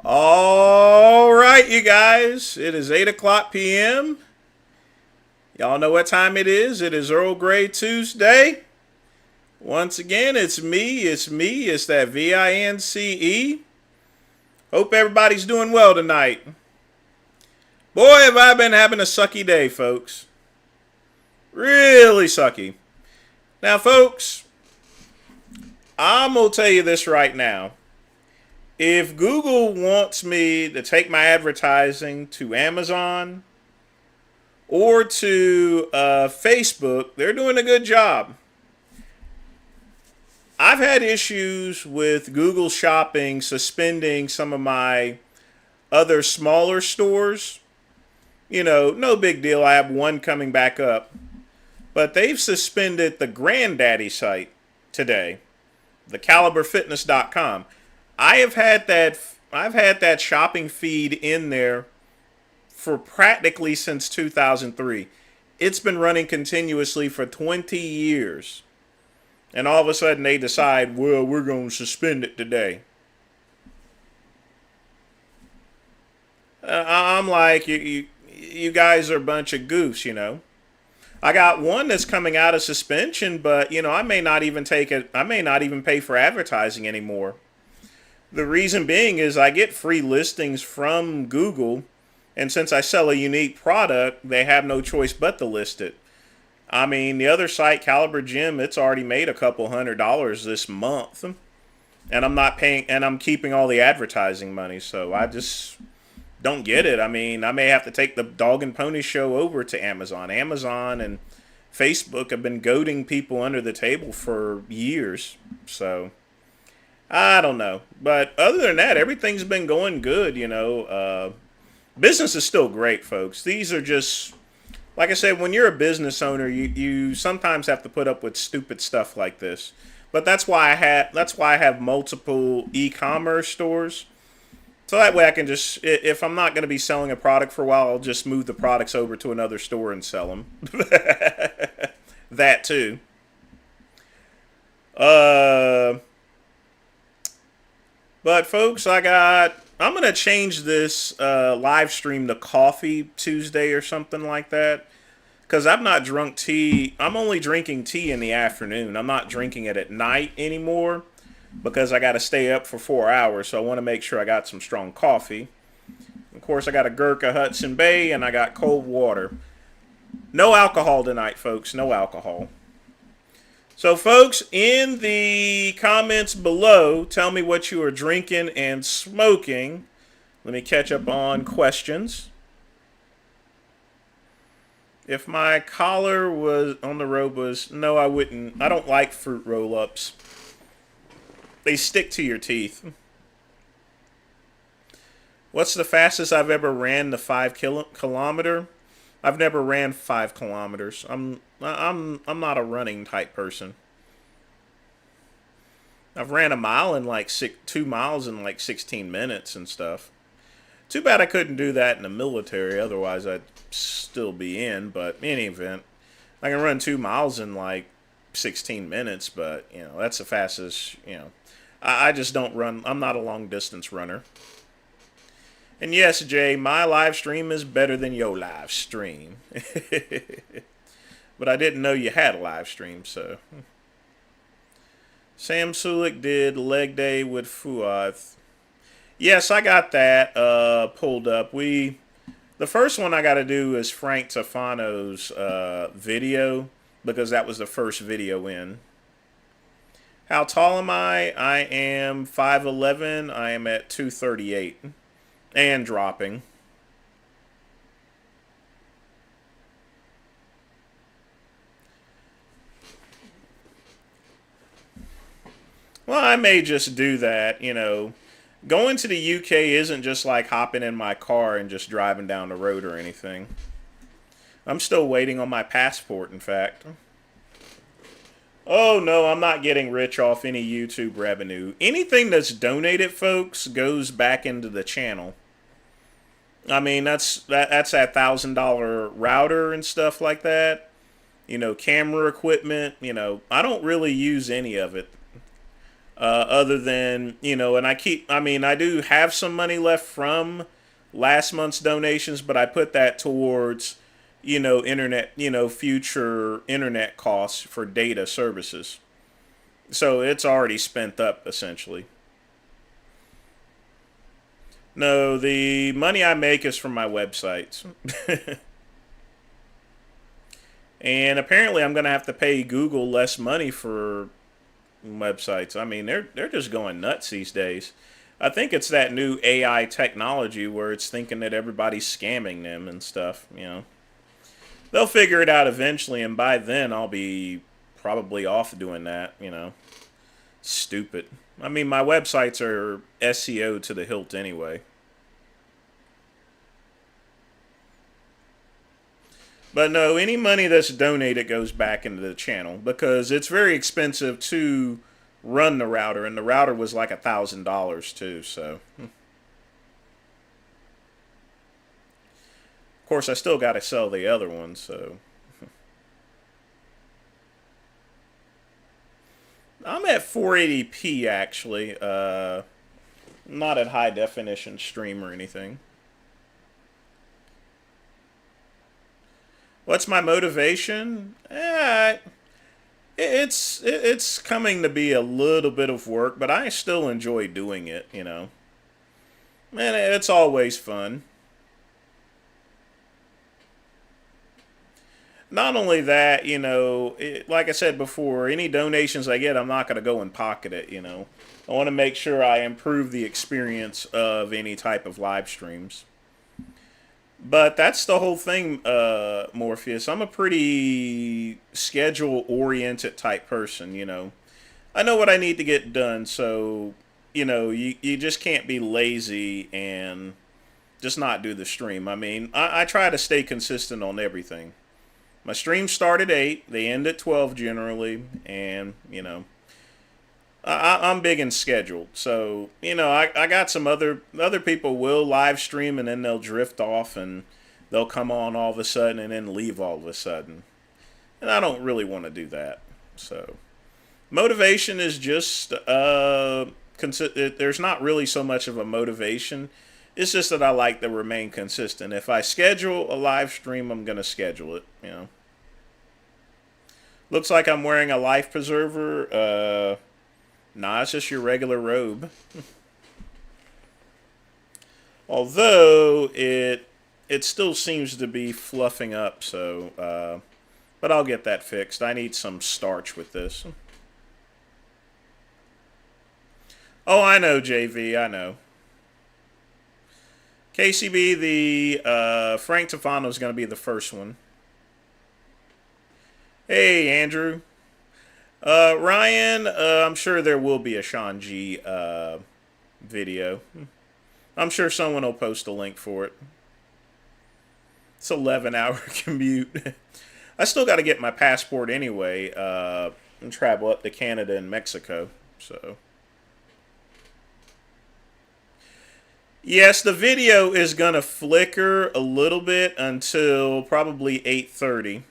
All right, you guys. It is 8 o'clock p.m. Y'all know what time it is. It is Earl Grey Tuesday. Once again, it's me. It's that VINCE. Hope everybody's doing well tonight. Boy, have I been having a sucky day, folks. Really sucky. Now, folks, I'm going to tell you this right now. If Google wants me to take my advertising to Amazon or to Facebook, they're doing a good job. I've had issues with Google Shopping suspending some of my other smaller stores. You know, no big deal. I have one coming back up. But they've suspended the Granddaddy site today, the caliberfitness.com. I've had that shopping feed in there for practically since 2003. It's been running continuously for 20 years. And all of a sudden they decide, well, we're going to suspend it today. I'm like, you guys are a bunch of goofs, you know. I got one that's coming out of suspension, but, you know, I may not even take it. I may not even pay for advertising anymore. The reason being is I get free listings from Google, and since I sell a unique product, they have no choice but to list it. I mean, the other site, Caliber Gym, it's already made a couple $100 this month, and I'm not paying, and I'm keeping all the advertising money, so I just don't get it. I mean, I may have to take the Dog and Pony Show over to Amazon. Amazon and Facebook have been goading people under the table for years, so I don't know. But other than that, everything's been going good, you know. Business is still great, folks. These are just, like I said, when you're a business owner, you sometimes have to put up with stupid stuff like this. But that's why I have multiple e-commerce stores. So that way I can just, if I'm not going to be selling a product for a while, I'll just move the products over to another store and sell them. That too. But folks, I'm going to change this live stream to Coffee Tuesday or something like that. Because I've not drunk tea. I'm only drinking tea in the afternoon. I'm not drinking it at night anymore because I got to stay up for 4 hours. So I want to make sure I got some strong coffee. Of course, I got a Gurkha Hudson Bay and I got cold water. No alcohol tonight, folks. No alcohol. So, folks, in the comments below, tell me what you are drinking and smoking. Let me catch up on questions. If my collar was on the robe was, no, I wouldn't. I don't like fruit roll-ups. They stick to your teeth. What's the fastest I've ever ran the 5 kilometer? I've never ran 5 kilometers. I'm not a running type person. I've ran a mile in like 2 miles in like 16 minutes and stuff. Too bad I couldn't do that in the military. Otherwise, I'd still be in. But in any event, I can run 2 miles in like 16 minutes. But, you know, that's the fastest, you know. I just don't run. I'm not a long distance runner. And yes, Jay, my live stream is better than your live stream. But I didn't know you had a live stream, so. Sam Sulik did leg day with Fuad. Yes, I got that pulled up. The first one I got to do is Frank Tafano's video, because that was the first video in. How tall am I? I am 5'11". I am at 238 and dropping. Well, I may just do that, you know. Going to the UK isn't just like hopping in my car and just driving down the road or anything. I'm still waiting on my passport, in fact. Oh, no, I'm not getting rich off any YouTube revenue. Anything that's donated, folks, goes back into the channel. I mean, that's that $1,000 router and stuff like that. You know, camera equipment, you know, I don't really use any of it. Other than, and I mean, I do have some money left from last month's donations, but I put that towards, internet, future internet costs for data services. So it's already spent up essentially. No, the money I make is from my websites. And apparently I'm going to have to pay Google less money for websites. I mean, they're just going nuts these days. I think it's that new AI technology where it's thinking that everybody's scamming them and stuff, They'll figure it out eventually, and by then I'll be probably off doing that. Stupid. I mean, my websites are SEO to the hilt anyway. But no, any money that's donated goes back into the channel because it's very expensive to run the router, and the router was like $1,000 too. So, of course, I still got to sell the other one. So, I'm at 480p actually. Not at high definition stream or anything. What's my motivation? It's coming to be a little bit of work, but I still enjoy doing it. And it's always fun. Not only that, like I said before, any donations I get, I'm not going to go and pocket it. I want to make sure I improve the experience of any type of live streams. But that's the whole thing, Morpheus. I'm a pretty schedule oriented type person. I know what I need to get done, so, you just can't be lazy and just not do the stream. I mean, I try to stay consistent on everything. My streams start at 8, they end at 12 generally, and, I'm big and scheduled. So, I got some other people will live stream and then they'll drift off and they'll come on all of a sudden and then leave all of a sudden. And I don't really want to do that. So, motivation is just there's not really so much of a motivation. It's just that I like to remain consistent. If I schedule a live stream, I'm going to schedule it. Looks like I'm wearing a life preserver. Nah, it's just your regular robe. Although it still seems to be fluffing up, so but I'll get that fixed. I need some starch with this. Oh, I know, JV, I know. KCB, the Frank Tefano is going to be the first one. Hey, Andrew. Ryan, I'm sure there will be a Sean G video. I'm sure someone will post a link for it. It's 11-hour commute. I still got to get my passport anyway and travel up to Canada and Mexico. So, yes, the video is going to flicker a little bit until probably 8:30.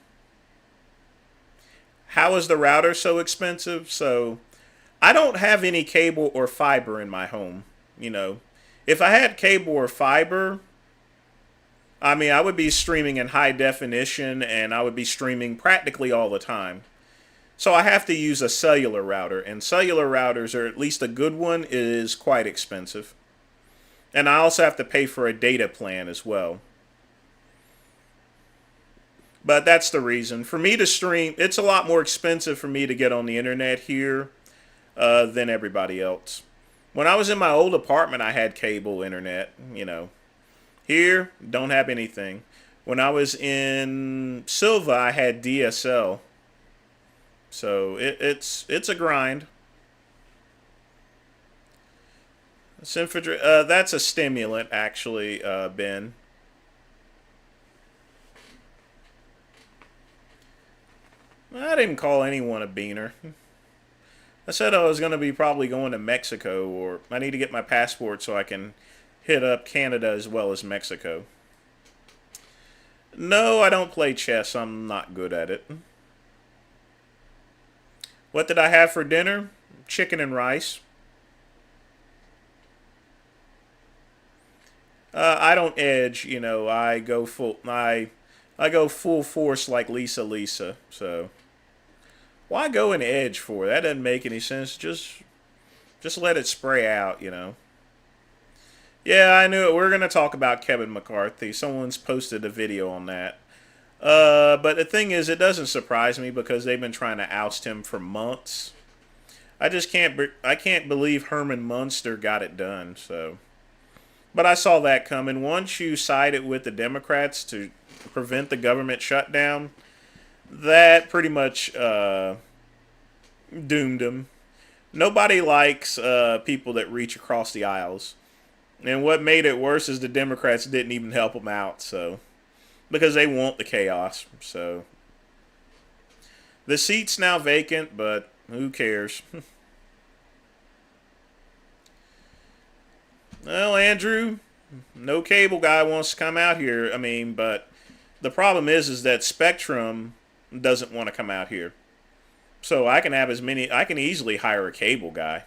How is the router so expensive? So, I don't have any cable or fiber in my home. If I had cable or fiber, I mean, I would be streaming in high definition and I would be streaming practically all the time. So I have to use a cellular router, and cellular routers, or at least a good one, is quite expensive. And I also have to pay for a data plan as well. But that's the reason. For me to stream, it's a lot more expensive for me to get on the internet here than everybody else. When I was in my old apartment, I had cable internet. Here, don't have anything. When I was in Silva, I had DSL. So it's a grind. That's a stimulant, actually, Ben. I didn't call anyone a beaner. I said I was going to be probably going to Mexico, or I need to get my passport so I can hit up Canada as well as Mexico. No, I don't play chess. I'm not good at it. What did I have for dinner? chicken and rice. I don't edge, you know. I go full force like Lisa. So why go and edge for? That doesn't make any sense. Just let it spray out, you know. Yeah, I knew it. We're gonna talk about Kevin McCarthy. Someone's posted a video on that. But the thing is, it doesn't surprise me because they've been trying to oust him for months. I just can't. I can't believe Herman Munster got it done. So, but I saw that coming. Once you sided with the Democrats to prevent the government shutdown, that pretty much doomed him. Nobody likes people that reach across the aisles. And what made it worse is the Democrats didn't even help him out. So, because they want the chaos. So, the seat's now vacant, but who cares? Well, Andrew, no cable guy wants to come out here. I mean, but the problem is that Spectrum doesn't want to come out here. So I can have as many. I can easily hire a cable guy,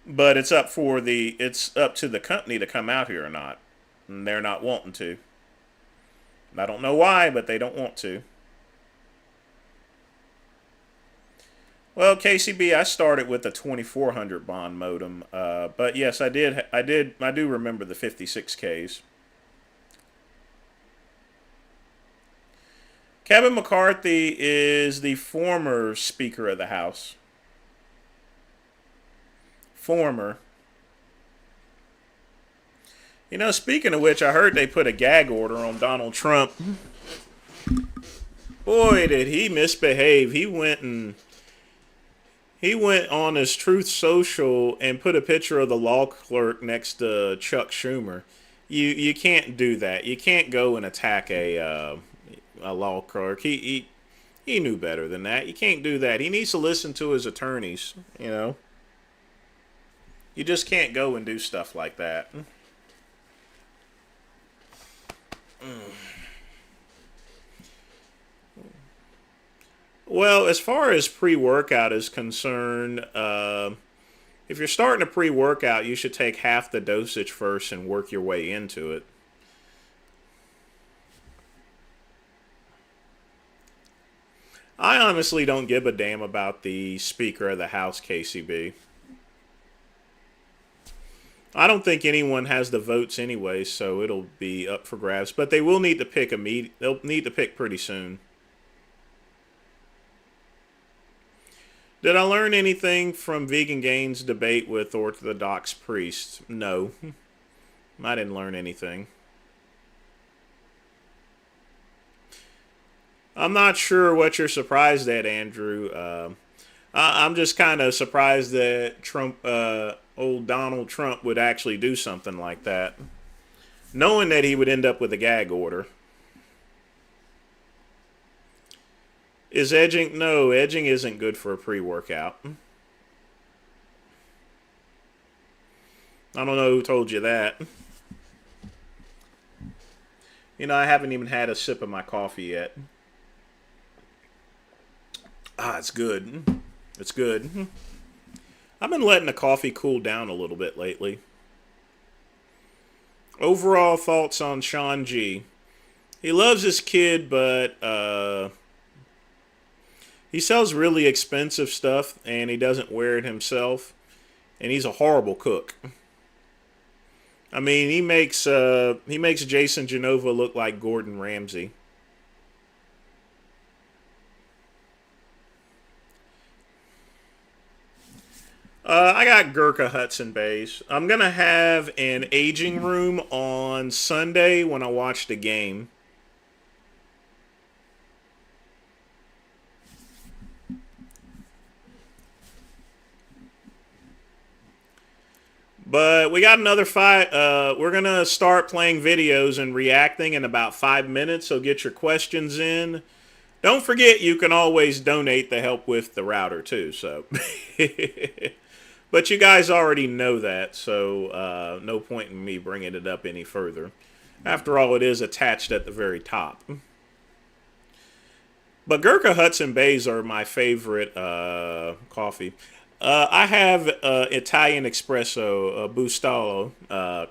but it's up to the company to come out here or not, and they're not wanting to. I don't know why, but they don't want to. Well, KCB, I started with a 2400 bond modem, but yes, I do remember the 56Ks. Kevin McCarthy is the former Speaker of the House. Former. You know, speaking of which, I heard they put a gag order on Donald Trump. Boy, did he misbehave. He went on his Truth Social and put a picture of the law clerk next to Chuck Schumer. You can't do that. You can't go and attack a law clerk. He knew better than that. You can't do that. He needs to listen to his attorneys. You know, you just can't go and do stuff like that. Well, as far as pre-workout is concerned, if you're starting a pre-workout, you should take half the dosage first and work your way into it. I honestly don't give a damn about the Speaker of the House, KCB. I don't think anyone has the votes anyway, so it'll be up for grabs. But they will need to pick they'll need to pick pretty soon. Did I learn anything from Vegan Gains' debate with Orthodox priests? No. I didn't learn anything. I'm not sure what you're surprised at, Andrew. I'm just kind of surprised that old Donald Trump would actually do something like that, knowing that he would end up with a gag order. Is edging? No, edging isn't good for a pre-workout. I don't know who told you that. You know, I haven't even had a sip of my coffee yet. Ah, it's good. It's good. I've been letting the coffee cool down a little bit lately. Overall thoughts on Sean G. He loves his kid, but he sells really expensive stuff and he doesn't wear it himself. And he's a horrible cook. I mean, he makes Jason Genova look like Gordon Ramsay. I got Gurkha Hudson Bays. I'm going to have an aging room on Sunday when I watch the game. But we got another fight. We're going to start playing videos and reacting in about 5 minutes, so get your questions in. Don't forget you can always donate to help with the router too. So, but you guys already know that, so no point in me bringing it up any further. After all, it is attached at the very top. But Gurkha Hudson Bays are my favorite coffee. I have Italian espresso, Bustalo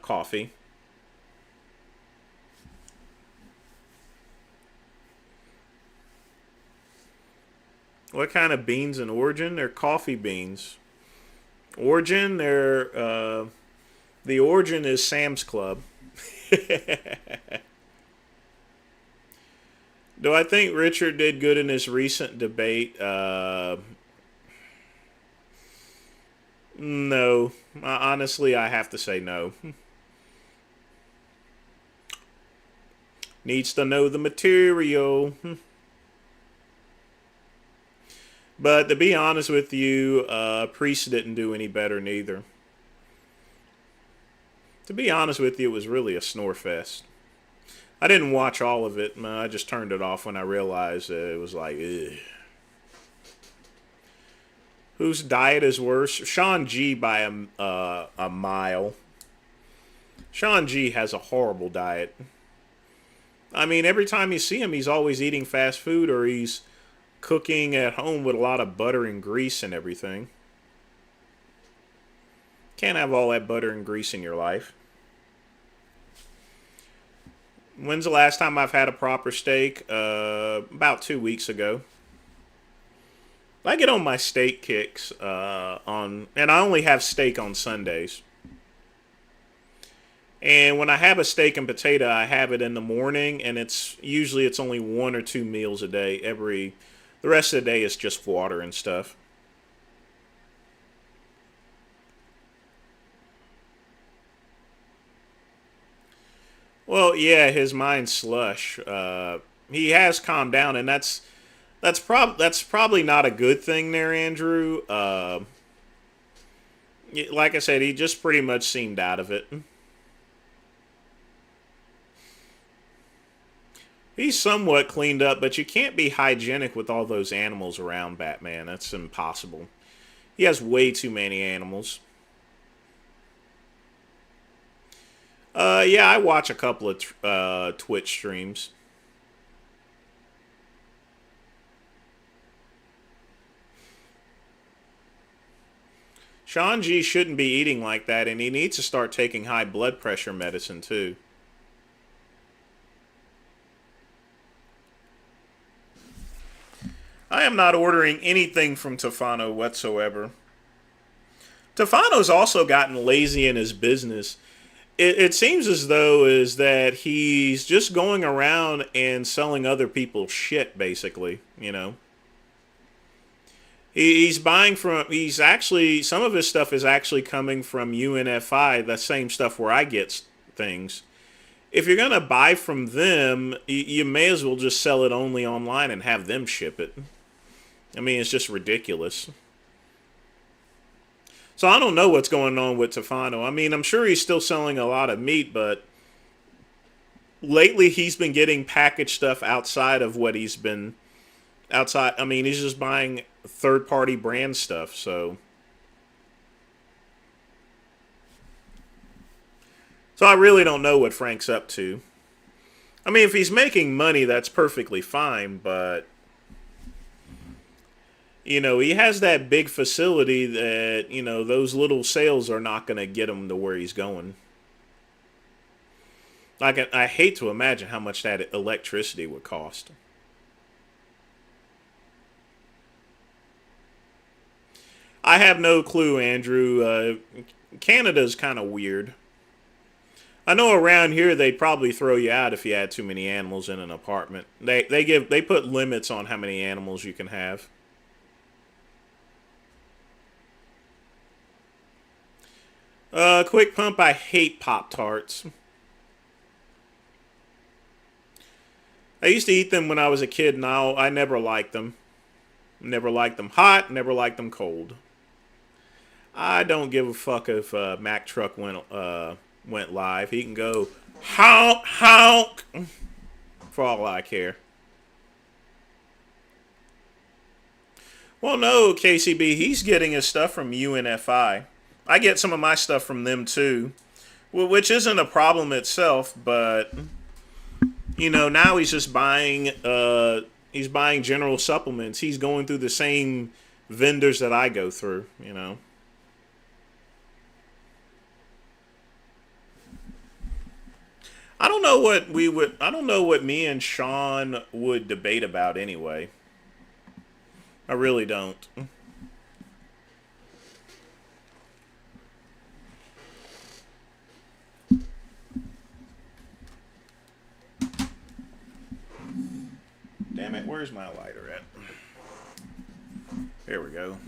coffee. What kind of beans in origin? They're coffee beans. Origin, the origin is Sam's Club. Do I think Richard did good in his recent debate? No. Honestly, I have to say no. Needs to know the material. But to be honest with you, Priest didn't do any better neither. To be honest with you, it was really a snore fest. I didn't watch all of it. I just turned it off when I realized it was like, ugh. Whose diet is worse? Sean G by a mile. Sean G has a horrible diet. I mean, every time you see him, he's always eating fast food or he's cooking at home with a lot of butter and grease and everything. Can't have all that butter and grease in your life. When's the last time I've had a proper steak? About 2 weeks ago. I get on my steak kicks and I only have steak on Sundays. And when I have a steak and potato, I have it in the morning, and it's only 1 or 2 meals a day. The rest of the day is just water and stuff. Well, yeah, his mind's slush. He has calmed down, and that's probably not a good thing there, Andrew. Like I said, he just pretty much seemed out of it. He's somewhat cleaned up, but you can't be hygienic with all those animals around Batman. That's impossible. He has way too many animals. Yeah, I watch a couple of Twitch streams. Sean G shouldn't be eating like that, and he needs to start taking high blood pressure medicine too. I am not ordering anything from Tefano whatsoever. Tefano's also gotten lazy in his business. It seems as though is that he's just going around and selling other people's shit, basically. He's buying from. He's actually some of his stuff is actually coming from UNFI, the same stuff where I get things. If you're gonna buy from them, you may as well just sell it only online and have them ship it. I mean, it's just ridiculous. So I don't know what's going on with Tefano. I mean, I'm sure he's still selling a lot of meat, but lately he's been getting packaged stuff outside of what he's been outside. I mean, he's just buying third-party brand stuff. So I really don't know what Frank's up to. I mean, if he's making money, that's perfectly fine, but he has that big facility that, those little sales are not going to get him to where he's going. Like, I hate to imagine how much that electricity would cost. I have no clue, Andrew. Canada's kind of weird. I know around here they'd probably throw you out if you had too many animals in an apartment. They put limits on how many animals you can have. Quick pump, I hate Pop-Tarts. I used to eat them when I was a kid, and I never liked them. Never liked them hot, never liked them cold. I don't give a fuck if Mack Truck went live. He can go honk honk for all I care. Well, no, KCB, he's getting his stuff from UNFI. I get some of my stuff from them too, which isn't a problem itself, but now he's just buying. He's buying general supplements. He's going through the same vendors that I go through, you know. I don't know what me and Sean would debate about anyway. I really don't. Damn it, where's my lighter at? There we go.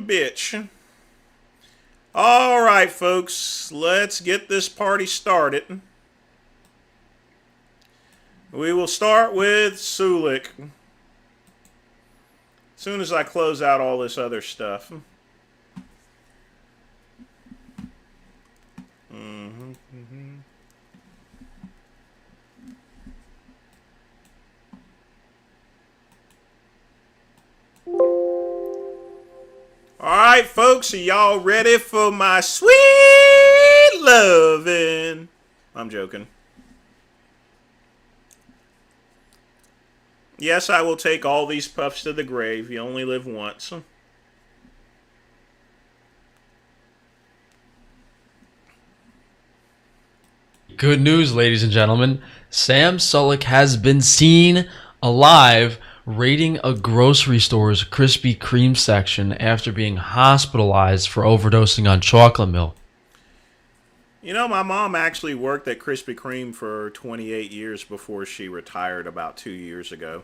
Bitch. All right, folks, let's get this party started. We will start with Sulik. As soon as I close out all this other stuff. Alright, folks, are y'all ready for my sweet lovin'? I'm joking. Yes, I will take all these puffs to the grave. You only live once. Good news, ladies and gentlemen. Sam Sulek has been seen alive raiding a grocery store's Krispy Kreme section after being hospitalized for overdosing on chocolate milk. You know, my mom actually worked at Krispy Kreme for 28 years before she retired about 2 years ago.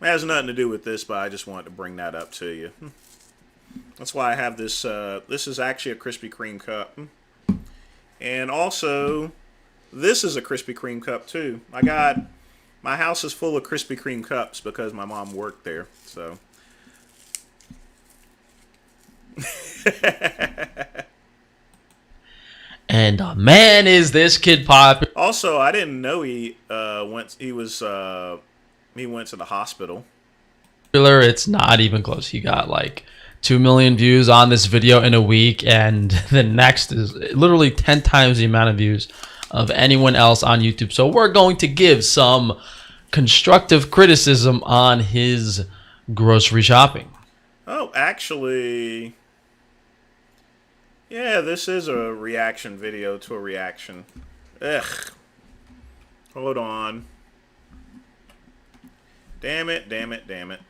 It has nothing to do with this, but I just wanted to bring that up to you. That's why I have this. This is actually a Krispy Kreme cup. And also, this is a Krispy Kreme cup, too. My house is full of Krispy Kreme cups because my mom worked there, so. And man, is this kid popular. Also, I didn't know he went to the hospital. It's not even close. He got like 2 million views on this video in a week, and the next is literally 10 times the amount of views of anyone else on YouTube. So we're going to give some constructive criticism on his grocery shopping. Oh, actually, yeah, this is a reaction video to a reaction. Ugh. Hold on. Damn it, damn it, damn it.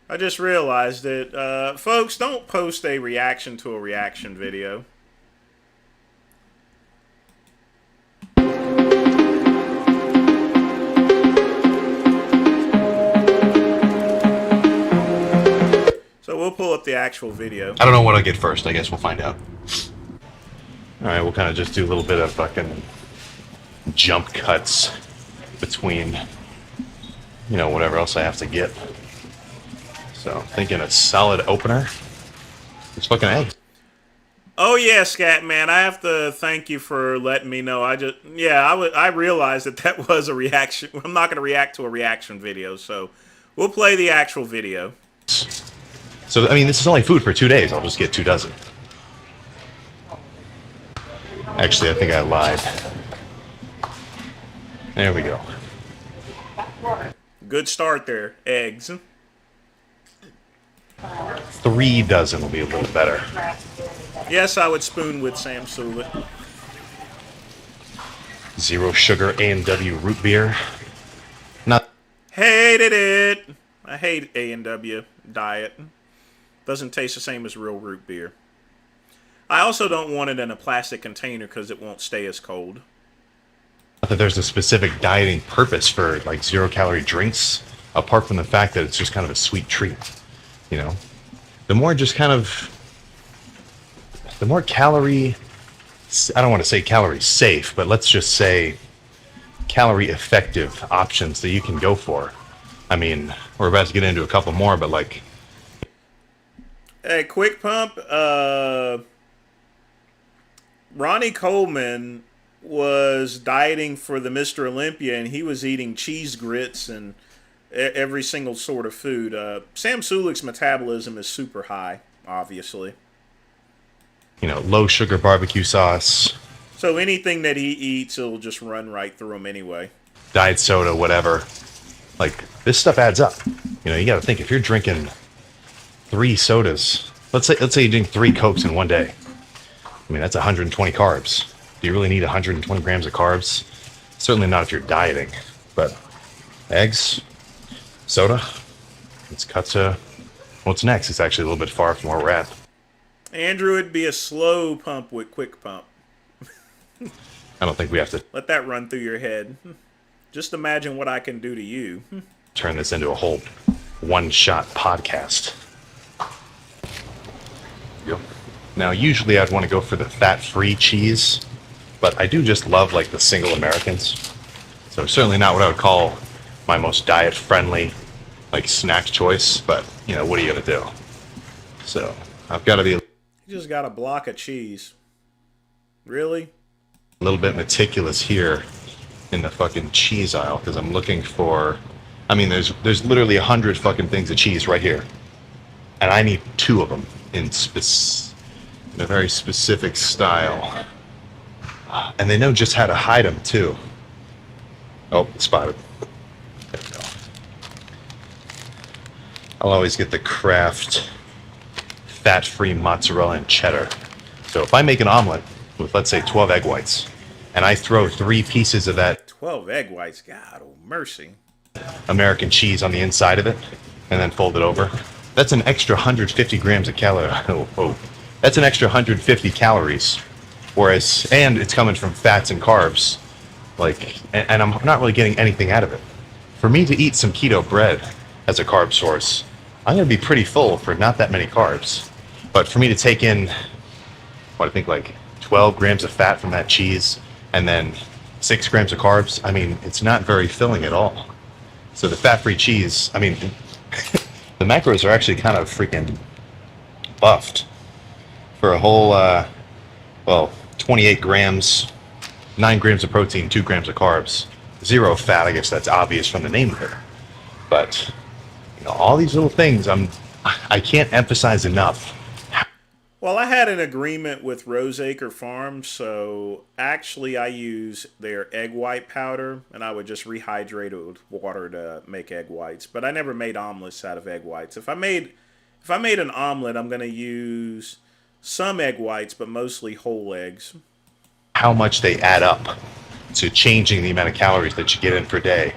I just realized it. Folks, don't post a reaction to a reaction video. So we'll pull up the actual video. I don't know what I'll get first. I guess we'll find out. Alright, we'll kind of just do a little bit of fucking jump cuts between, you know, whatever else I have to get. So, thinking a solid opener. It's fucking eggs. Oh yeah, Scat Man, I have to thank you for letting me know. I realized that was a reaction. I'm not going to react to a reaction video, so we'll play the actual video. So, I mean, this is only food for 2 days. I'll just get 2 dozen. Actually, I think I lied. There we go. Good start there. Eggs. 3 dozen will be a little better. Yes, I would spoon with Sam Sulik. 0 sugar A&W root beer. Not. Hated it. I hate A&W diet. Doesn't taste the same as real root beer. I also don't want it in a plastic container because it won't stay as cold. Not that there's a specific dieting purpose for like 0-calorie drinks, apart from the fact that it's just kind of a sweet treat. You know, the more calorie, I don't want to say calorie safe, but let's just say calorie effective options that you can go for. I mean, we're about to get into a couple more, but like. Hey, quick pump. Ronnie Coleman was dieting for the Mr. Olympia, and he was eating cheese grits and every single sort of food. Sam Sulik's metabolism is super high, obviously. You know, low sugar barbecue sauce, So anything that he eats, it'll just run right through him anyway. diet soda, whatever. Like, this stuff adds up. You know, you got to think, if you're drinking 3 sodas, let's say you drink 3 Cokes in one day. I mean, that's 120 carbs. Do you really need 120 grams of carbs? Certainly not if you're dieting. But eggs, soda, let's cut to what's next. It's actually a little bit far from where we're at. Andrew, it'd be a slow pump with quick pump. I don't think we have to Let that run through your head. Just imagine what I can do to you. turn this into a whole one-shot podcast. Yep. Now, usually I'd want to go for the fat-free cheese, but I do just love, like, the single Americans. So certainly not what I would call my most diet-friendly, like, snack choice, but, you know, what are you going to do? So, I've got to be a You just got a block of cheese. Really? little bit meticulous here in the fucking cheese aisle, because I'm looking for... I mean, there's literally 100 fucking things of cheese right here. And I need 2 of them in a very specific style. And they know just how to hide them, too. Oh, spotted. There we go. I'll always get the Kraft fat-free mozzarella and cheddar. So if I make an omelet with, let's say, 12 egg whites, and I throw 3 pieces of that 12 egg whites. God, oh mercy. American cheese on the inside of it, and then fold it over, that's an extra 150 grams of calories. That's an extra 150 calories. Whereas, and it's coming from fats and carbs. Like, and I'm not really getting anything out of it. For me to eat some keto bread as a carb source, I'm going to be pretty full for not that many carbs. But for me to take in, what I think, like 12 grams of fat from that cheese, and then 6 grams of carbs, I mean, it's not very filling at all. So the fat-free cheese, I mean, the macros are actually kind of freaking buffed. For a whole, 28 grams, 9 grams of protein, 2 grams of carbs, 0 fat. I guess that's obvious from the name of it. But, you know, all these little things, I can't emphasize enough. Well, I had an agreement with Roseacre Farms, so actually I use their egg white powder, and I would just rehydrate it with water to make egg whites. But I never made omelets out of egg whites. If I made an omelet, I'm going to use some egg whites, but mostly whole eggs. How much they add up to changing the amount of calories that you get in per day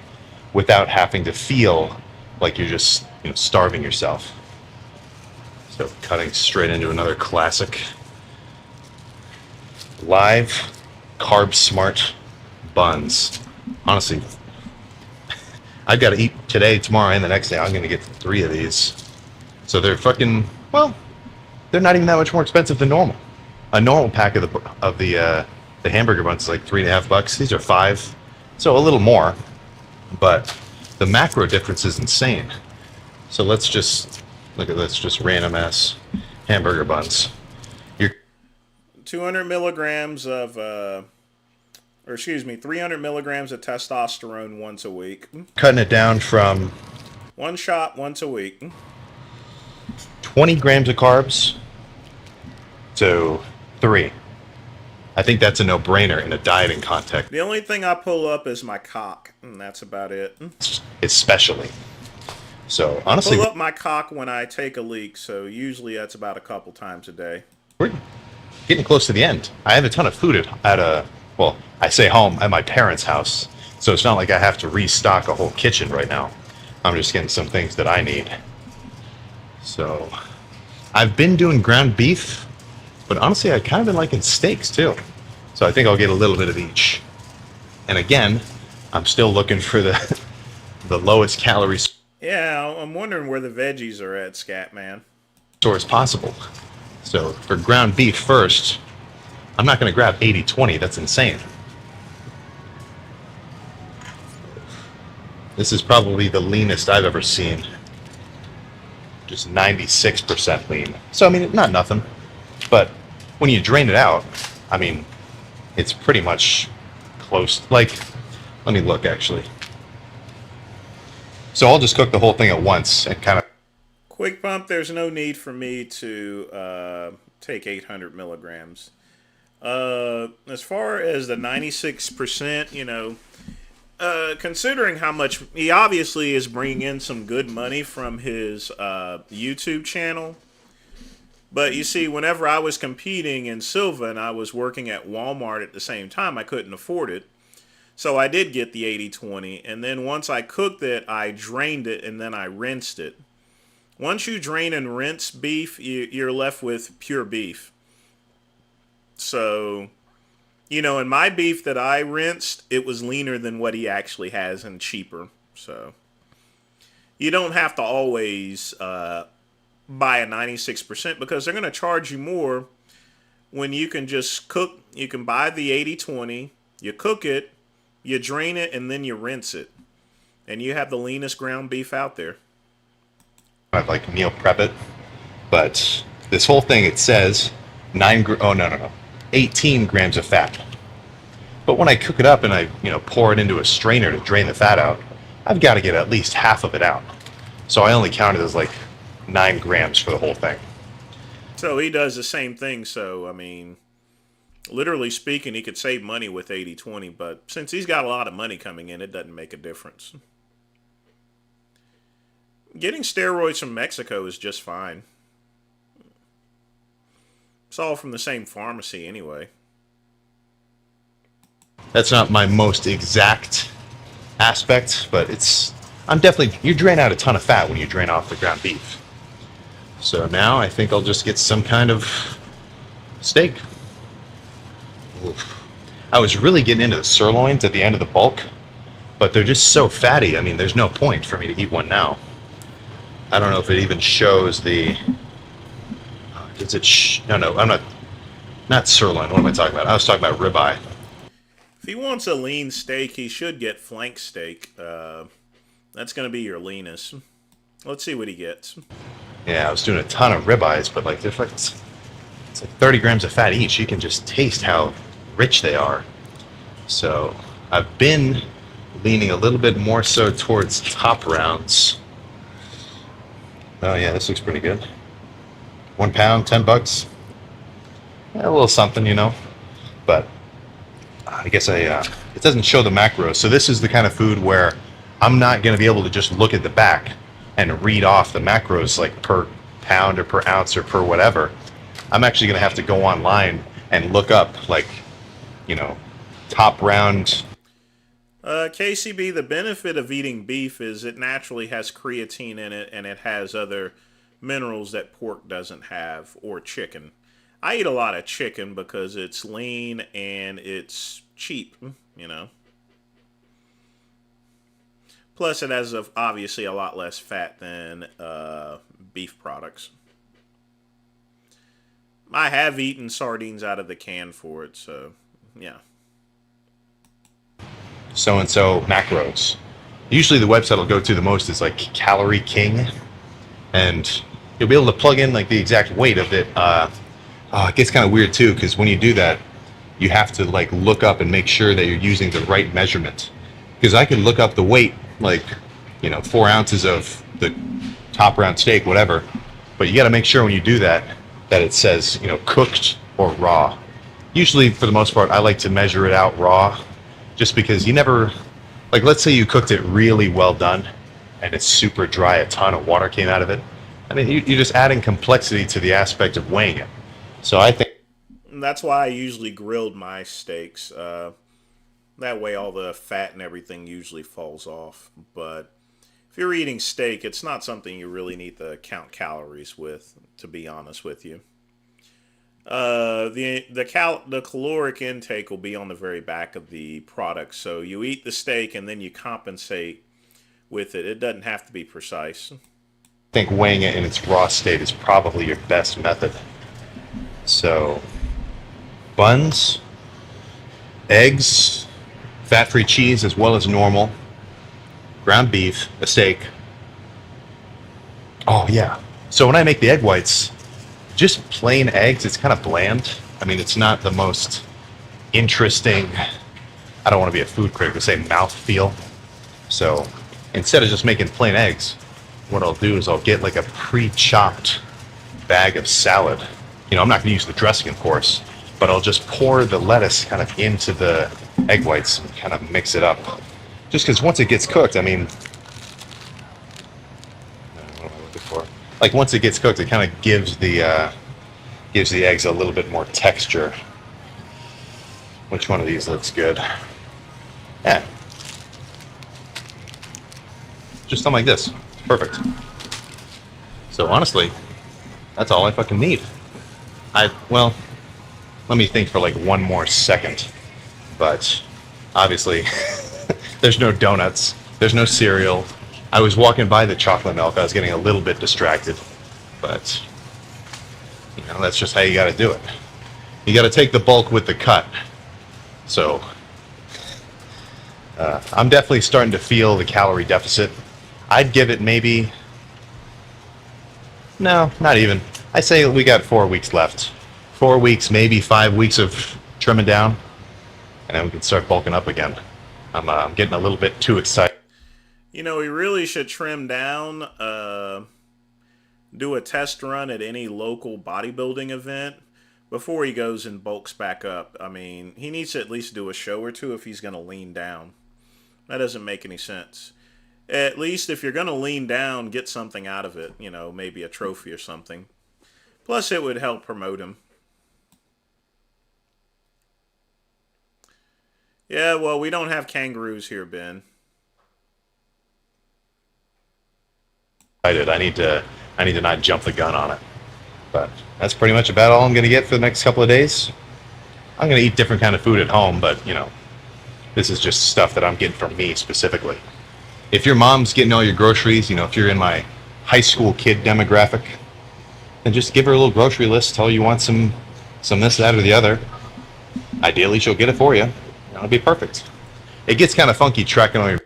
without having to feel like you're just, you know, starving yourself. So cutting straight into another classic. Live carb smart buns. Honestly, I've got to eat today, tomorrow, and the next day. I'm going to get 3 of these. So they're fucking, well, they're not even that much more expensive than normal. A normal pack of the hamburger buns is like $3.50. These are $5, so a little more, but the macro difference is insane. So let's just look at this, just random ass hamburger buns. You're 200 milligrams of, 300 milligrams of testosterone once a week. cutting it down from 1 shot once a week. 20 grams of carbs to 3. I think that's a no-brainer in a dieting context, The only thing I pull up is my cock, and that's about it. especially. So honestly, Pull up my cock when I take a leak, so usually that's about a couple times a day. we're getting close to the end. I have a ton of food well, I say home, at my parents' house. So it's not like I have to restock a whole kitchen right now. I'm just getting some things that I need. So I've been doing ground beef, but honestly, I've kind of been liking steaks too. So I think I'll get a little bit of each. And again, I'm still looking for the lowest calorie Yeah, I'm wondering where the veggies are at, Scatman. source possible. So for ground beef first, I'm not going to grab 80-20. That's insane. This is probably the leanest I've ever seen. just 96% lean. So, I mean, not nothing. But when you drain it out, I mean, it's pretty much close. Like, let me look, actually. So I'll just cook the whole thing at once and kind of... Quick pump, there's no need for me to take 800 milligrams. As far as the 96%, considering how much he obviously is bringing in some good money from his YouTube channel. But you see, whenever I was competing in Silva and I was working at Walmart at the same time, I couldn't afford it. So I did get the 80/20. And then once I cooked it, I drained it and then I rinsed it. Once you drain and rinse beef, you're left with pure beef. So, in my beef that I rinsed, it was leaner than what he actually has and cheaper. So, you don't have to always buy a 96% because they're going to charge you more when you can just cook. You can buy the 80/20, you cook it, you drain it, and then you rinse it. And you have the leanest ground beef out there. I'd like meal prep it, but this whole thing, it says 18 grams of fat. But when I cook it up and I pour it into a strainer to drain the fat out, I've got to get at least half of it out. So I only counted as like 9 grams for the whole thing. So he does the same thing. So I mean, literally speaking, he could save money with 80/20, but since he's got a lot of money coming in, it doesn't make a difference. Getting steroids from Mexico is just fine. It's all from the same pharmacy anyway. That's not my most exact aspect, but you drain out a ton of fat when you drain off the ground beef. So now I think I'll just get some kind of steak. Oof. I was really getting into the sirloins at the end of the bulk, but they're just so fatty. I mean, there's no point for me to eat one now. I don't know if it even shows the... Does it... No, I'm not sirloin. What am I talking about? I was talking about ribeye. If he wants a lean steak, he should get flank steak. That's going to be your leanest. Let's see what he gets. Yeah, I was doing a ton of ribeyes, but like, it's like 30 grams of fat each. You can just taste how rich they are. So I've been leaning a little bit more so towards top rounds. Oh yeah, this looks pretty good. 1 pound, $10. Yeah, a little something, But I guess it doesn't show the macros. So this is the kind of food where I'm not going to be able to just look at the back and read off the macros like per pound or per ounce or per whatever. I'm actually going to have to go online and look up like, top round. KCB, the benefit of eating beef is it naturally has creatine in it and it has other minerals that pork doesn't have, or chicken. I eat a lot of chicken because it's lean and it's cheap, Plus, it has obviously a lot less fat than beef products. I have eaten sardines out of the can for it, so yeah. So-and-so macros. Usually the website I'll go to the most is like Calorie King, and you'll be able to plug in like the exact weight of it. It gets kind of weird too, because when you do that, you have to like look up and make sure that you're using the right measurement. Because I can look up the weight, like 4 ounces of the top round steak, whatever, but you got to make sure when you do that it says cooked or raw. Usually, for the most part, I like to measure it out raw, just because you never, like, let's say you cooked it really well done and it's super dry, a ton of water came out of it. I mean, you're just adding complexity to the aspect of weighing it. So I think that's why I usually grilled my steaks. That way all the fat and everything usually falls off. But if you're eating steak, it's not something you really need to count calories with, to be honest with you. The caloric intake will be on the very back of the product. So you eat the steak and then you compensate with it. It doesn't have to be precise. I think weighing it in its raw state is probably your best method. So, buns, eggs, fat-free cheese as well as normal, ground beef, a steak. Oh yeah, So when I make the egg whites, just plain eggs, it's kind of bland. I mean, it's not the most interesting, I don't want to be a food critic to say mouthfeel. So instead of just making plain eggs, what I'll do is I'll get like a pre-chopped bag of salad. You know, I'm not going to use the dressing, of course, but I'll just pour the lettuce kind of into the egg whites and kind of mix it up. Just because once it gets cooked, I mean, what am I looking for? Like once it gets cooked, it kind of gives the eggs a little bit more texture. Which one of these looks good? Yeah. Just something like this. Perfect. So honestly, that's all I fucking need. Well, let me think for like one more second. But obviously, there's no donuts. There's no cereal. I was walking by the chocolate milk. I was getting a little bit distracted. But, you know, that's just how you gotta do it. You gotta take the bulk with the cut. So, I'm definitely starting to feel the calorie deficit. I'd give it maybe, no, not even. I say we got 4 weeks left. 4 weeks, maybe 5 weeks of trimming down, and then we can start bulking up again. I'm getting a little bit too excited. You know, he really should trim down, do a test run at any local bodybuilding event before he goes and bulks back up. I mean, he needs to at least do a show or two if he's going to lean down. That doesn't make any sense. At least if you're going to lean down, get something out of it. You know, maybe a trophy or something. Plus, it would help promote him. Yeah, well, we don't have kangaroos here, Ben. I need to not jump the gun on it. But that's pretty much about all I'm going to get for the next couple of days. I'm going to eat different kind of food at home, but, you know, this is just stuff that I'm getting from me specifically. If your mom's getting all your groceries, you know, if you're in my high school kid demographic, then just give her a little grocery list, tell her you want some this, that, or the other. Ideally, she'll get it for you. That'll be perfect. It gets kind of funky tracking on your...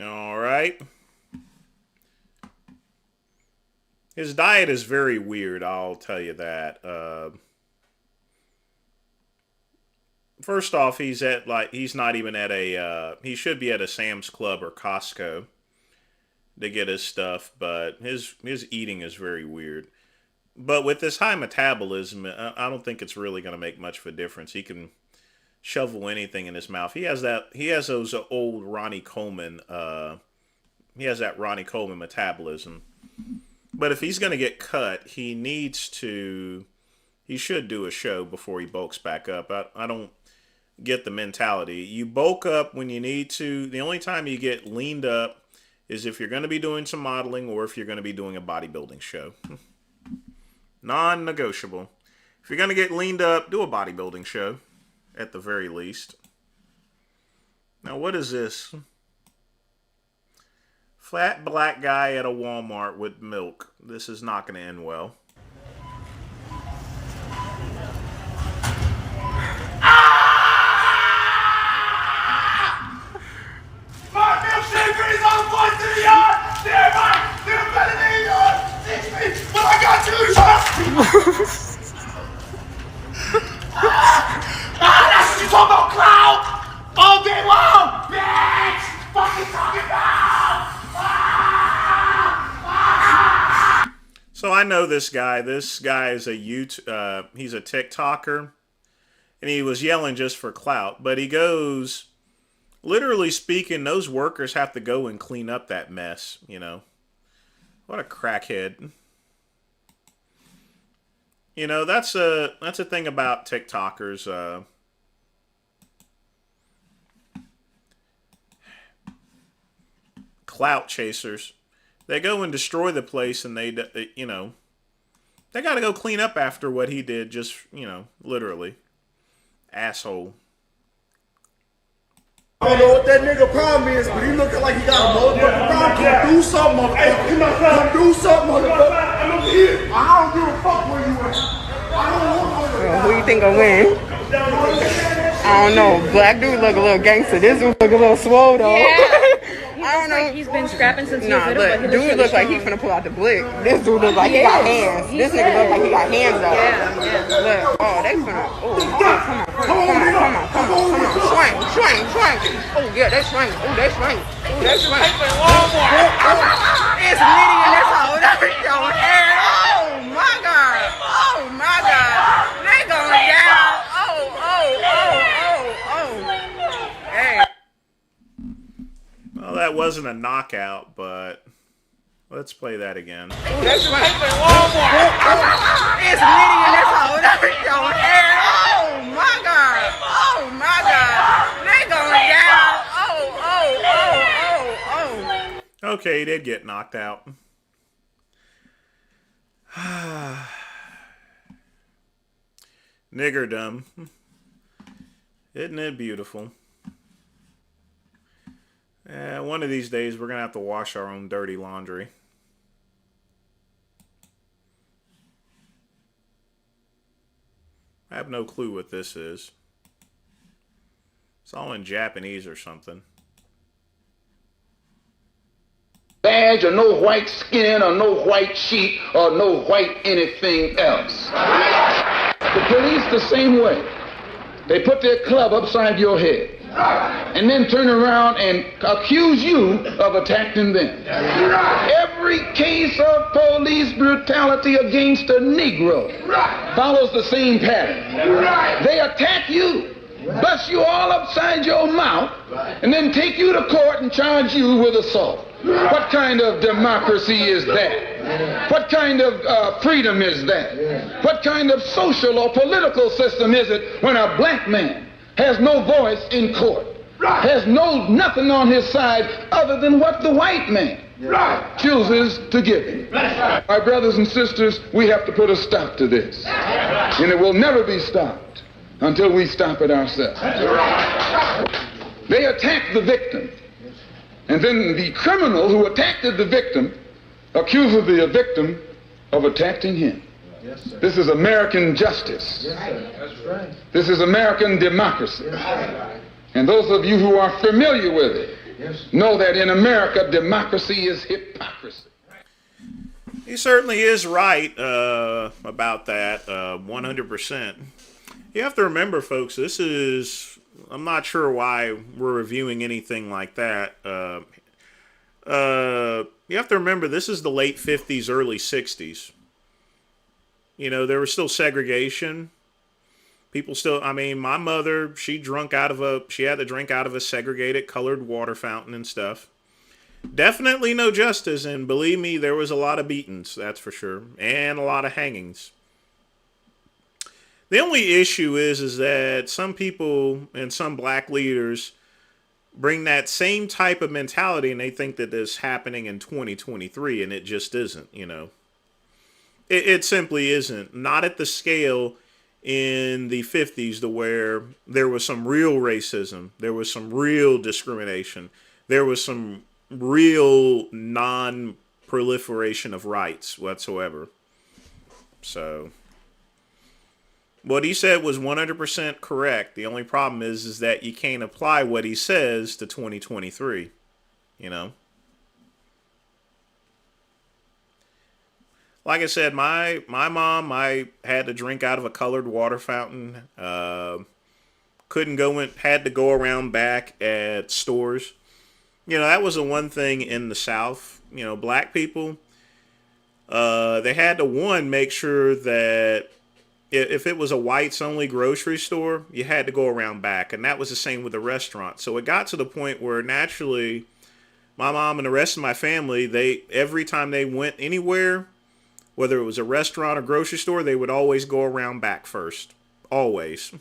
All right. His diet is very weird, I'll tell you that. First off, he's not even at a, he should be at a Sam's Club or Costco to get his stuff, but his eating is very weird. But with this high metabolism, I don't think it's really going to make much of a difference. He can shovel anything in his mouth. He has those old Ronnie Coleman, he has that Ronnie Coleman metabolism. But if he's going to get cut, he should do a show before he bulks back up. I don't get the mentality. You bulk up when you need to. The only time you get leaned up is if you're going to be doing some modeling or if you're going to be doing a bodybuilding show. Non-negotiable. If you're going to get leaned up, do a bodybuilding show, at the very least. Now, what is this? Fat black guy at a Walmart with milk. This is not going to end well. My milkshake is on the point to the yard! They're better than yours! 6 feet! But I got you! That's what you talking about, clown! All day long! Bitch! Fucking talking about! So I know this guy. This guy is he's a TikToker. And he was yelling just for clout. But he goes, literally speaking, those workers have to go and clean up that mess, you know. What a crackhead. You know, that's a thing about TikTokers. Clout chasers. They go and destroy the place and they got to go clean up after what he did, just, you know, literally. Asshole. I don't know what that nigga problem is, but he looking like he got a motherfucking problem. Come do something, motherfucker. Come do something, motherfucker. I'm over here. I don't give a fuck where you at. I don't want to. Well, who you think will win? I don't know. Black dude look a little gangster. This dude look a little swole though. Yeah. I I don't know. Like he's been scrapping since he was Nah, little, but he look, dude looks like he finna pull out the blick. This dude looks like he got hands. This nigga look like he got hands up. Yeah. Look, oh, they finna, come on. Swing. Oh, yeah, they swing. It's Liddy in this hole. Oh, my God. They going down. Hey. Well, that wasn't a knockout, but let's play that again. It's Liddy in this hole. Oh, my God. They going down. Okay, he did get knocked out. Niggerdom. Isn't it beautiful? One of these days we're going to have to wash our own dirty laundry. I have no clue what this is. It's all in Japanese or something. Badge or no white skin or no white sheet or no white anything else. The police the same way. They put their club upside your head and then turn around and accuse you of attacking them. Every case of police brutality against a Negro follows the same pattern. They attack you, bust you all upside your mouth, and then take you to court and charge you with assault. What kind of democracy is that? What kind of freedom is that? What kind of social or political system is it when a black man has no voice in court, has nothing on his side other than what the white man chooses to give him? My brothers and sisters, we have to put a stop to this. And it will never be stopped until we stop it ourselves. They attack the victim. And then the criminal who attacked the victim accuses the victim of attacking him. Yes, this is American justice. Yes, that's right. This is American democracy. Yes, and those of you who are familiar with it know that in America, democracy is hypocrisy. He certainly is right about that, 100%. You have to remember, folks, this is... I'm not sure why we're reviewing anything like that. You have to remember, this is the late 50s, early 60s. You know, there was still segregation. People still, I mean, my mother, she had to drink out of a segregated colored water fountain and stuff. Definitely no justice, and believe me, there was a lot of beatings, that's for sure, and a lot of hangings. The only issue is that some people and some black leaders bring that same type of mentality and they think that it's happening in 2023, and it just isn't, you know. It simply isn't. Not at the scale in the 50s to where there was some real racism, there was some real discrimination, there was some real non-proliferation of rights whatsoever. So... what he said was 100% correct. The only problem is that you can't apply what he says to 2023, you know. Like I said, my mom, I had to drink out of a colored water fountain. Couldn't go in, had to go around back at stores. You know, that was the one thing in the South. You know, black people, they had to, make sure that if it was a whites-only grocery store, you had to go around back. And that was the same with the restaurant. So it got to the point where naturally, my mom and the rest of my family, every time they went anywhere, whether it was a restaurant or grocery store, they would always go around back first. Always.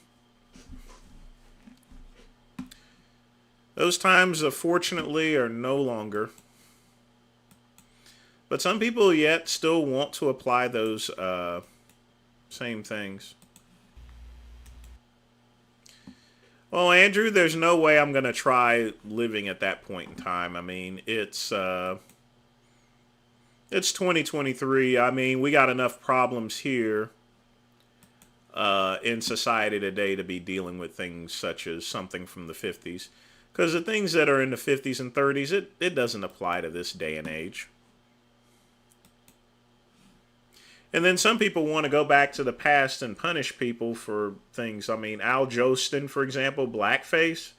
Those times, fortunately, are no longer. But some people yet still want to apply those same things. Well, Andrew, there's no way I'm going to try living at that point in time. I mean, it's 2023. I mean, we got enough problems here in society today to be dealing with things such as something from the 50s. Because the things that are in the 50s and 30s, it doesn't apply to this day and age. And then some people want to go back to the past and punish people for things. I mean, Al Jolson, for example, blackface.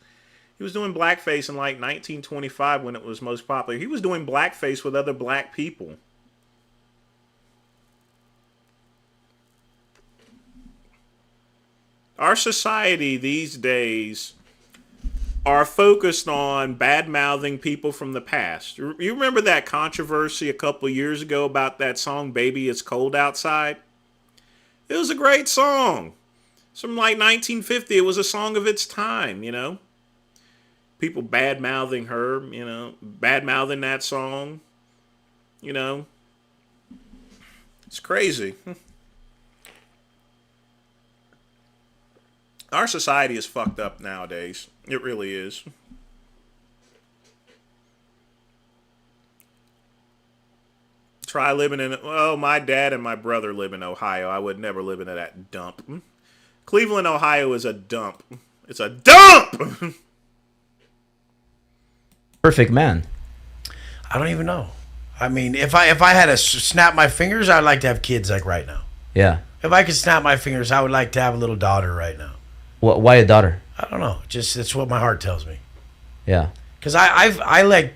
He was doing blackface in like 1925 when it was most popular. He was doing blackface with other black people. Our society these days are focused on bad-mouthing people from the past. You remember that controversy a couple years ago about that song, Baby It's Cold Outside? It was a great song. It's from like 1950. It was a song of its time, you know? People bad-mouthing her, you know? Bad-mouthing that song, you know? It's crazy. Our society is fucked up nowadays. It really is. Try living in... Well, my dad and my brother live in Ohio. I would never live in that dump. Cleveland, Ohio is a dump. It's a dump! Perfect man. I don't even know. I mean, if I had to snap my fingers, I'd like to have kids like right now. Yeah. If I could snap my fingers, I would like to have a little daughter right now. Why a daughter? I don't know. Just that's what my heart tells me. Yeah. Because I like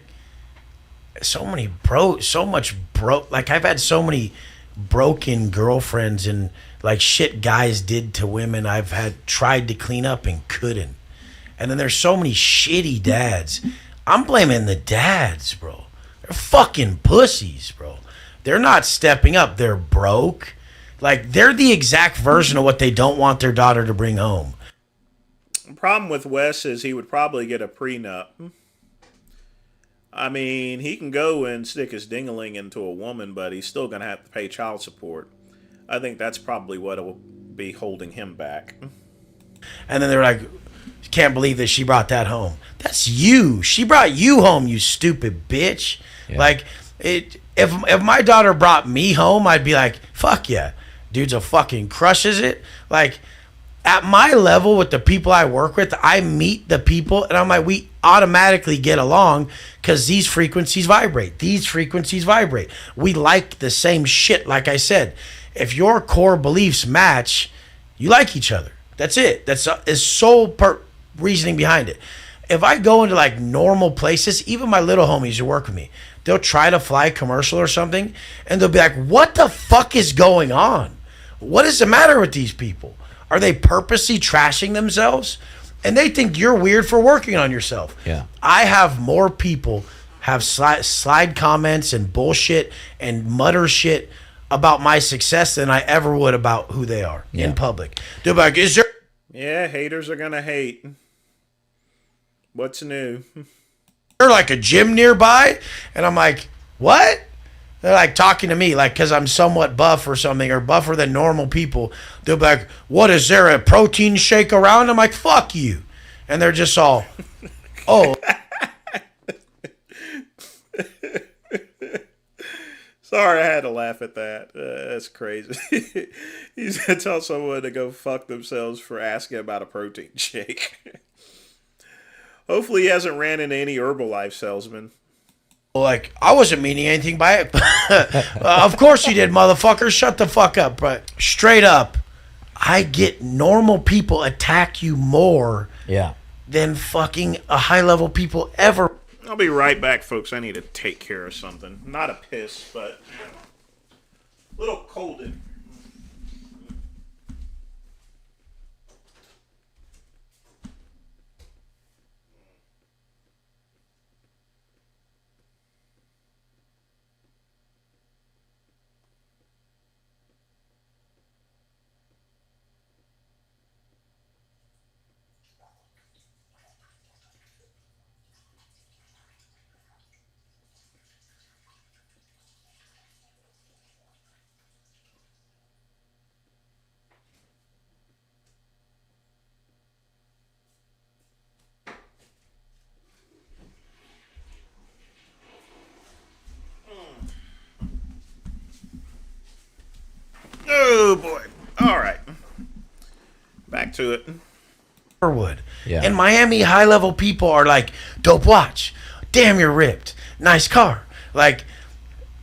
so much broke. Like I've had so many broken girlfriends and like shit guys did to women. I've had tried to clean up and couldn't. And then there's so many shitty dads. I'm blaming the dads, bro. They're fucking pussies, bro. They're not stepping up. They're broke. Like they're the exact version of what they don't want their daughter to bring home. The problem with Wes is he would probably get a prenup. I mean, he can go and stick his ding-a-ling into a woman, but he's still going to have to pay child support. I think that's probably what will be holding him back. And then they're like, can't believe that she brought that home. That's you. She brought you home, you stupid bitch. Yeah. Like, if my daughter brought me home, I'd be like, fuck yeah. Dude's a fucking crushes it. Like, at my level with the people I work with, I meet the people and I'm like, we automatically get along because these frequencies vibrate. These frequencies vibrate. We like the same shit. Like I said, if your core beliefs match, you like each other. That's it. That's is sole reasoning behind it. If I go into like normal places, even my little homies who work with me, they'll try to fly a commercial or something and they'll be like, what the fuck is going on? What is the matter with these people? Are they purposely trashing themselves? And they think you're weird for working on yourself. Yeah. I have more people have slide comments and bullshit and mutter shit about my success than I ever would about who they are in public. They'll be like, is there... Yeah, haters are going to hate. What's new? They're like a gym nearby? And I'm like, what? They're like talking to me like because I'm somewhat buff or something or buffer than normal people. They'll be like, what, is there a protein shake around? I'm like, fuck you. And they're just all, oh. Sorry, I had to laugh at that. That's crazy. He's going to tell someone to go fuck themselves for asking about a protein shake. Hopefully he hasn't ran into any Herbalife salesman. Like, I wasn't meaning anything by it. Of course you did, motherfucker. Shut the fuck up. But straight up, I get normal people attack you more than fucking a high-level people ever. I'll be right back, folks. I need to take care of something. Not a piss, but a little colded. Oh boy. All right. Back to it. would. Yeah. In Miami, high level people are like, dope watch, damn, you're ripped, nice car. Like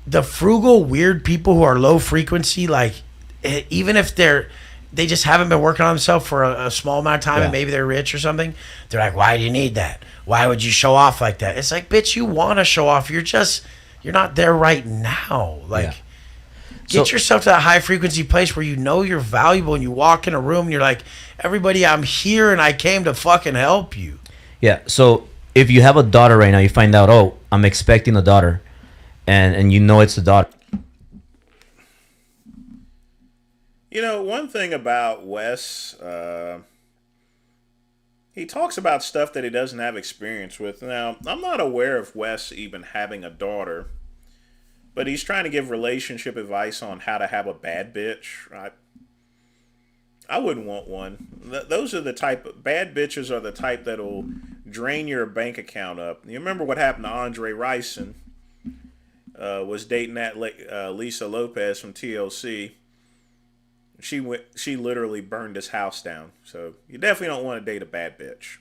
the frugal, weird people who are low frequency, like even if they just haven't been working on themselves for a small amount of time and maybe they're rich or something, they're like, why do you need that? Why would you show off like that? It's like, bitch, you want to show off. You're not there right now. Like, get yourself to that high frequency place where you know you're valuable and you walk in a room and you're like, everybody, I'm here and I came to fucking help you. Yeah. So if you have a daughter right now, you find out, oh, I'm expecting a daughter, and you know it's a daughter. You know, one thing about Wes, he talks about stuff that he doesn't have experience with. Now, I'm not aware of Wes even having a daughter, but he's trying to give relationship advice on how to have a bad bitch. I wouldn't want one. Those are the type, bad bitches are the type that'll drain your bank account up. You remember what happened to Andre Ricin? Was dating that Lisa Lopez from TLC. She literally burned his house down. So you definitely don't want to date a bad bitch.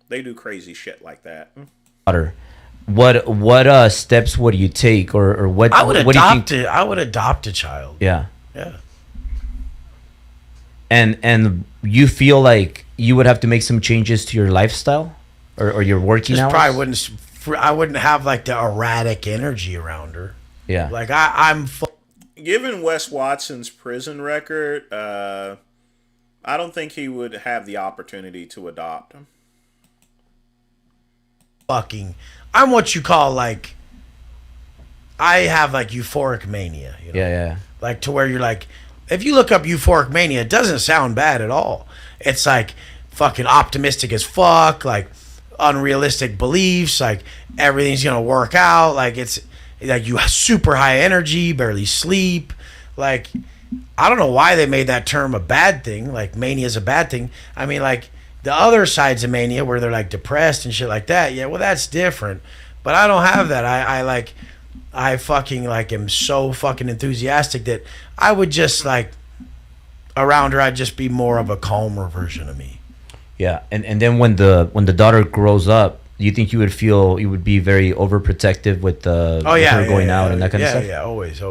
They do crazy shit like that. What steps would you take, or what? What do you think? I would adopt a child. Yeah. Yeah. And you feel like you would have to make some changes to your lifestyle or your working hours? I wouldn't have like the erratic energy around her. Yeah. Like I'm. Given Wes Watson's prison record, I don't think he would have the opportunity to adopt him. I'm what you call like. I have like euphoric mania. You know? Yeah. Like to where you're like, if you look up euphoric mania, it doesn't sound bad at all. It's like fucking optimistic as fuck, like unrealistic beliefs, like everything's gonna work out, like it's like you have super high energy, barely sleep. Like I don't know why they made that term a bad thing. Like mania is a bad thing. I mean, like the other sides of mania where they're like depressed and shit like that. Yeah, well that's different. But I don't have that. I fucking like am so fucking enthusiastic that I would just like around her I'd just be more of a calmer version of me. Yeah, and then when the daughter grows up, you think you would be very overprotective with her going out and that kind of stuff? Yeah, always.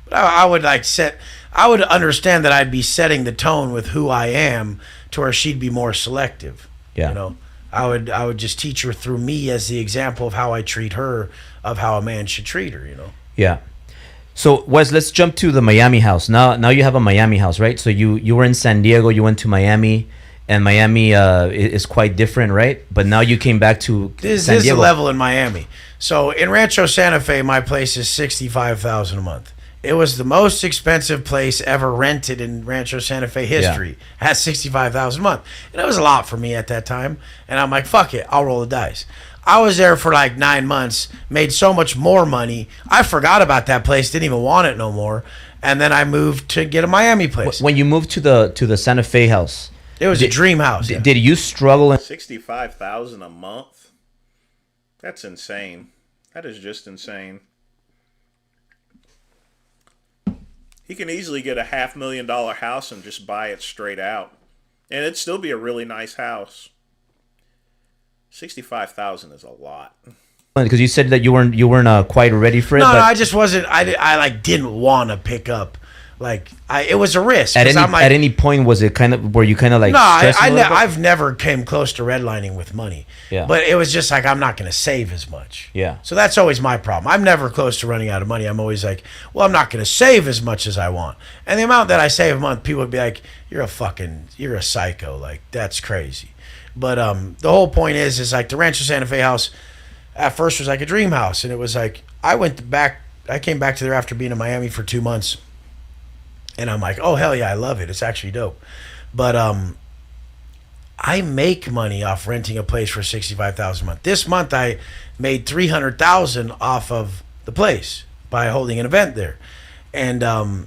But I would I would understand that I'd be setting the tone with who I am to where she'd be more selective. Yeah. You know, I would just teach her through me as the example of how I treat her, of how a man should treat her, you know? Yeah. So Wes, let's jump to the Miami house. Now you have a Miami house, right? So you were in San Diego, you went to Miami, and Miami is quite different, right? But now you came back to San Diego. This is the level in Miami. So in Rancho Santa Fe, my place is $65,000 a month. It was the most expensive place ever rented in Rancho Santa Fe history. Had $65,000 a month, and it was a lot for me at that time. And I'm like, fuck it, I'll roll the dice. I was there for like 9 months, made so much more money. I forgot about that place, didn't even want it no more. And then I moved to get a Miami place. When you moved to the Santa Fe house, it was a dream house. Did you struggle? $65,000 a month? That's insane. That is just insane. He can easily get a $500,000 house and just buy it straight out, and it'd still be a really nice house. $65,000 is a lot. Because you said that you weren't quite ready for it. No, I just wasn't. I like didn't want to pick up. Like it was a risk. At any point was it kind of were you kind of like? No, I've never came close to redlining with money. Yeah. But it was just like I'm not going to save as much. Yeah. So that's always my problem. I'm never close to running out of money. I'm always like, well, I'm not going to save as much as I want. And the amount that I save a month, people would be like, you're a psycho. Like that's crazy. But the whole point is like the Rancho Santa Fe house at first was like a dream house, and it was like I came back to there after being in Miami for 2 months. And I'm like, oh, hell yeah, I love it. It's actually dope. But I make money off renting a place for $65,000 a month. This month I made $300,000 off of the place by holding an event there. And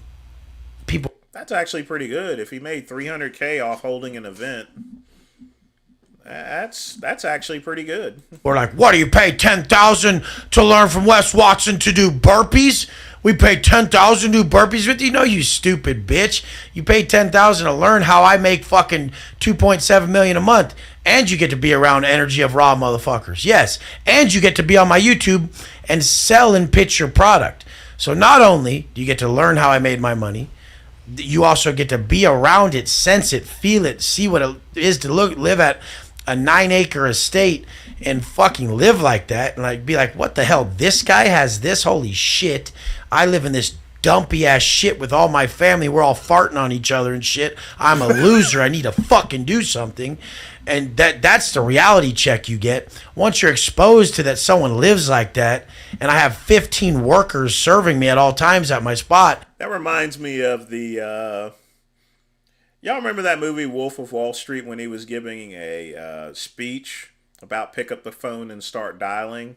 people... That's actually pretty good. If he made $300K off holding an event, that's actually pretty good. We're like, what do you pay $10,000 to learn from Wes Watson to do burpees? We paid 10,000 to do burpees with you. No, you stupid bitch. You paid 10,000 to learn how I make fucking 2.7 million a month, and you get to be around energy of raw motherfuckers. Yes, and you get to be on my YouTube and sell and pitch your product. So not only do you get to learn how I made my money, you also get to be around it, sense it, feel it, see what it is to live at a 9-acre estate and fucking live like that, and like be like, what the hell? This guy has this. Holy shit! I live in this dumpy ass shit with all my family. We're all farting on each other and shit. I'm a loser. I need to fucking do something. And that's the reality check you get once you're exposed to that someone lives like that. And I have 15 workers serving me at all times at my spot. That reminds me of the y'all remember that movie Wolf of Wall Street, when he was giving a speech about pick up the phone and start dialing,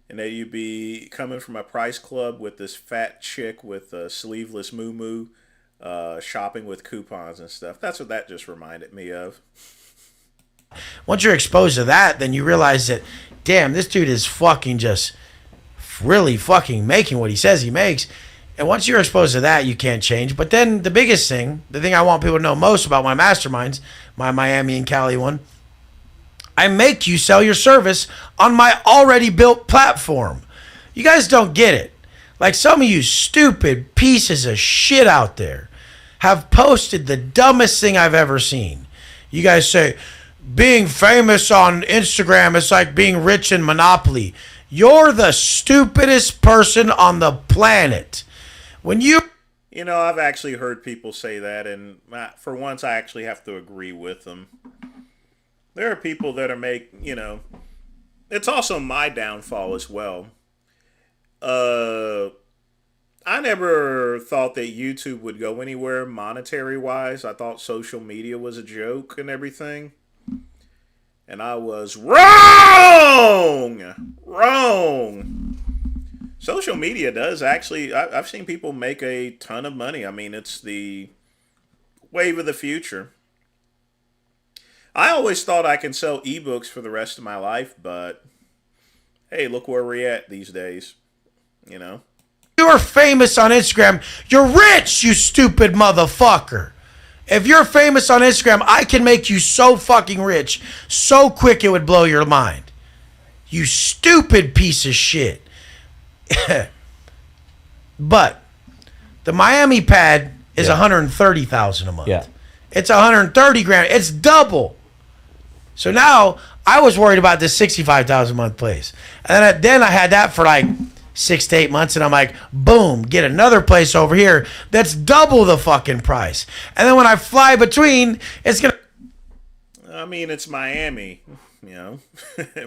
and that you'd be coming from a price club with this fat chick with a sleeveless moo shopping with coupons and stuff. That's what that just reminded me of. Once you're exposed to that, then you realize that, damn, this dude is fucking just really fucking making what he says he makes. And once you're exposed to that, you can't change. But then the biggest thing, the thing I want people to know most about my masterminds, my Miami and Cali one, I make you sell your service on my already built platform. You guys don't get it. Like some of you stupid pieces of shit out there have posted the dumbest thing I've ever seen. You guys say, being famous on Instagram is like being rich in Monopoly. You're the stupidest person on the planet. When you know, I've actually heard people say that, and for once I actually have to agree with them. There are people that are it's also my downfall as well. I never thought that YouTube would go anywhere monetary wise. I thought social media was a joke and everything. And I was wrong! Social media does actually, I've seen people make a ton of money. I mean, it's the wave of the future. I always thought I can sell ebooks for the rest of my life, but hey, look where we're at these days, you know? You're famous on Instagram. You're rich, you stupid motherfucker. If you're famous on Instagram, I can make you so fucking rich so quick it would blow your mind. You stupid piece of shit. But the Miami pad is $130,000 a month. Yeah. It's $130,000. It's double. So now I was worried about this $65,000 a month place. And then I had that for like 6 to 8 months, and I'm like, boom, get another place over here that's double the fucking price. And then when I fly between, it's gonna. I mean, it's Miami, you know.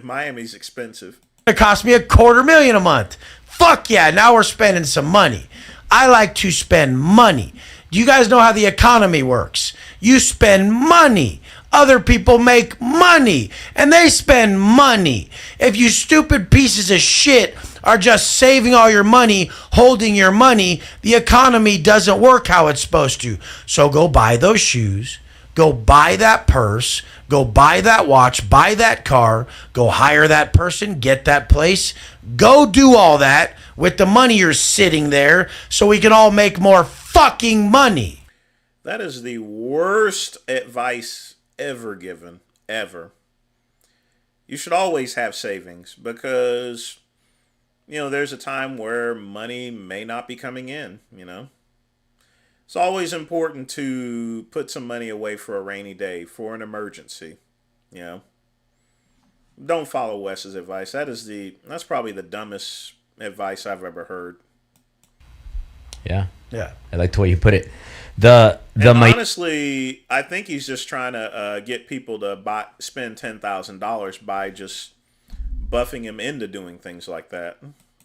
Miami's expensive. It cost me $250,000 a month. Fuck yeah! Now we're spending some money. I like to spend money. Do you guys know how the economy works? You spend money. Other people make money, and they spend money. If you stupid pieces of shit are just saving all your money, holding your money, the economy doesn't work how it's supposed to. So go buy those shoes, go buy that purse, go buy that watch, buy that car, go hire that person, get that place, go do all that with the money you're sitting there so we can all make more fucking money. That is the worst advice ever given, ever. You should always have savings because, you know, there's a time where money may not be coming in, you know. It's always important to put some money away for a rainy day, for an emergency, you know. Don't follow Wes's advice. That's probably the dumbest advice I've ever heard. Yeah. Yeah. I like the way you put it. Honestly, I think he's just trying to get people to spend $10,000 by just buffing him into doing things like that.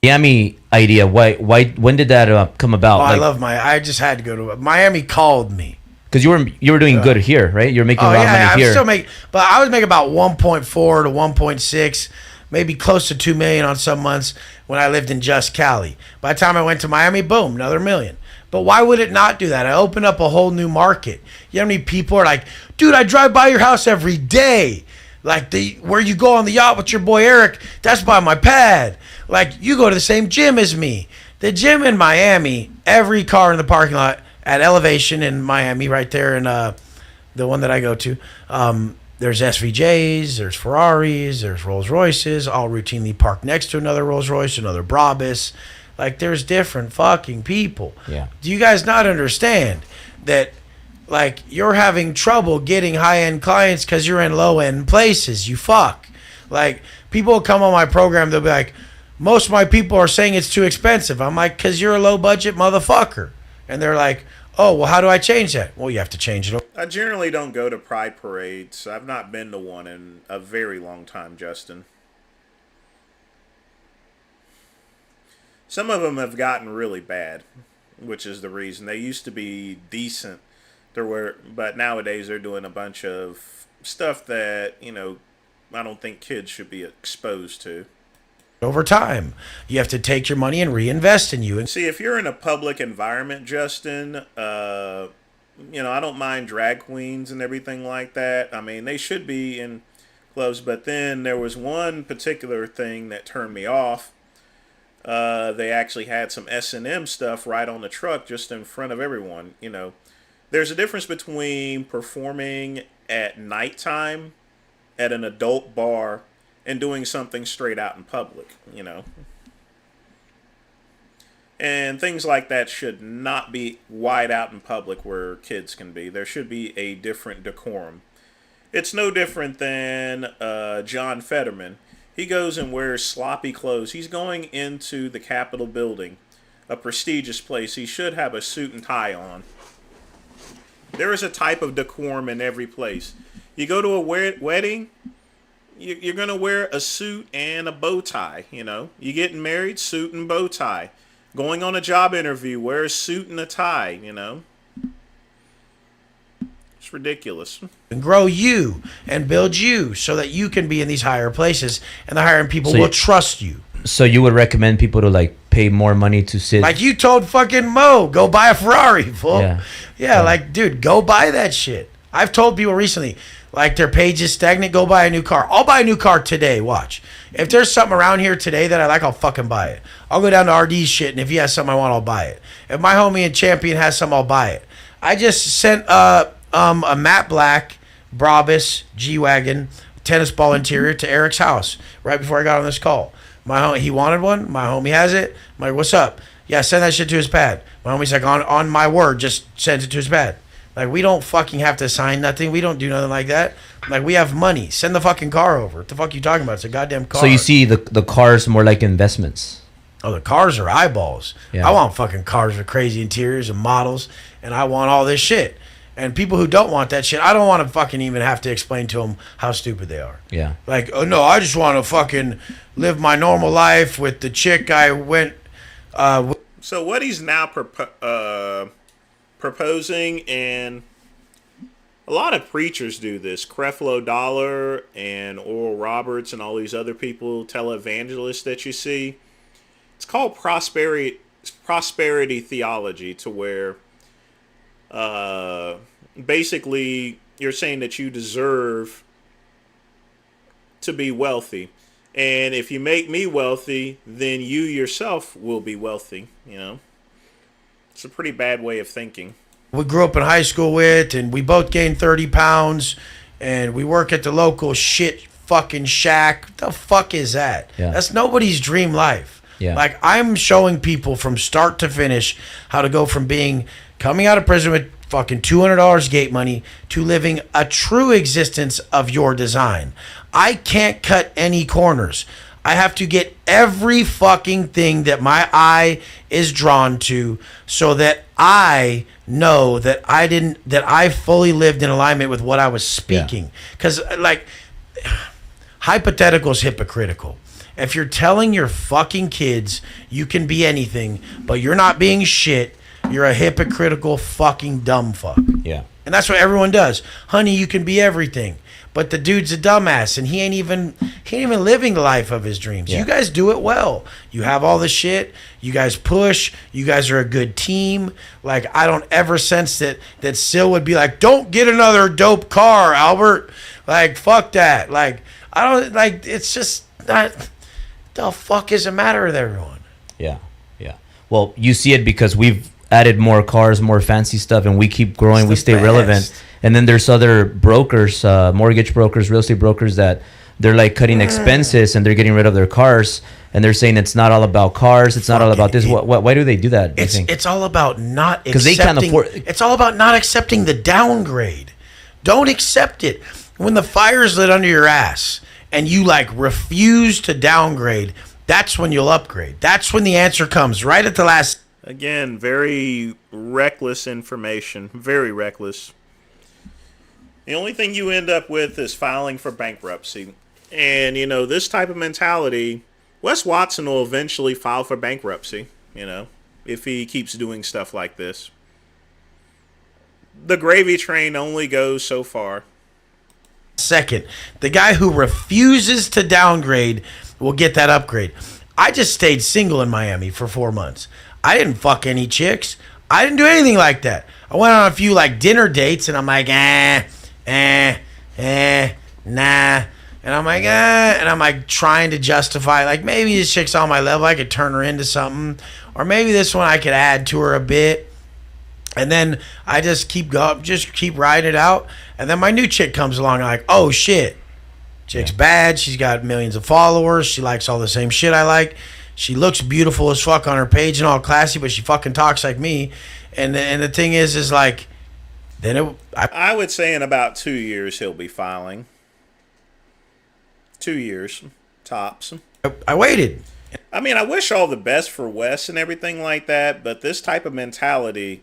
Miami idea. Why? When did that come about? Oh, I just had to go to Miami. Called me because you were doing good here, right? You're making a lot of money here. But I was making about 1.4 to 1.6, maybe close to 2 million on some months when I lived in just Cali. By the time I went to Miami, boom, another $1 million. But why would it not do that? I opened up a whole new market. You know how many people are like, dude, I drive by your house every day. Like where you go on the yacht with your boy Eric, that's by my pad. Like you go to the same gym as me. The gym in Miami, every car in the parking lot at Elevation in Miami, right there in the one that I go to, there's SVJs, there's Ferraris, there's Rolls Royces, all routinely parked next to another Rolls Royce, another Brabus. Like, there's different fucking people. Yeah. Do you guys not understand that, like, you're having trouble getting high-end clients because you're in low-end places? You fuck. Like, people will come on my program, they'll be like, most of my people are saying it's too expensive. I'm like, because you're a low-budget motherfucker. And they're like, oh, well, how do I change that? Well, you have to change it. I generally don't go to pride parades. I've not been to one in a very long time, Justin. Some of them have gotten really bad, which is the reason. They used to be decent, but nowadays they're doing a bunch of stuff that, I don't think kids should be exposed to. Over time, you have to take your money and reinvest in you. And see, if you're in a public environment, Justin, I don't mind drag queens and everything like that. I mean, they should be in clothes, but then there was one particular thing that turned me off. They actually had some S&M stuff right on the truck just in front of everyone. There's a difference between performing at nighttime at an adult bar and doing something straight out in public, And things like that should not be wide out in public where kids can be. There should be a different decorum. It's no different than John Fetterman. He goes and wears sloppy clothes. He's going into the Capitol building, a prestigious place. He should have a suit and tie on. There is a type of decorum in every place. You go to a wedding, you're going to wear a suit and a bow tie, You getting married, suit and bow tie. Going on a job interview, wear a suit and a tie, It's ridiculous. And grow you and build you so that you can be in these higher places and the hiring people will trust you. So you would recommend people to like pay more money to sit? Like you told fucking Mo, go buy a Ferrari, fool. Yeah, like, dude, go buy that shit. I've told people recently, like their page is stagnant, go buy a new car. I'll buy a new car today, watch. If there's something around here today that I like, I'll fucking buy it. I'll go down to RD's shit, and if he has something I want, I'll buy it. If my homie in Champion has something, I'll buy it. I just sent a matte black Brabus G-Wagon tennis ball interior to Eric's house right before I got on this call. He wanted one. My homie has it. I'm like, what's up? Yeah, send that shit to his pad. My homie's like, on my word, just send it to his pad. Like, we don't fucking have to sign nothing. We don't do nothing like that. Like, we have money. Send the fucking car over. What the fuck are you talking about? It's a goddamn car. So you see the cars more like investments. Oh, the cars are eyeballs. Yeah. I want fucking cars with crazy interiors and models, and I want all this shit. And people who don't want that shit, I don't want to fucking even have to explain to them how stupid they are. Yeah. Like, oh no, I just want to fucking live my normal life with the chick I went. So what he's now proposing, and a lot of preachers do this. Creflo Dollar and Oral Roberts and all these other people, televangelists that you see. It's called prosperity theology, to where basically you're saying that you deserve to be wealthy. And if you make me wealthy, then you yourself will be wealthy, It's a pretty bad way of thinking. We grew up in high school with, and we both gained 30 pounds, and we work at the local shit fucking shack. What the fuck is that? Yeah. That's nobody's dream life. Yeah. Like, I'm showing people from start to finish how to go from coming out of prison with fucking $200 gate money to living a true existence of your design. I can't cut any corners. I have to get every fucking thing that my eye is drawn to so that I know that I fully lived in alignment with what I was speaking. Because, like, hypothetical is hypocritical. If you're telling your fucking kids you can be anything, but you're not being shit, you're a hypocritical fucking dumb fuck. Yeah. And that's what everyone does. Honey, you can be everything. But the dude's a dumbass, and he ain't even living the life of his dreams. Yeah. You guys do it well. You have all the shit. You guys push. You guys are a good team. Like, I don't ever sense that Sil would be like, don't get another dope car, Albert. Like, fuck that. Like, I don't, like, it's just not, the fuck is the matter with everyone? Yeah. Yeah. Well, you see it because we've added more cars, more fancy stuff, and we keep growing. We stay relevant. And then there's other brokers, mortgage brokers, real estate brokers that they're like cutting expenses and they're getting rid of their cars. And they're saying it's not all about cars. It's not all about this. Why do they do that? It's all about not accepting. Because they can't afford. It's all about not accepting the downgrade. Don't accept it. When the fire's lit under your ass and you like refuse to downgrade, that's when you'll upgrade. That's when the answer comes right at the last. Again, very reckless information. Very reckless. The only thing you end up with is filing for bankruptcy. And, you know, this type of mentality, Wes Watson will eventually file for bankruptcy, you know, if he keeps doing stuff like this. The gravy train only goes so far. Second, the guy who refuses to downgrade will get that upgrade. I just stayed single in Miami for 4 months. I didn't fuck any chicks. I didn't do anything like that. I went on a few like dinner dates and I'm like, nah. And I'm like, and I'm like trying to justify, like maybe this chick's on my level, I could turn her into something, or maybe this one I could add to her a bit. And then I just keep riding it out. And then my new chick comes along, I'm like, oh shit, chick's bad. She's got millions of followers. She likes all the same shit I like. She looks beautiful as fuck on her page and all classy, but she fucking talks like me. And the thing is like, then I would say in about 2 years he'll be filing. 2 years, tops. I waited. I mean, I wish all the best for Wes and everything like that, but this type of mentality,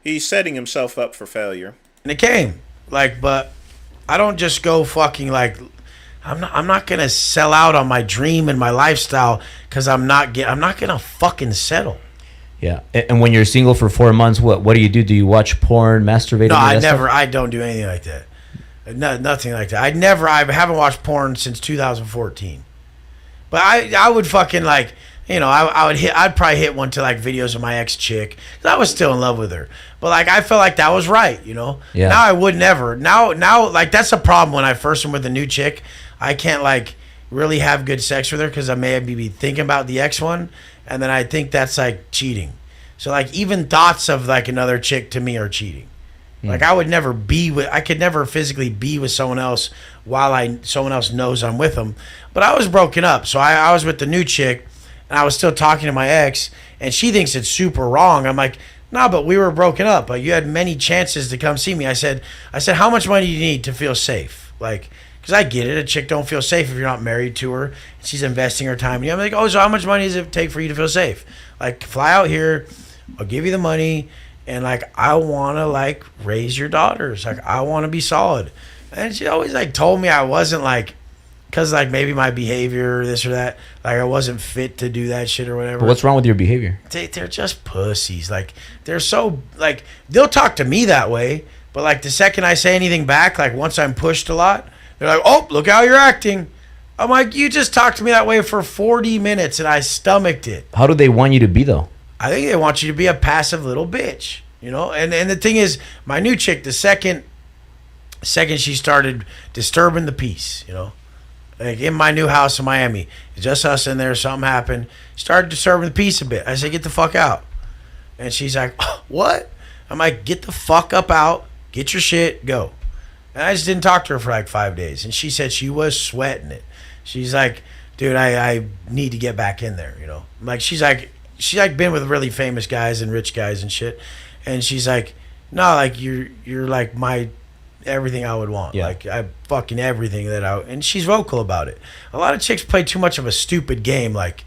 he's setting himself up for failure. And it came. Like, but I don't just go fucking like, I'm not gonna sell out on my dream and my lifestyle because I'm not gonna fucking settle. Yeah. And when you're single for 4 months, what do you do? Do you watch porn, masturbate? No, I don't do anything like that. No, nothing like that. I haven't watched porn since 2014. But I would fucking like, you know, I'd probably hit one to like videos of my ex chick. I was still in love with her. But like, I felt like that was right, you know? Yeah. Now I would never. Now, like that's a problem when I first am with a new chick. I can't like really have good sex with her because I may be thinking about the ex one. And then I think that's like cheating. So like even thoughts of like another chick to me are cheating. Like I could never physically be with someone else while someone else knows I'm with them. But I was broken up. So I was with the new chick and I was still talking to my ex and she thinks it's super wrong. I'm like, no, but we were broken up. But you had many chances to come see me. I said, how much money do you need to feel safe? Like, because I get it. A chick don't feel safe if you're not married to her. She's investing her time in you. I'm like, oh, so how much money does it take for you to feel safe? Like, fly out here. I'll give you the money. And like, I want to like raise your daughters. Like, I want to be solid. And she always like told me I wasn't like, because like maybe my behavior or this or that, like I wasn't fit to do that shit or whatever. But what's wrong with your behavior? They're just pussies. Like, they're so like, they'll talk to me that way. But like the second I say anything back, like once I'm pushed a lot, they're like, oh, look how you're acting. I'm like, you just talked to me that way for 40 minutes and I stomached it. How do they want you to be though? I think they want you to be a passive little bitch, you know? And the thing is, my new chick, the second she started disturbing the peace, you know? Like in my new house in Miami, it's just us in there, something happened. Started disturbing the peace a bit. I said, get the fuck out. And she's like, oh, what? I'm like, get the fuck up out, get your shit, go. And I just didn't talk to her for like 5 days. And she said she was sweating it. She's like, dude, I need to get back in there, you know? Like, she's like been with really famous guys and rich guys and shit. And she's like, no, like you're like my everything I would want. Yeah. Like I fucking everything and she's vocal about it. A lot of chicks play too much of a stupid game. Like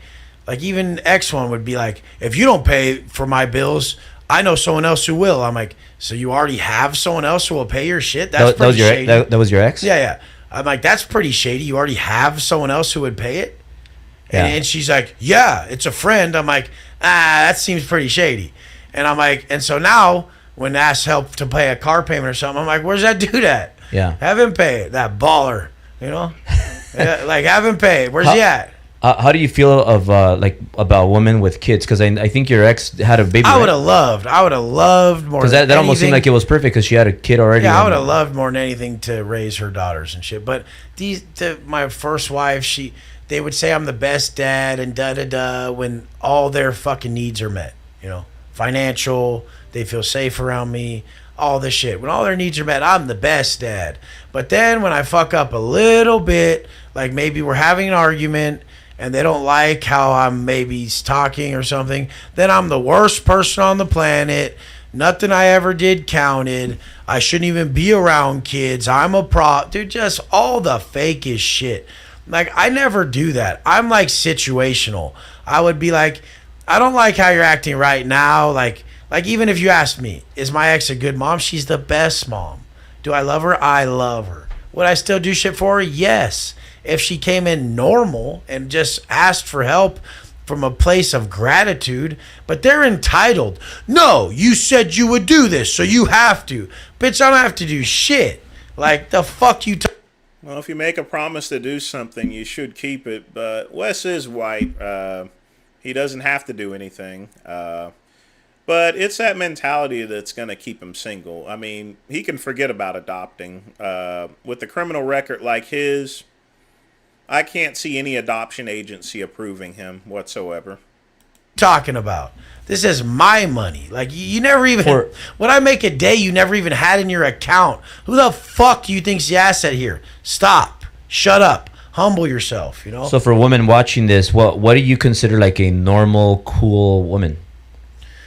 even X one would be like, if you don't pay for my bills, I know someone else who will. I'm like, so you already have someone else who will pay your shit? That's pretty shady. That was your ex? Yeah. I'm like, that's pretty shady. You already have someone else who would pay it? Yeah. And she's like, yeah, it's a friend. I'm like, that seems pretty shady. And I'm like, and so now when asked help to pay a car payment or something, I'm like, where's that dude at? Yeah. Have him pay it. That baller, you know? Yeah, like, have him pay it. Where's he at? How do you feel of like about women with kids? Because I think your ex had a baby. I would have loved more. Because that almost seemed like it was perfect because she had a kid already. Yeah, I would have loved more than anything to raise her daughters and shit. But my first wife, they would say I'm the best dad and da da da when all their fucking needs are met. You know, financial, they feel safe around me, all this shit. When all their needs are met, I'm the best dad. But then when I fuck up a little bit, like maybe we're having an argument and they don't like how I'm maybe talking or something, then I'm the worst person on the planet. Nothing I ever did counted. I shouldn't even be around kids. I'm a prop. Dude, just all the fakest shit. Like, I never do that. I'm like situational. I would be like, I don't like how you're acting right now. Like even if you asked me, is my ex a good mom? She's the best mom. Do I love her? I love her. Would I still do shit for her? Yes. If she came in normal and just asked for help from a place of gratitude, but they're entitled. No, you said you would do this, so you have to. Bitch, I don't have to do shit. Like, the fuck you Well, if you make a promise to do something, you should keep it. But Wes is white. He doesn't have to do anything. But it's that mentality that's going to keep him single. I mean, he can forget about adopting. With a criminal record like his, I can't see any adoption agency approving him whatsoever. talking about? This is my money. Like, you never even, when I make a day, you never even had in your account. Who the fuck do you think's the asset here? Stop. Shut up. Humble yourself, you know? So for women watching this, what do you consider like a normal, cool woman?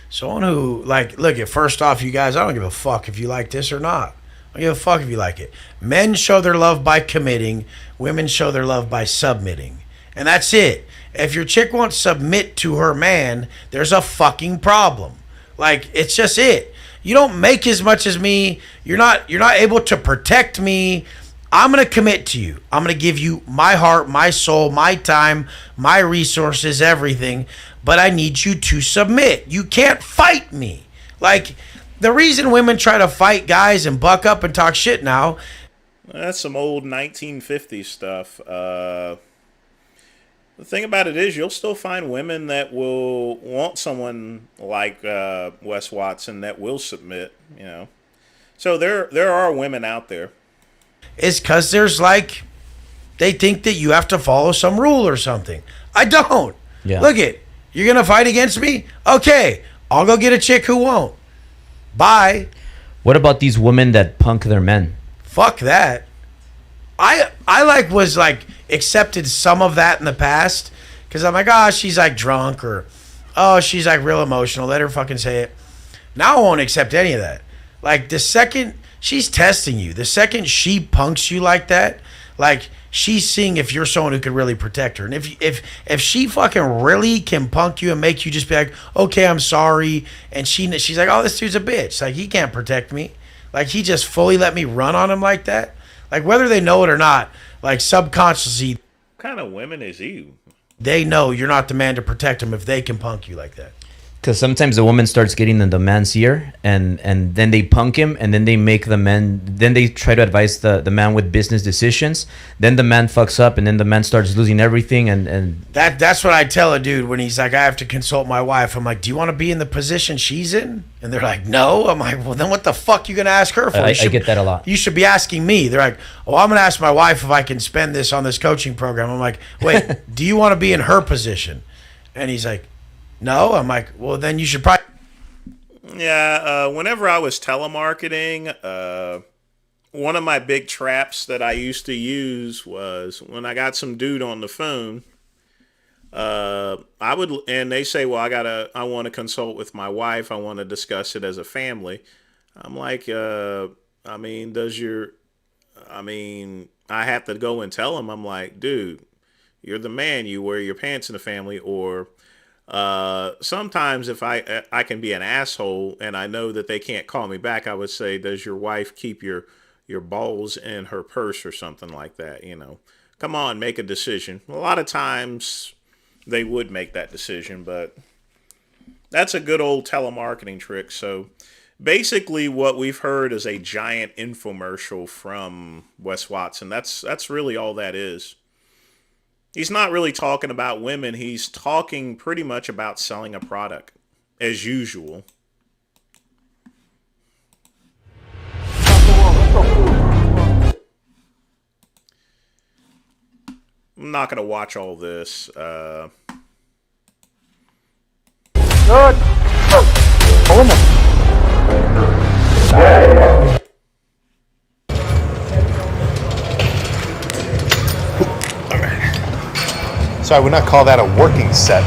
Someone who, like, look, first off, you guys, I don't give a fuck if you like this or not. I don't give a fuck if you like it. Men show their love by committing. Women show their love by submitting. And that's it. If your chick won't submit to her man, there's a fucking problem. Like, it's just it. You don't make as much as me. You're not able to protect me. I'm going to commit to you. I'm going to give you my heart, my soul, my time, my resources, everything. But I need you to submit. You can't fight me. Like, the reason women try to fight guys and buck up and talk shit now. That's some old 1950s stuff. The thing about it is, you'll still find women that will want someone like Wes Watson that will submit, you know. So there are women out there. It's because there's like, they think that you have to follow some rule or something. I don't. Yeah. Look it. You're going to fight against me? Okay. I'll go get a chick who won't. Bye. What about these women that punk their men? Fuck that. I was like accepted some of that in the past because I'm like, oh, she's like drunk, or oh, she's like real emotional. Let her fucking say it. Now I won't accept any of that. Like, the second she's testing you, the second she punks you like that, like, she's seeing if you're someone who could really protect her. And if she fucking really can punk you and make you just be like, okay, I'm sorry, and she's like, oh, this dude's a bitch. Like, he can't protect me. Like, he just fully let me run on him like that. Like, whether they know it or not, like, subconsciously, What kind of women is you? they know you're not the man to protect them if they can punk you like that. Because sometimes the woman starts getting in the man's ear, and then they punk him, and then they make the man, then they try to advise the man with business decisions. Then the man fucks up, and then the man starts losing everything. And That's what I tell a dude when he's like, I have to consult my wife. I'm like, do you want to be in the position she's in? And they're like, no. I'm like, well, then what the fuck you gonna ask her for? I get that a lot. You should be asking me. They're like, oh, I'm gonna ask my wife if I can spend this on this coaching program. I'm like, wait, do you want to be in her position? And he's like, no. I'm like, well, then you should probably. Yeah, whenever I was telemarketing, one of my big traps that I used to use was when I got some dude on the phone, and they say, well, I want to consult with my wife. I want to discuss it as a family. I'm like, I have to go and tell him, I'm like, dude, you're the man, you wear your pants in the family. Or sometimes if I can be an asshole and I know that they can't call me back, I would say, does your wife keep your balls in her purse or something like that? You know, come on, make a decision. A lot of times they would make that decision, but that's a good old telemarketing trick. So basically what we've heard is a giant infomercial from Wes Watson. That's really all that is. He's not really talking about women. He's talking pretty much about selling a product, as usual. I'm not going to watch all this. Good. So I would not call that a working set.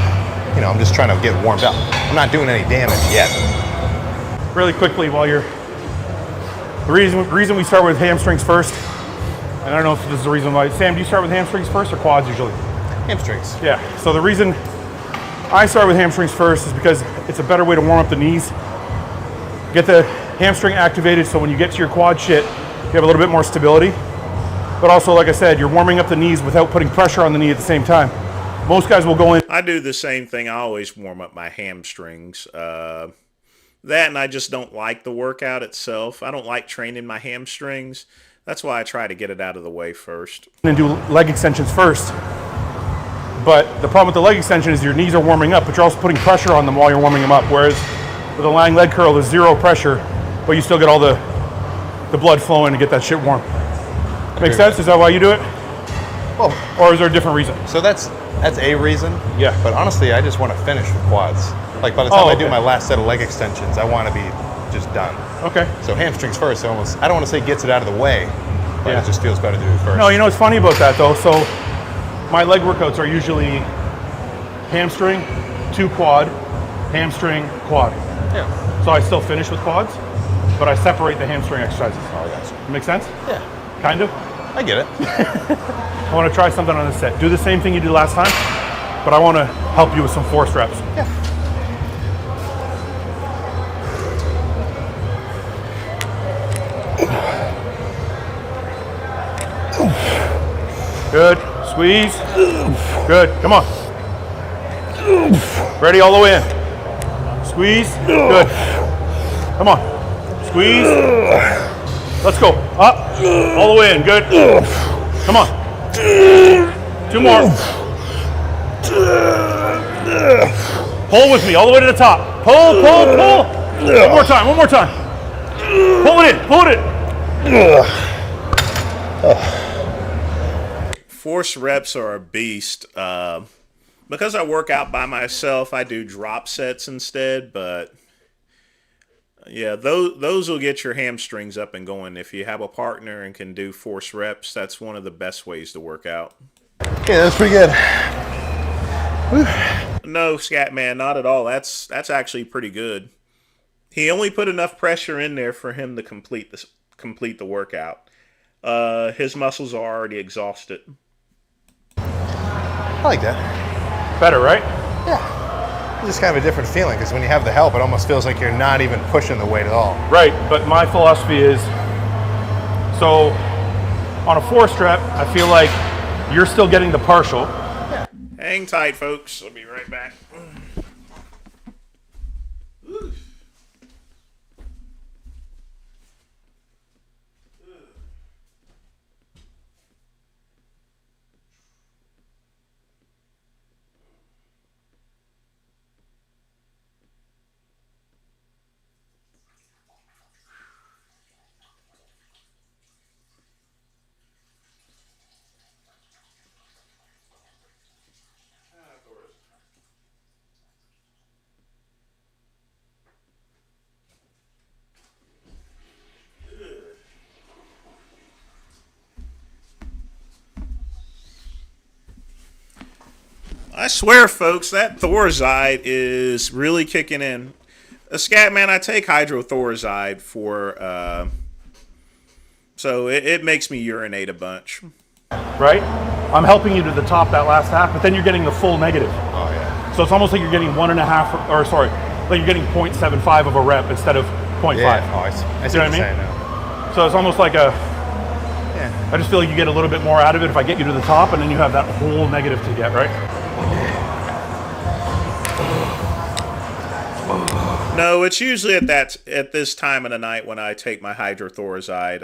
You know, I'm just trying to get warmed up. I'm not doing any damage yet. Really quickly, while you're... The reason we start with hamstrings first, and I don't know if this is the reason why... Sam, do you start with hamstrings first or quads usually? Hamstrings. Yeah, so the reason I start with hamstrings first is because it's a better way to warm up the knees. Get the hamstring activated so when you get to your quad shit, you have a little bit more stability. But also, like I said, you're warming up the knees without putting pressure on the knee at the same time. Most guys will go in. I do the same thing. I always warm up my hamstrings. That and I just don't like the workout itself. I don't like training my hamstrings. That's why I try to get it out of the way first. And do leg extensions first. But the problem with the leg extension is your knees are warming up, but you're also putting pressure on them while you're warming them up. Whereas with a lying leg curl, there's zero pressure, but you still get all the blood flowing to get that shit warm. Make sense? Is that why you do it? Well, or is there a different reason? So that's a reason. Yeah. But honestly, I just want to finish with quads. Like by the time I do my last set of leg extensions, I want to be just done. Okay. So hamstrings first. I don't want to say gets it out of the way, but it just feels better to do it first. No, you know what's funny about that though? So my leg workouts are usually hamstring, 2 quad, hamstring, quad. Yeah. So I still finish with quads, but I separate the hamstring exercises. Oh, gotcha. Make sense? Yeah. Kind of. I get it. I want to try something on this set. Do the same thing you did last time, but I want to help you with some force reps. Yeah. Good. Squeeze. Good. Come on. Ready all the way in. Squeeze. Good. Come on. Squeeze. Let's go. Up. All the way in. Good. Come on. 2 more. Pull with me all the way to the top. Pull, pull, pull. One more time. One more time. Pull it in. Pull it in. Force reps are a beast. Because I work out by myself, I do drop sets instead, but yeah, those will get your hamstrings up and going. If you have a partner and can do force reps, that's one of the best ways to work out. Yeah, that's pretty good. No, Scatman, not at all. That's actually pretty good. He only put enough pressure in there for him to complete the workout. His muscles are already exhausted. I like that. Better, right? Yeah. It's just kind of a different feeling because when you have the help, it almost feels like you're not even pushing the weight at all. Right, but my philosophy is, so on a force rep, I feel like you're still getting the partial. Yeah. Hang tight, folks. I'll be right back. I swear, folks, that Thorazide is really kicking in. Scatman, I take hydrothorazide for, so it makes me urinate a bunch. Right? I'm helping you to the top that last half, but then you're getting the full negative. Oh, yeah. So it's almost like you're getting 1.5, or sorry, like you're getting 0.75 of a rep instead of 0.5. Yeah. Oh, I see what you're saying now. So it's almost like I just feel like you get a little bit more out of it if I get you to the top, and then you have that whole negative to get, right? No, it's usually at this time of the night when I take my hydrothorazide,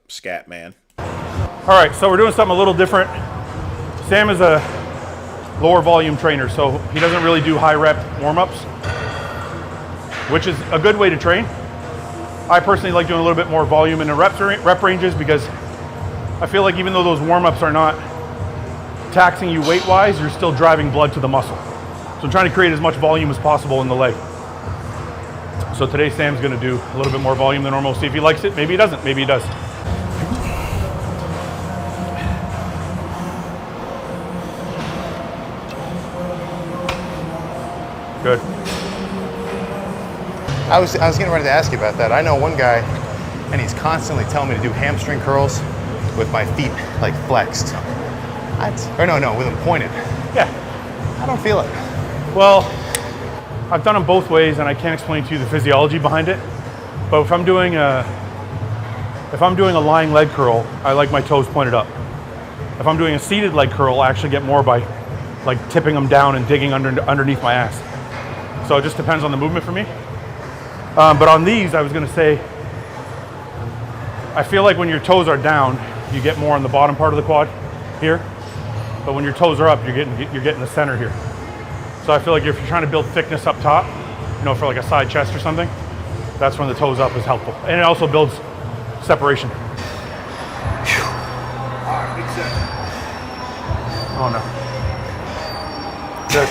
Scatman. All right, so we're doing something a little different. Sam is a lower volume trainer, so he doesn't really do high rep warm-ups, which is a good way to train. I personally like doing a little bit more volume in the rep ranges because I feel like even though those warm-ups are not taxing you weight-wise, you're still driving blood to the muscle. So I'm trying to create as much volume as possible in the leg. So today Sam's gonna do a little bit more volume than normal. See if he likes it. Maybe he doesn't, maybe he does. Good. I was getting ready to ask you about that. I know one guy, and he's constantly telling me to do hamstring curls with my feet like flexed. With them pointed. Yeah. I don't feel it. Well, I've done them both ways, and I can't explain to you the physiology behind it. But if I'm doing a lying leg curl, I like my toes pointed up. If I'm doing a seated leg curl, I actually get more by like tipping them down and digging underneath my ass. So it just depends on the movement for me. But on these, I was gonna say, I feel like when your toes are down, you get more on the bottom part of the quad here. But when your toes are up, you're getting the center here. So I feel like if you're trying to build thickness up top, you know, for like a side chest or something, that's when the toes up is helpful. And it also builds separation. Oh no. Good.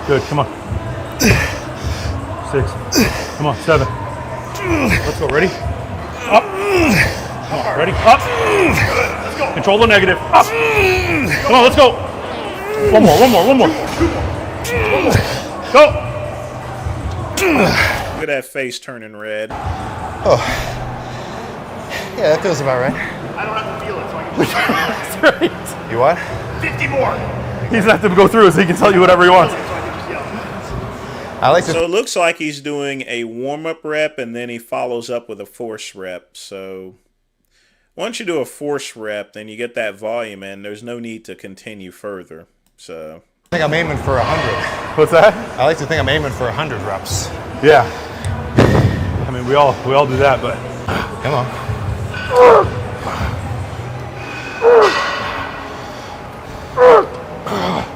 Good, come on. 6. Come on, 7. Let's go, ready? Up. Come on, ready? Up. Let's go. Control the negative. Up. Come on, let's go. One more. Go. Look at that face turning red. Oh. Yeah, that feels about right. I don't have to feel it, so I can just You what? 50 more. He's gonna have to go through it so he can tell you whatever he wants. I like to. So it looks like he's doing a warm-up rep and then he follows up with a force rep. So once you do a force rep, then you get that volume and there's no need to continue further. So I think I'm aiming for 100. What's that? I like to think I'm aiming for 100 reps. Yeah. I mean, we all do that, but Come on.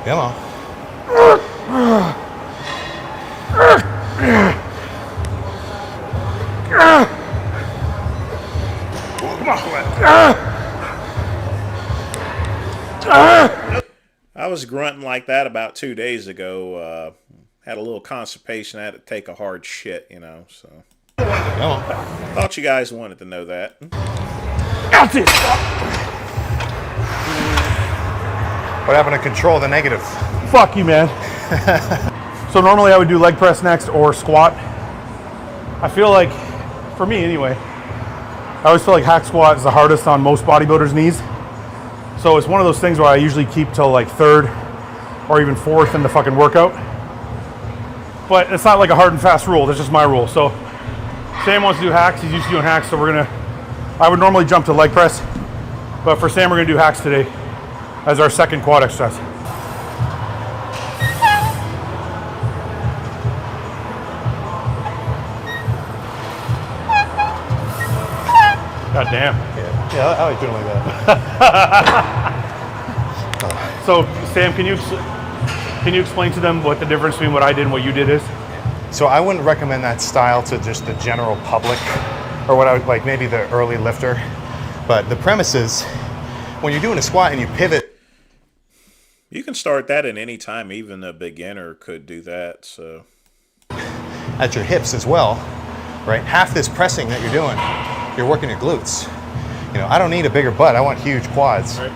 Come on. I was grunting like that about 2 days ago. Had a little constipation. I had to take a hard shit, you know. So Come on. thought you guys wanted to know that. that's it. What happened to control the negative? Fuck you, man. So normally I would do leg press next or squat. I feel like, for me anyway, I always feel like hack squat is the hardest on most bodybuilders' knees. So it's one of those things where I usually keep till like 3rd or even 4th in the fucking workout. But it's not like a hard and fast rule, that's just my rule. So Sam wants to do hacks, he's used to doing hacks, so I would normally jump to leg press, but for Sam we're gonna do hacks today as our second quad exercise. God damn. Yeah, I like doing it like that. So Sam, can you explain to them what the difference between what I did and what you did is? So I wouldn't recommend that style to just the general public, or what I would like maybe the early lifter. But the premise is when you're doing a squat and you pivot. You can start that at any time. Even a beginner could do that. So At your hips as well, right? Half this pressing that you're doing, you're working your glutes. You know, I don't need a bigger butt. I want huge quads. Right.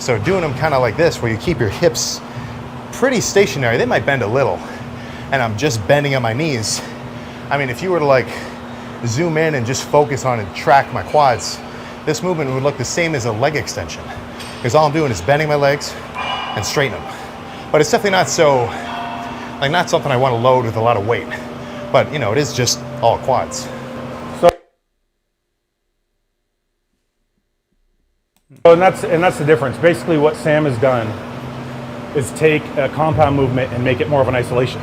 So doing them kind of like this, where you keep your hips pretty stationary. They might bend a little, and I'm just bending on my knees. I mean, if you were to like zoom in and just focus on and track my quads, this movement would look the same as a leg extension, because all I'm doing is bending my legs and straighten them. But it's definitely not so, like, not something I want to load with a lot of weight. But you know, it is just all quads. And that's the difference. Basically what Sam has done is take a compound movement and make it more of an isolation.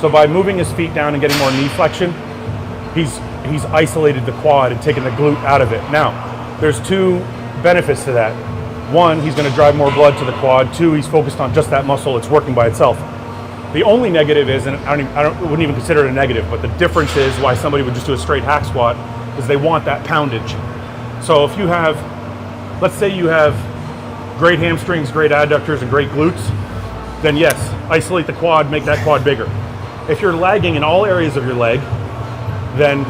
So by moving his feet down and getting more knee flexion, he's he's isolated the quad and taken the glute out of it. Now, there's two benefits to that. One, he's going to drive more blood to the quad. Two, he's focused on just that muscle. It's working by itself. The only negative is, and wouldn't even consider it a negative, but the difference is why somebody would just do a straight hack squat is they want that poundage. So if you have, let's say you have great hamstrings, great adductors, and great glutes, then yes, isolate the quad, make that quad bigger. If you're lagging in all areas of your leg, then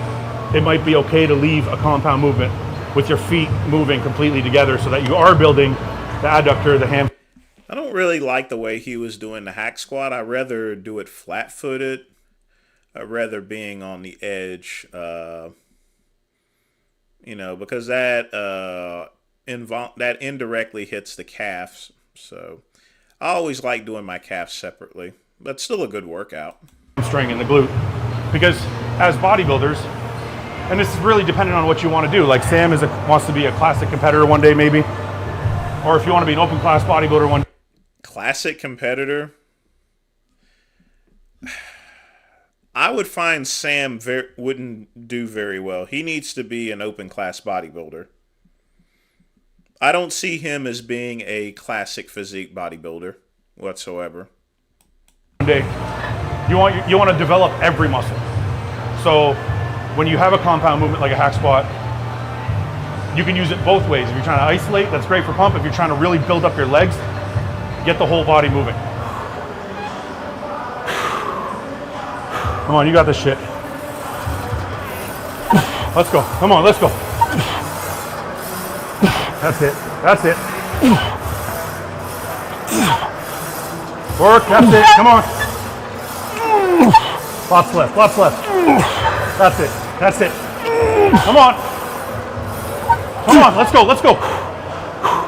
it might be okay to leave a compound movement with your feet moving completely together so that you are building the adductor, the ham. I don't really like the way he was doing the hack squat. I'd rather do it flat-footed. I'd rather being on the edge, because that indirectly hits the calves. So I always like doing my calves separately, but still a good workout. Hamstring and the glute, because as bodybuilders, and this is really dependent on what you want to do. Like Sam wants to be a classic competitor one day, maybe, or if you want to be an open class bodybuilder one day. Classic competitor. I would find Sam wouldn't do very well. He needs to be an open class bodybuilder. I don't see him as being a classic physique bodybuilder whatsoever. One day, you want to develop every muscle. So when you have a compound movement like a hack squat, you can use it both ways. If you're trying to isolate, that's great for pump. If you're trying to really build up your legs, get the whole body moving. Come on, you got this shit. Let's go. Come on, let's go. That's it. That's it. Work. That's it. Come on. Lots left. Lots left. That's it. That's it. Come on. Come on. Let's go. Let's go.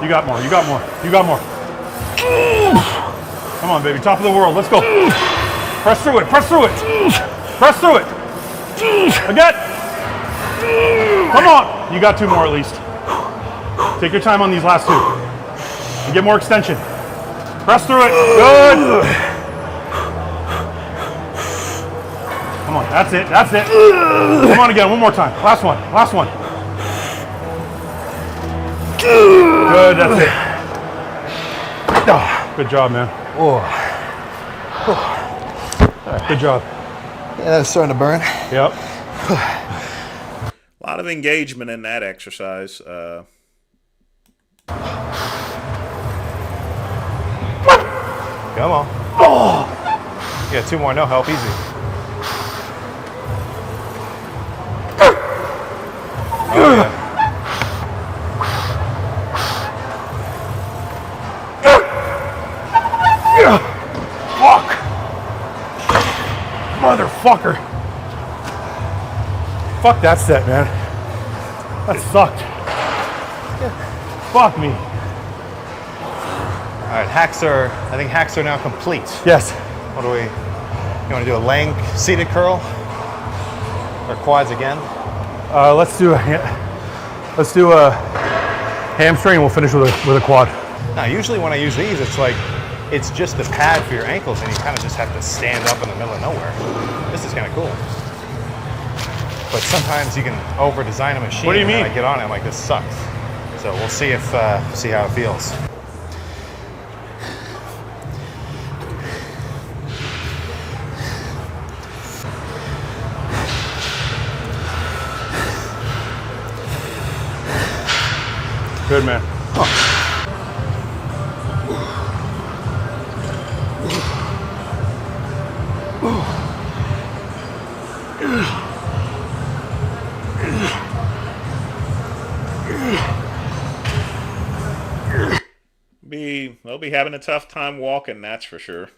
You got more. You got more. You got more. Come on, baby. Top of the world. Let's go. Press through it. Press through it. Press through it. Again. Come on. You got two more at least. Take your time on these last two. And get more extension. Press through it. Good. Come on. That's it. That's it. Come on again. One more time. Last one. Last one. Good. That's it. Good job, man. Good job. Yeah, that's starting to burn. Yep. A lot of engagement in that exercise. Come on. Oh! Yeah, two more. No help. Easy. Oh, yeah. Fuck! Motherfucker! Fuck that set, man. That sucked. Fuck me. All right, hacks are now complete. Yes. What do we, you want to do a laying seated curl? Or quads again? Let's do a hamstring. We'll finish with a quad. Now, usually when I use these, it's just a pad for your ankles, and you kind of just have to stand up in the middle of nowhere. This is kind of cool. But sometimes you can over-design a machine. What do you mean? And I get on it, I'm like, this sucks. So we'll see see how it feels. Good, man. They'll be having a tough time walking, that's for sure.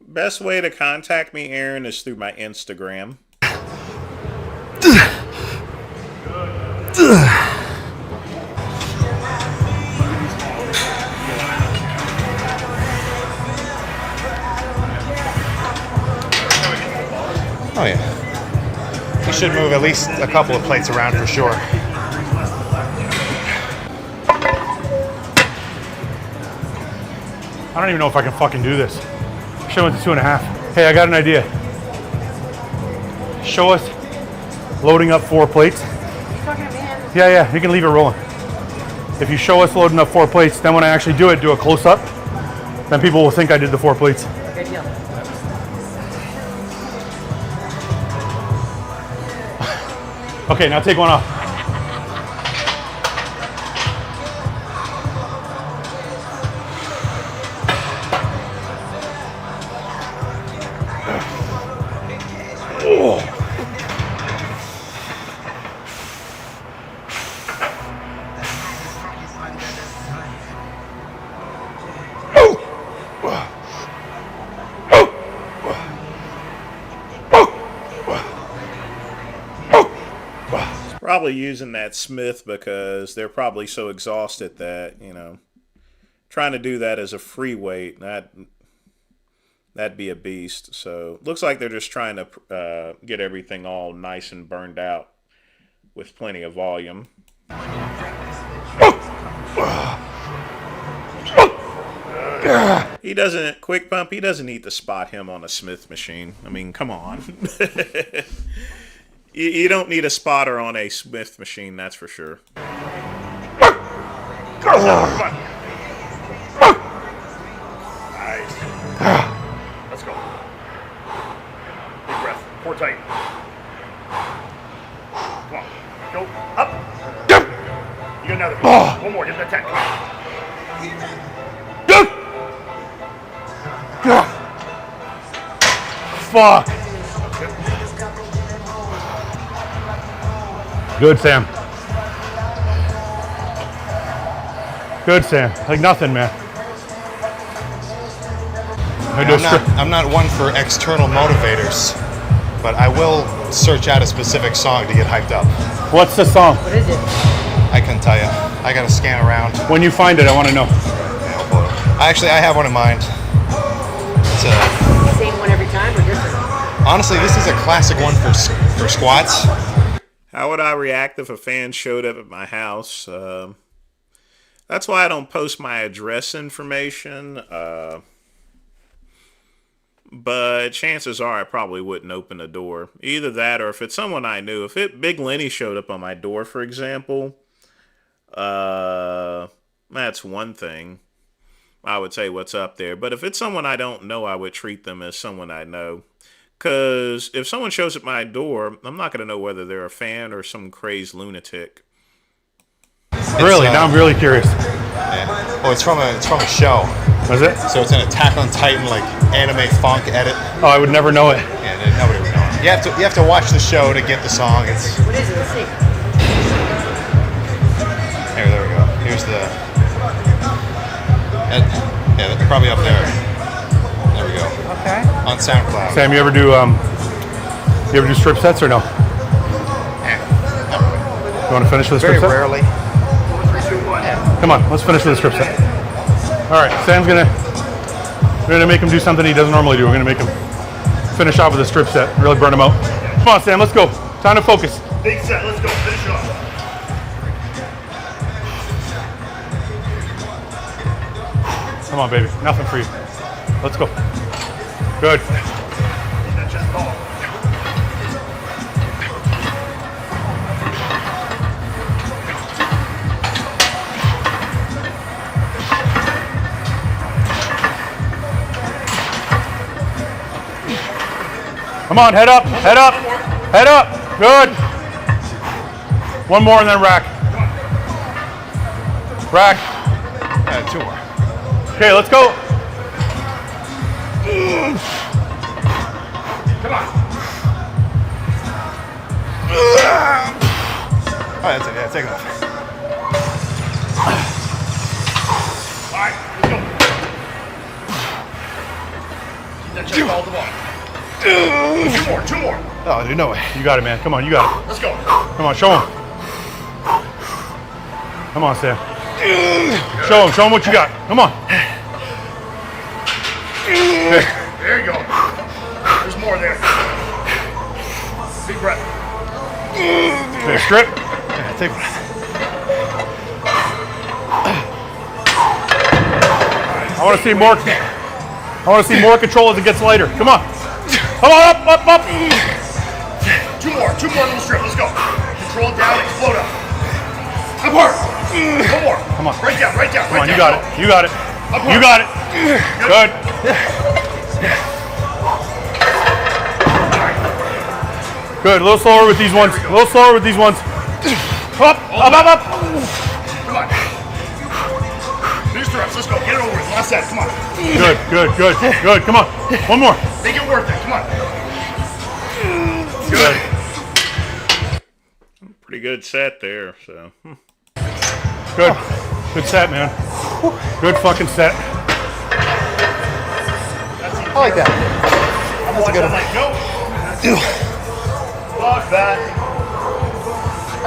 Best way to contact me, Aaron, is through my Instagram. Oh yeah. We should move at least a couple of plates around for sure. I don't even know if I can fucking do this. Show it to 2.5. Hey, I got an idea. Show us loading up 4 plates. Yeah, you can leave it rolling. If you show us loading up 4 plates, then when I actually do it, do a close up, then people will think I did the 4 plates. Good deal. Okay, now take one off. Probably using that Smith because they're probably so exhausted that, you know, trying to do that as a free weight, that'd be a beast. So looks like they're just trying to get everything all nice and burned out with plenty of volume. He doesn't, quick pump, he doesn't need to spot him on a Smith machine. I mean, come on. You don't need a spotter on a Smith machine, that's for sure. Nice. Let's go. Big breath. Core tight. Come on. Go. Up. You got another. One more. Get that 10. Fuck. Good, Sam. Good, Sam. Like nothing, man. I'm not one for external motivators, but I will search out a specific song to get hyped up. What's the song? What is it? I couldn't tell you. I gotta scan around. When you find it, I want to know. I have one in mind. It's Same one every time or different? honestly, this is a classic one for squats. How would I react if a fan showed up at my house? That's why I don't post my address information. But chances are I probably wouldn't open the door. Either that or if it's someone I knew. If Big Lenny showed up on my door, for example, that's one thing. I would say what's up there. But if it's someone I don't know, I would treat them as someone I know. Because if someone shows at my door, I'm not going to know whether they're a fan or some crazed lunatic. Really? Now I'm really curious. Yeah. Oh, it's from a show. Was it? So it's an Attack on Titan like anime funk edit. Oh, I would never know it. Yeah, nobody would know it. You have to watch the show to get the song. It's. What is it? Let's see. There we go. Here's the. Yeah, probably up there. There we go. Okay. On SoundCloud. Sam, you ever do strip sets or no? You want to finish with a strip set? Very rarely. Come on, let's finish with a strip set. All right, Sam's we're gonna make him do something he doesn't normally do. We're gonna make him finish off with a strip set, really burn him out. Come on, Sam, let's go. Time to focus. Big set. Let's go. Finish it off. Come on, baby. Nothing for you. Let's go. Good. Keep that chest tall. Come on, head up, head up, head up. Good. One more and then rack. Rack. 2 more. Okay, let's go. Come on. All right, that's it. Yeah, take it off. All right, let's go. Keep that chest all the wall. 2 more. Oh, dude, no way. You got it, man. Come on, you got it. Let's go. Come on, show him. Come on, Sam. Show him what you got. Come on. There you go. There's more there. Deep breath. Okay, strip. Yeah, take a breath. I want to see more. I want to see more control as it gets lighter. Come on. Come on, up. Two more little strip. Let's go. Control down, explode up. Up hard. One more. Come on. Right down. Come on, you got it. You got it. Good. Good. A little slower with these ones. Up. Come on. Finish the reps. Let's go. Get it over with. Last set. Come on. Good. Come on. One more. Make it worth it. Come on. Good. Pretty good set there. So. Good set, man. Good fucking set. I like that. That's a good one. Go. Fuck that.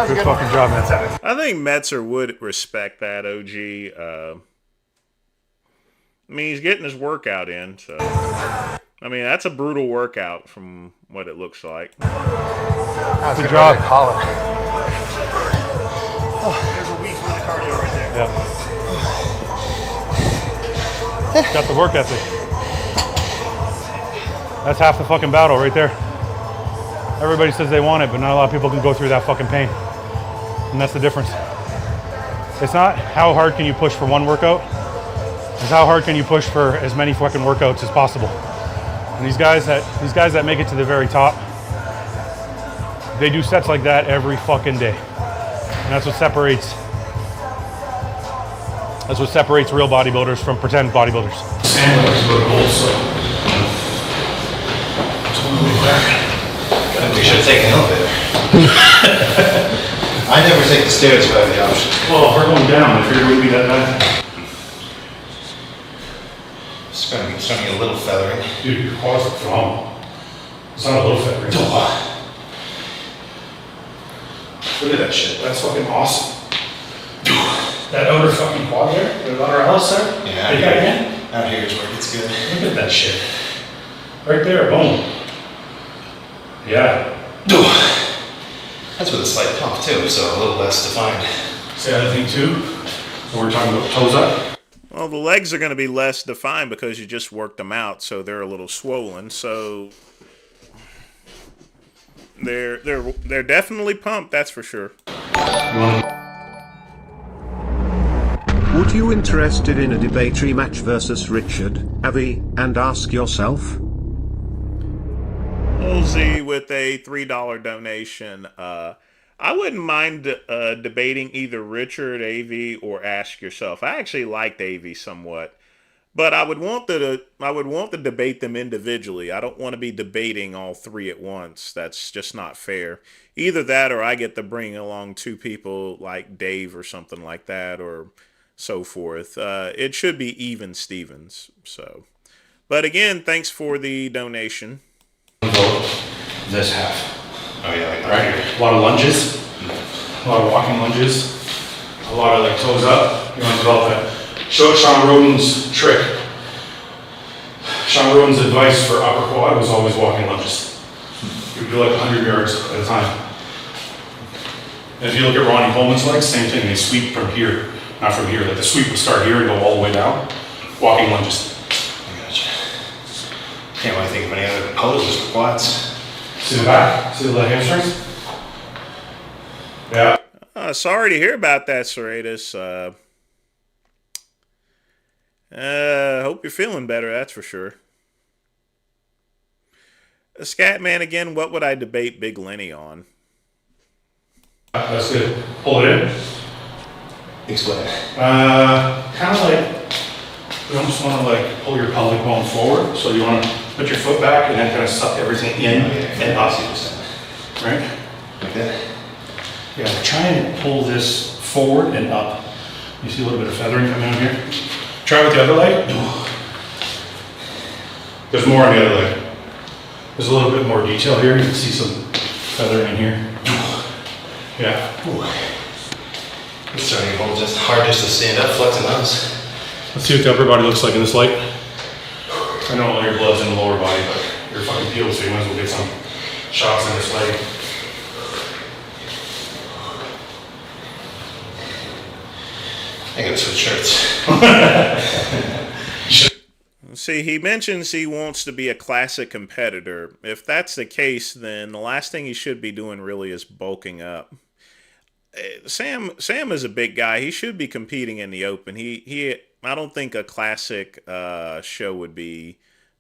Good fucking job, man. I think Metzer would respect that, OG. I mean, he's getting his workout in, so. I mean, that's a brutal workout from what it looks like. Good job. There's a week's worth of cardio right there. Yeah. Got the work ethic. That's half the fucking battle right there. Everybody says they want it, but not a lot of people can go through that fucking pain. And that's the difference. It's not how hard can you push for one workout, it's how hard can you push for as many fucking workouts as possible. And these guys that make it to the very top, they do sets like that every fucking day. And that's what separates real bodybuilders from pretend bodybuilders. We should have taken an elevator. I never take the stairs if I have the option. Well, if we're going down, I figured it wouldn't be that bad. It's starting to get a little feathery. Dude, your quads are phenomenal. It's not a little feathery. Look at that shit. That's fucking awesome. That outer fucking quad there, the outer Alice there. Yeah, out here is where it gets good. Look at that shit. Right there, boom. Yeah. That's with a slight pump too, so a little less defined. See the other thing too? When we're talking about toes up. Well, the legs are going to be less defined because you just worked them out, so they're a little swollen. So they're definitely pumped, that's for sure. Would you interested in a debate rematch versus Richard, Avi, and ask yourself? Z with a $3 donation. I wouldn't mind debating either Richard, AV, or Ask Yourself. I actually liked AV somewhat, but I would want to debate them individually. I don't want to be debating all three at once. That's just not fair. Either that, or I get to bring along two people like Dave or something like that, or so forth. It should be even Stevens. So, but again, thanks for the donation. This half. Oh yeah, like Right here. A lot of lunges, a lot of walking lunges, a lot of like toes up. You want to develop that. Show Sean Roden's trick. Sean Roden's advice for upper quad was always walking lunges. You do like 100 yards at a time. And if you look at Ronnie Coleman's legs, same thing. They sweep from here, not from here. Like the sweep would start here and go all the way down. Walking lunges. I gotcha. Can't really think of any other poses for quads. See the back? See the leg hamstrings? Yeah. Sorry to hear about that, Serratus. Hope you're feeling better, that's for sure. Scatman again, what would I debate Big Lenny on? That's good. Pull it in. Explain. Kind of like, you almost want to like pull your pelvic bone forward. So you want to put your foot back and then kind of suck everything in and up. Right? Like that? Yeah, try and pull this forward and up. You see a little bit of feathering coming out here? Try with the other leg. There's more on the other leg. There's a little bit more detail here. You can see some feathering in here. Yeah. It's starting to hold just hard just to stand up, flexing those. Let's see what the upper body looks like in this light. I know all your blood's in the lower body, but you're fucking peeled, so you might as well get some shots in this leg. I gotta switch shirts. See, he mentions he wants to be a classic competitor. If that's the case, then the last thing he should be doing really is bulking up. Sam is a big guy. He should be competing in the open. I don't think a classic show would be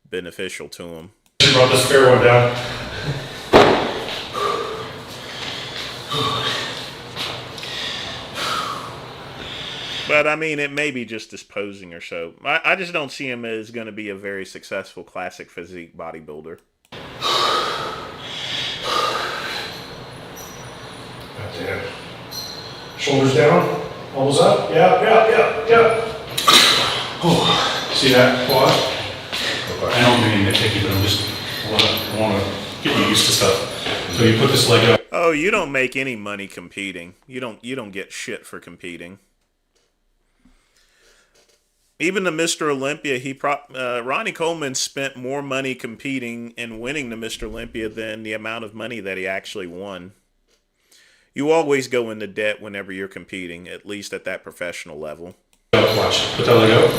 beneficial to him. Brought this fair one down. But I mean, it may be just his posing or so. I just don't see him as going to be a very successful classic physique bodybuilder. Goddamn. Shoulders down, elbows up. Yeah. See that quad? I don't mean nitpicky, but I want to get you used to stuff. So you put this leg up. Oh, you don't make any money competing. You don't get shit for competing. Even the Mr. Olympia, Ronnie Coleman spent more money competing and winning the Mr. Olympia than the amount of money that he actually won. You always go into debt whenever you're competing, at least at that professional level. Watch. Put that leg up.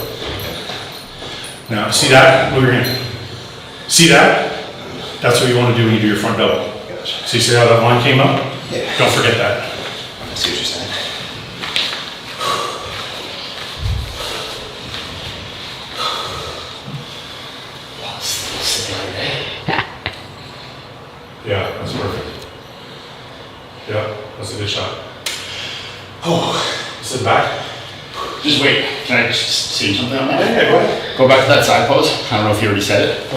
Now, see that? Move your hand. See that? That's what you want to do when you do your front double. So you see how that line came up? Yeah. Don't forget that. I see what you're saying. Yeah, that's perfect. Yeah, that's a good shot. Oh, Sit back. Just wait. Can I just see something on that? Yeah, go ahead. Go back to that side pose. I don't know if you already said it.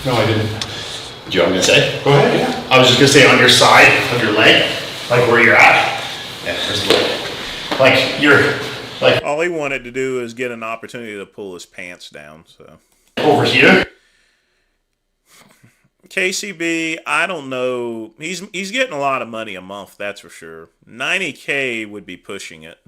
No, I didn't. Do you want me to say? Go ahead, yeah. I was just gonna say on your side of your leg, like where you're at. Yeah, there's the leg. Like you're like All he wanted to do is get an opportunity to pull his pants down. So over here. KCB, I don't know. He's getting a lot of money a month, that's for sure. $90K would be pushing it.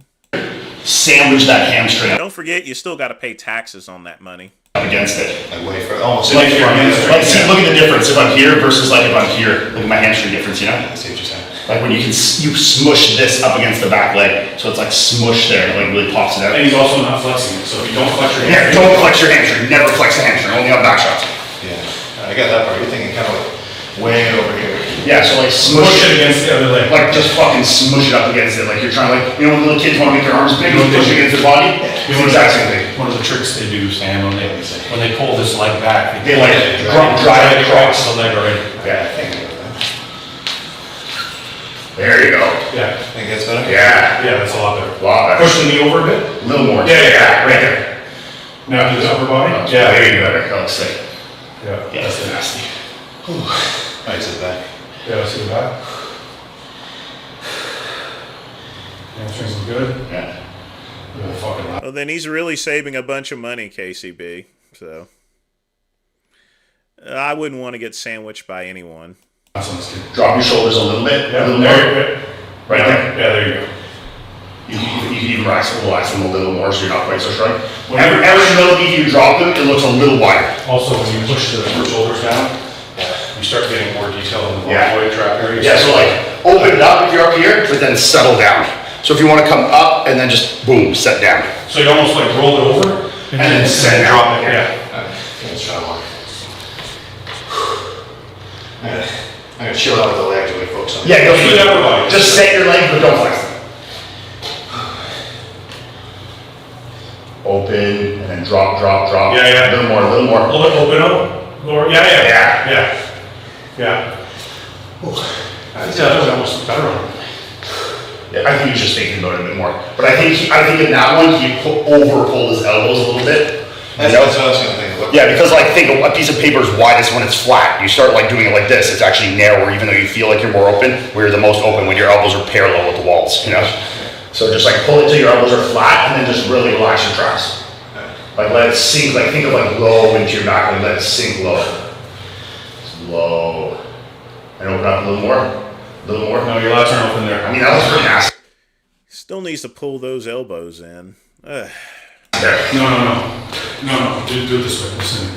Sandwich that hamstring Don't forget, you still got to pay taxes on that money. up against it. like wait for almost Like, your hamstring. like see, look at the difference if I'm here versus like if I'm here. Look at my hamstring difference, you know? I see what you're saying. Like when you smush this up against the back leg, so it's like smush there, and it like really pops it out. And he's also not flexing it, so if you don't flex your Yeah, hamstring. don't flex your hamstring. Never flex the hamstring. Only on back shots. Yeah, I got that part. You're thinking kind of like way over here. Yeah, so like Push it against the other leg. like just fucking smush it up against it. Like you're trying to like, you know when little kids want to make their arms big, they push it against their body? It's the exact same thing. One of the tricks they do, Sam, when they pull this leg back, They like drive it across. the leg already. Yeah, I think there you go. Yeah. Think that's better? Yeah. Yeah, that's a lot better. A lot better. Push the knee over a bit. A little more. Yeah. Right there. Now to the upper body. Yeah, there you go. That looks sick. Yeah. Yeah, that's nasty. I sit back. Yeah, see the back. Hamstrings look good. Yeah. Yeah, fucking right. Well, then he's really saving a bunch of money, KCB. So I wouldn't want to get sandwiched by anyone. That sounds good. Drop your shoulders a little bit. Yeah, a little there, more. Right there. Yeah, there you go. You can even relax them a little more so you're not quite so strong. Every humility you drop them, it looks a little wider. Also, when you push the shoulders down, you start getting more detail in the Yeah. deltoid trap area. Yeah, so like open it up if you're up here, but then settle down. So if you want to come up and then just boom, set down. So you almost like roll it over And then set down. drop it. Yeah. Let's try one. I'm gonna chill out with the legs when we focus on. Yeah, go Do for that it. with body. Just set your legs, but don't flex them. Open and then drop. Yeah, yeah. A little more. A little bit open up. Lower. Yeah. I think that was almost better on him. Yeah, I think he was just thinking about it a bit more. But I think in that one he pulled his elbows a little bit. That's what I was gonna think. Look. Yeah, because like think a piece of paper is widest when it's flat. You start like doing it like this, it's actually narrower, even though you feel like you're more open. Where you're the most open when your elbows are parallel with the walls, you know. So just like pull it till your elbows are flat, and then just really relax your traps. Like let it sink. Like think of like low into your back, and let it sink low. Low. And open up a little more. A little more. No, your lats aren't open there. I mean that was pretty nasty. Still needs to pull those elbows in. There. No. Do it this way. Listen.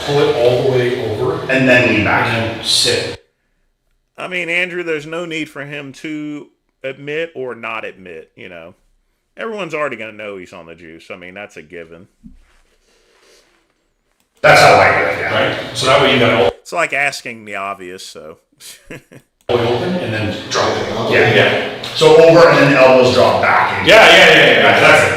Pull it all the way over And then lean back. and then sit. I mean, Andrew, there's no need for him to admit or not admit, you know. Everyone's already going to know he's on the juice. I mean, that's a given. That's how I do it, yeah. Right? So that way you got all It's like asking the obvious, so. open and then drop it. Yeah. So over and then the elbows drop back. Yeah.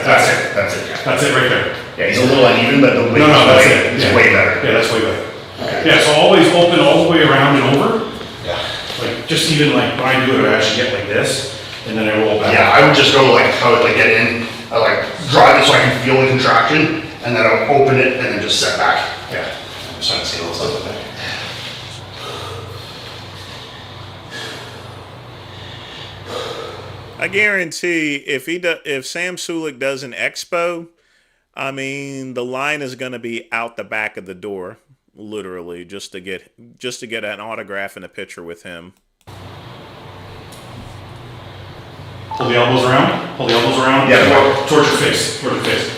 That's it. Yeah. That's it right there. Yeah, he's a little uneven, but the weight that's it. is way better. Yeah, that's way better. Okay. Yeah, so always open all the way around and over. Yeah. Like just even like when I do it, I actually get like this, and then I roll back. Yeah, I would just go like how like get in, I like drive it so I can feel the contraction, and then I'll open it and then just set back. Yeah. I'm just trying to see what it looks like. I guarantee if Sam Sulek does an expo, I mean the line is going to be out the back of the door, literally, just to get an autograph and a picture with him. Pull the elbows around. Pull the elbows around. Yeah. Towards your face. Towards your face.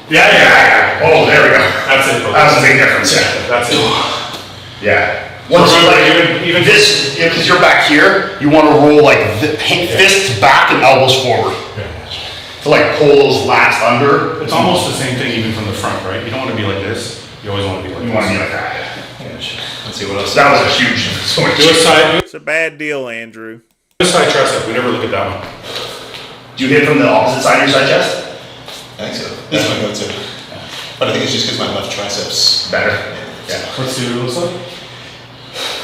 Yeah. Oh, there we go. That's it. That's a big difference. Yeah. That's it. Yeah. Once so remember, like even this, because you're back here, you want to roll like fists back and elbows forward. To like pull those lats under. It's almost the same thing even from the front, right? You don't want to be like this. You always want to be like this. You want to be like that. Let's see what else. That was a huge difference. Do a side. It's a bad deal, Andrew. Do a side tricep. We never look at that one. Do you hit from the opposite side of your side chest? I think so. That's my go-to. But I think it's just because my left triceps better. Yeah. Let's see what it looks like.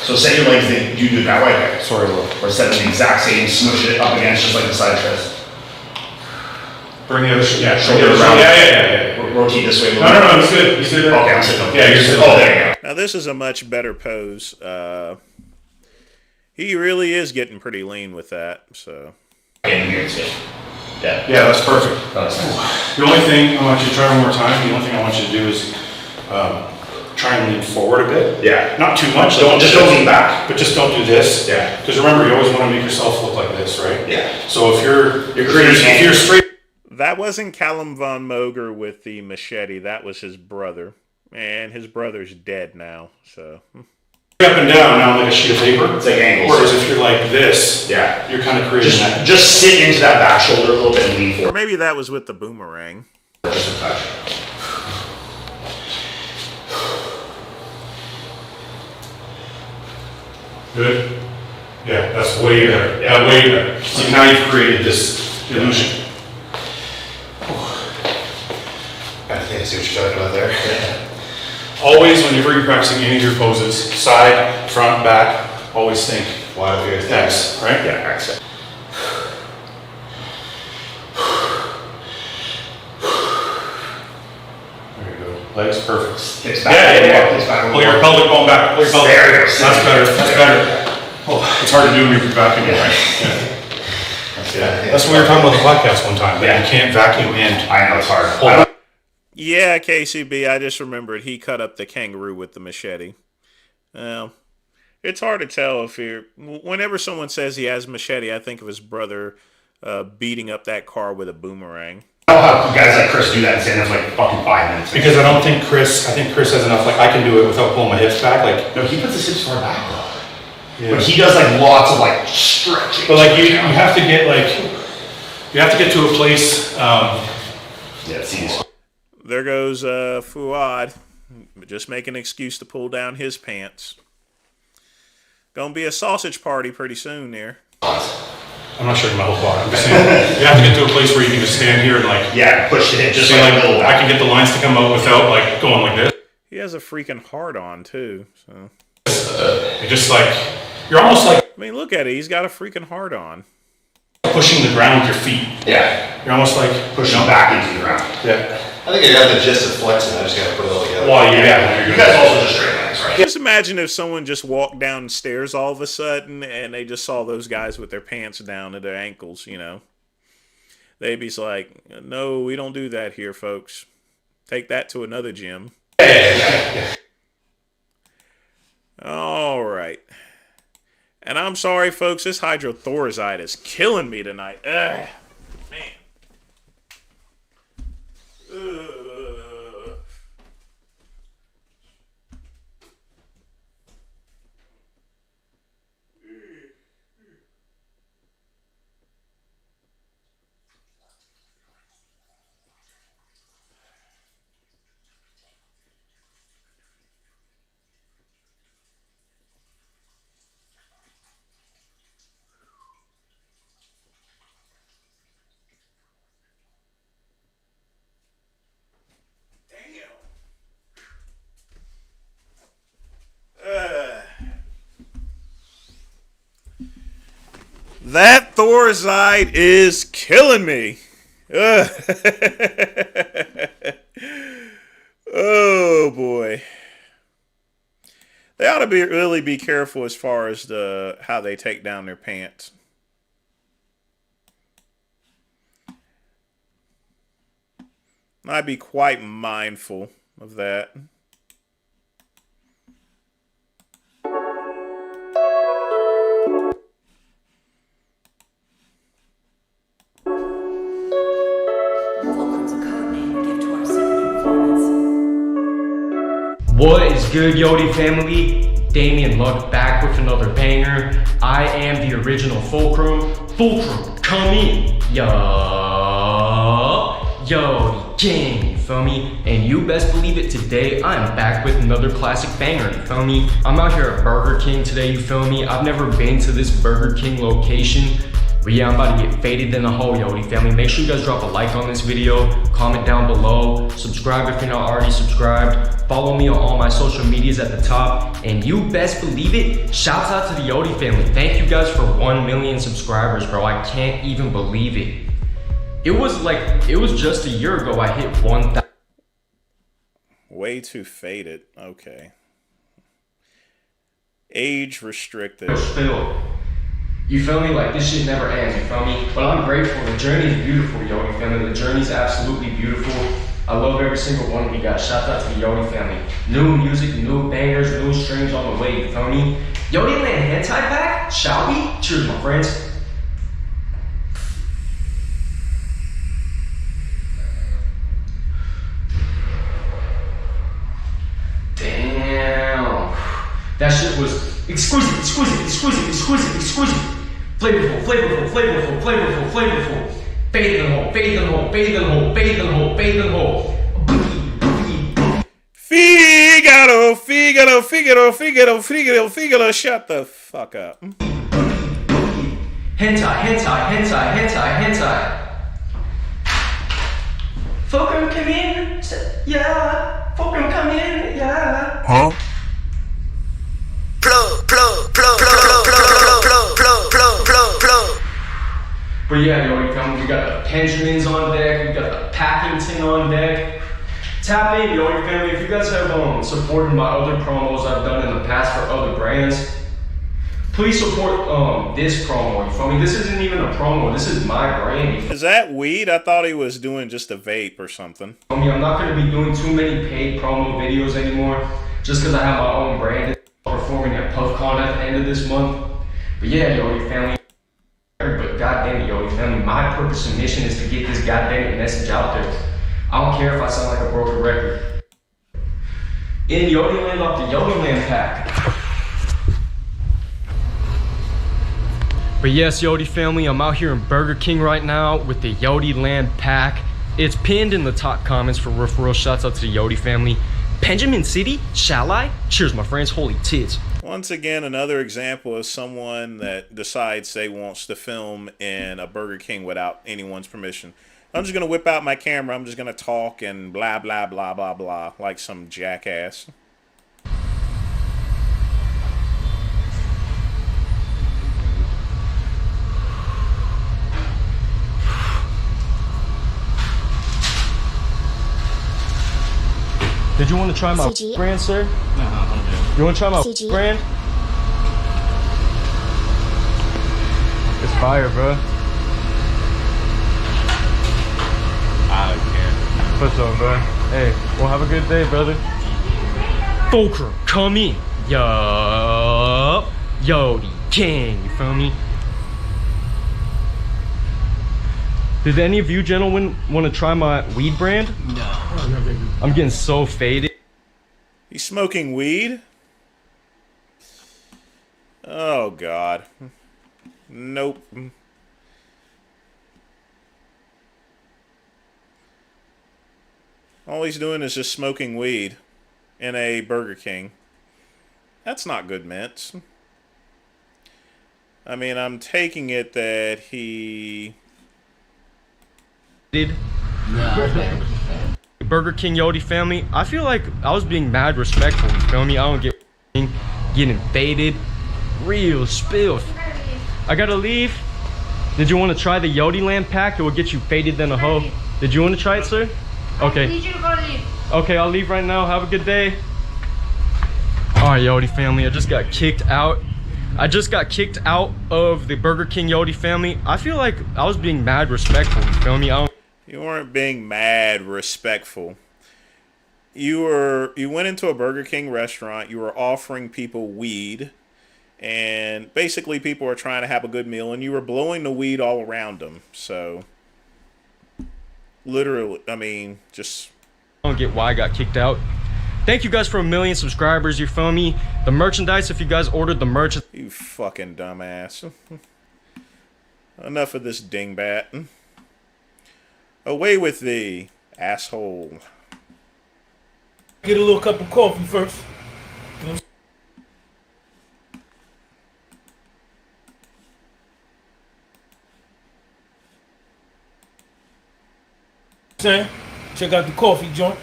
So set your legs, you do it that way. Sorry, Will. Or set them the exact same, smush it up against just like the side chest. Bring the other shoulder around. Yeah. Rotate this way a little No, bit. it's good. He's good. Okay, I'm sitting up. Yeah, you're sitting Oh, there you go. Now this is a much better pose. He really is getting pretty lean with that. So. Yeah, that's perfect. The only thing I want you to try one more time. The only thing I want you to do is try and lean forward a bit. Yeah. Not too much. Don't lean back. But just don't do this. Yeah. Because remember, you always want to make yourself look like this, right? Yeah. So if you're straight. That wasn't Callum Von Moger with the machete. That was his brother. And his brother's dead now, so. Up and down now like a sheet of paper. It's like angles. Whereas if you're like this, yeah, you're kind of creating that. Just sit into that back shoulder a little bit and lean forward. Or maybe that was with the boomerang. Just a touch. Good. Yeah, that's way better. Yeah, way better. So now you've created this illusion. I think I see what you're talking about there. Yeah. Always, whenever you're practicing any of your poses, side, front, back, always think X, right? Yeah, X. There you go. Legs perfect. It's back. Pull your pelvic bone back. Pull your pelvic. There it is. That's better. That's better. Oh, it's hard to do when you're vacuuming, right? Yeah. That's what we were talking about the podcast one time. That you can't vacuum and. I know it's hard. Yeah, KCB, I just remembered he cut up the kangaroo with the machete. Well, it's hard to tell if you're... Whenever someone says he has a machete, I think of his brother beating up that car with a boomerang. I don't know how guys like Chris do that and say that's like fucking 5 minutes. Because I think Chris has enough, like I can do it without pulling my hips back. Like no, he puts his hips far back though. Yeah. But he does like lots of like stretching. But like you have to get to a place... see. There goes Fuad, just make an excuse to pull down his pants. Gonna be a sausage party pretty soon there. I'm not sure my whole body. I'm just saying, you have to get to a place where you can just stand here and like push it in, just like I can get the lines to come out without like going like this. He has a freaking hard on too. So you're just like you're almost like. I mean, look at it. He's got a freaking hard on. Pushing the ground with your feet. Yeah. You're almost like pushing back into the ground. Yeah. I think I got the gist of flexing. I just gotta put it all together. Well, yeah. You guys also just straight legs, right? Just imagine if someone just walked downstairs all of a sudden and they just saw those guys with their pants down to their ankles, you know. They'd be like, no, we don't do that here, folks. Take that to another gym. All right. And I'm sorry, folks, this hydrothorazide is killing me tonight. Ugh. Man. That Thorazide is killing me. Ugh. Oh boy. They ought to really be careful as far as how they take down their pants. I'd be quite mindful of that. What is good, Yodi family? Damien Luck back with another banger. I am the original Fulcrum. Fulcrum, come in. Yodi gang, you feel me? And you best believe it, today I am back with another classic banger, you feel me? I'm out here at Burger King today, you feel me? I've never been to this Burger King location. But yeah, I'm about to get faded in the hole, Yodi family. Make sure you guys drop a like on this video, comment down below, subscribe if you're not already subscribed, follow me on all my social medias at the top, and you best believe it, shouts out to the Yodi family. Thank you guys for 1 million subscribers, bro. I can't even believe it. It was just a year ago I hit 1,000. Way too faded. Okay. Age restricted. You feel me? Like, this shit never ends, you feel me? But I'm grateful. The journey is beautiful, Yodi family. The journey is absolutely beautiful. I love every single one of you guys. Shout out to the Yodi family. New music, new bangers, new streams on the way, you feel me? Yodi land hentai back? Shall we? Cheers, my friends. Damn. That shit was exquisite, exquisite, exquisite, exquisite, exquisite. Flavorful, flavorful, flavorful, flavorful, flavorful. Bathe in the hole, bathe in the hole, bathe in the hole, bathe in the hole, bathe in the hole. Figaro, Figaro, Figaro, Figaro, Figaro, Figaro, shut the fuck up. Hentai, hentai, hentai, hentai, hentai. Fulcrum, come in. Yeah. Fulcrum, come in. Yeah. Huh? But yeah, Yodi family, we got the Pendulins on deck, we got the Packington on deck. Tap in, Yodi family, if you guys have supported my other promos I've done in the past for other brands, please support this promo, you feel me? This isn't even a promo, this is my brand. Is that weed? I thought he was doing just a vape or something. I mean, I'm not going to be doing too many paid promo videos anymore, just because I have my own brand. Performing at PuffCon at the end of this month. But yeah, Yodi family. But goddamn it, Yodi family, my purpose and mission is to get this goddamn message out there. I don't care if I sound like a broken record. In Yodi Land off the Yodi Land pack. But yes, Yodi family, I'm out here in Burger King right now with the Yodi Land pack. It's pinned in the top comments for real. Shouts out to the Yodi family. Benjamin City? Shall I? Cheers, my friends. Holy tits. Once again, another example of someone that decides they wants to film in a Burger King without anyone's permission. I'm just going to whip out my camera. I'm just going to talk and blah, blah, blah, blah, blah, like some jackass. Did you want to try my brand, sir? No, I'm good. You want to try my brand? It's fire, bro. I can't. What's up, bro? Hey, well, have a good day, brother. Fulcrum, come in. Yup. Yodi gang, you feel me? Did any of you gentlemen want to try my weed brand? No. I'm getting so faded. He's smoking weed? Oh, God. Nope. All he's doing is just smoking weed in a Burger King. That's not good mints. I mean, I'm taking it that he... Burger King Yodi family, I feel like I was being mad respectful, you feel me? I don't get getting faded, real spill. I gotta leave. Did you want to try the Yodi Land pack? It will get you faded than a hoe. Did you want to try it, sir? Okay. I need you to go leave. Okay, I'll leave right now. Have a good day. All right, Yodi family, I just got kicked out. I just got kicked out of the Burger King Yodi family. I feel like I was being mad respectful, you feel me? You weren't being mad respectful. You went into a Burger King restaurant, you were offering people weed, and basically people are trying to have a good meal, and you were blowing the weed all around them. So, literally, I mean, just... I don't get why I got kicked out. Thank you guys for 1 million subscribers, you feel me? The merchandise, if you guys ordered the merch... You fucking dumbass. Enough of this dingbat. Away with thee, asshole. Get a little cup of coffee first. Saying, check out the coffee joint.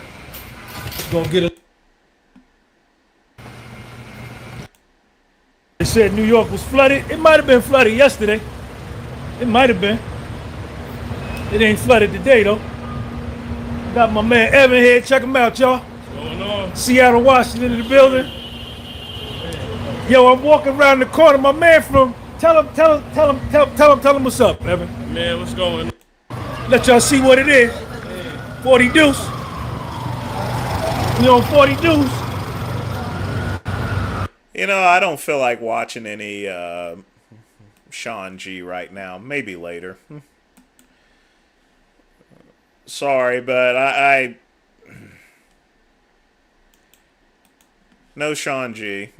Gonna get a. They said New York was flooded. It might have been flooded yesterday. It might have been. It ain't flooded today though. Got my man Evan here. Check him out, y'all. What's going on? Seattle, Washington in the building. Yo, I'm walking around the corner. My man from tell him what's up, Evan. Man, what's going on? Let y'all see what it is. 40 deuce. We on 40 deuce. You know, I don't feel like watching any Sean G right now. Maybe later. Sorry, but I no Sean G.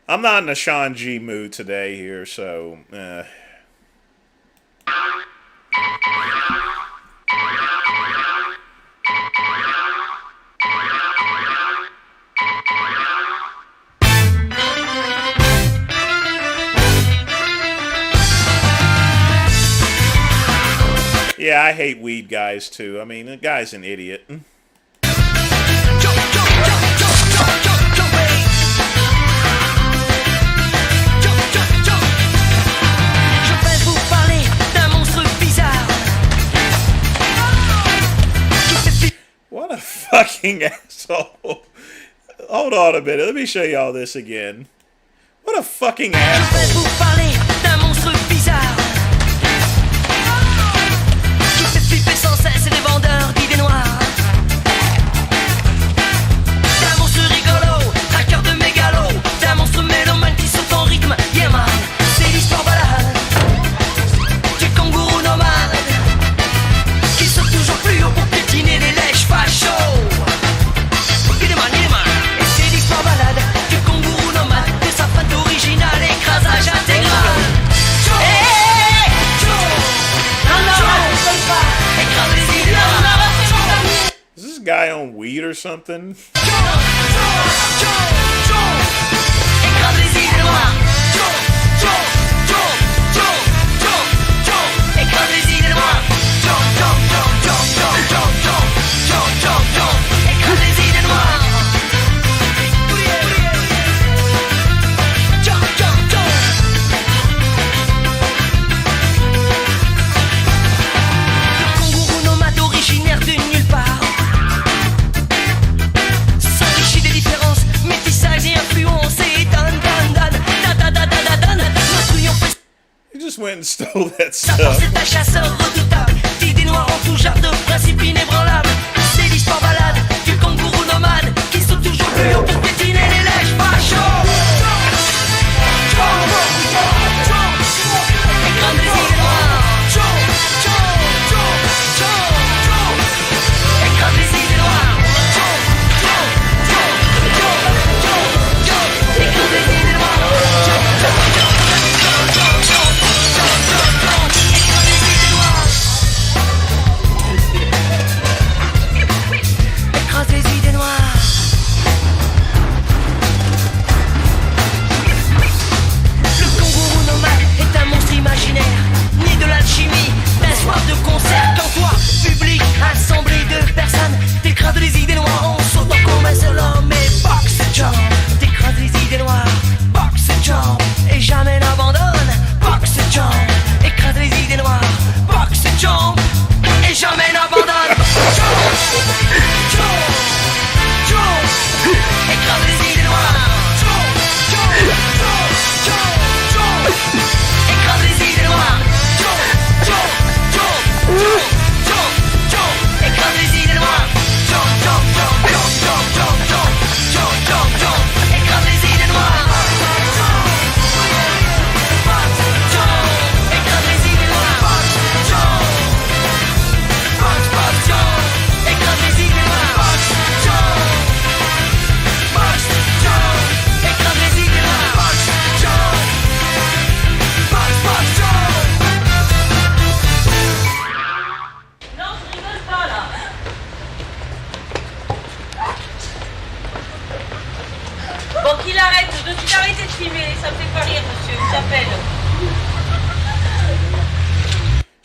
I'm not in a Sean G mood today here, so yeah, I hate weed guys too. I mean, the guy's an idiot. What a fucking asshole. Hold on a minute. Let me show y'all this again. What a fucking asshole. Is this guy on weed or something? He just went and stole that stuff.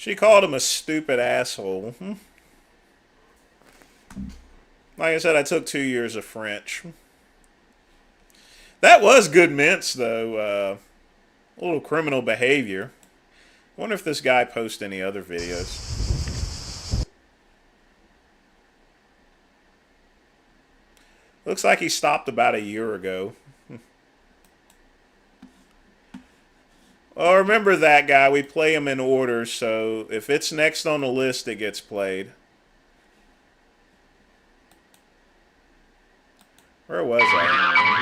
She called him a stupid asshole. Like I said, I took 2 years of French. That was good mints, though. A little criminal behavior. Wonder if this guy posts any other videos. Looks like he stopped about a year ago. Oh, remember that guy. We play him in order, so if it's next on the list, it gets played. Where was I?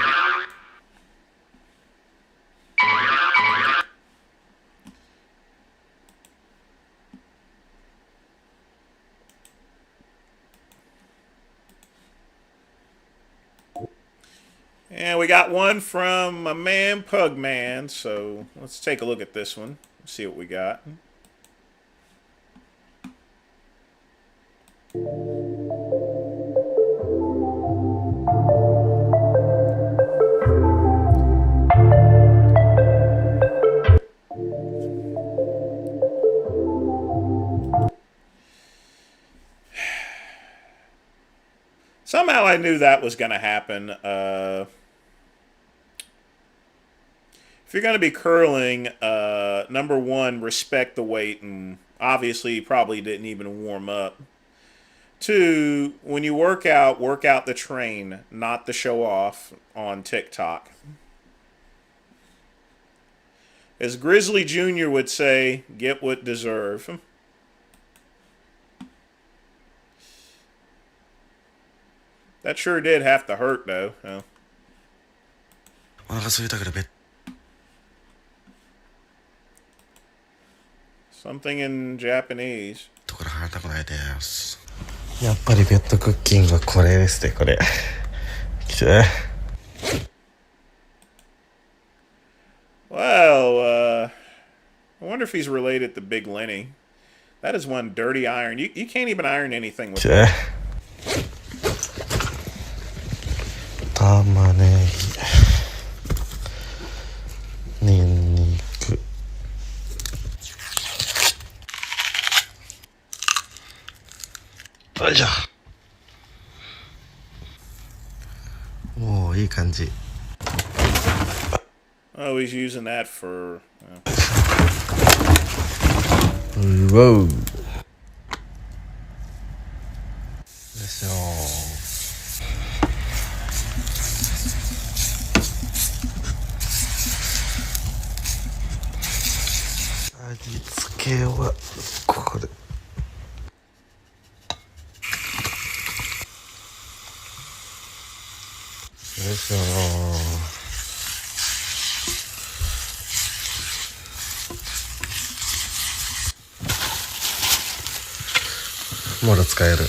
And we got one from my man Pugman, so let's take a look at this one. See what we got. Somehow I knew that was going to happen. If you're going to be curling, number one, respect the weight, and obviously you probably didn't even warm up. 2, when you work out the train, not the show off on TikTok. As Grizzly Jr. would say, get what deserve. That sure did have to hurt, though. Oh. Something in Japanese. やっぱりベッドクッキングはこれですね、これ。きつい。Well, I wonder if he's related to Big Lenny. That is one dirty iron. You can't even iron anything with that. 玉ねぎ、ニンニク。よいしょ。おー、いい感じ。Oh, he's using that for... Whoa. よいしょ。味付けはこれ。よいしょ。まだ使える。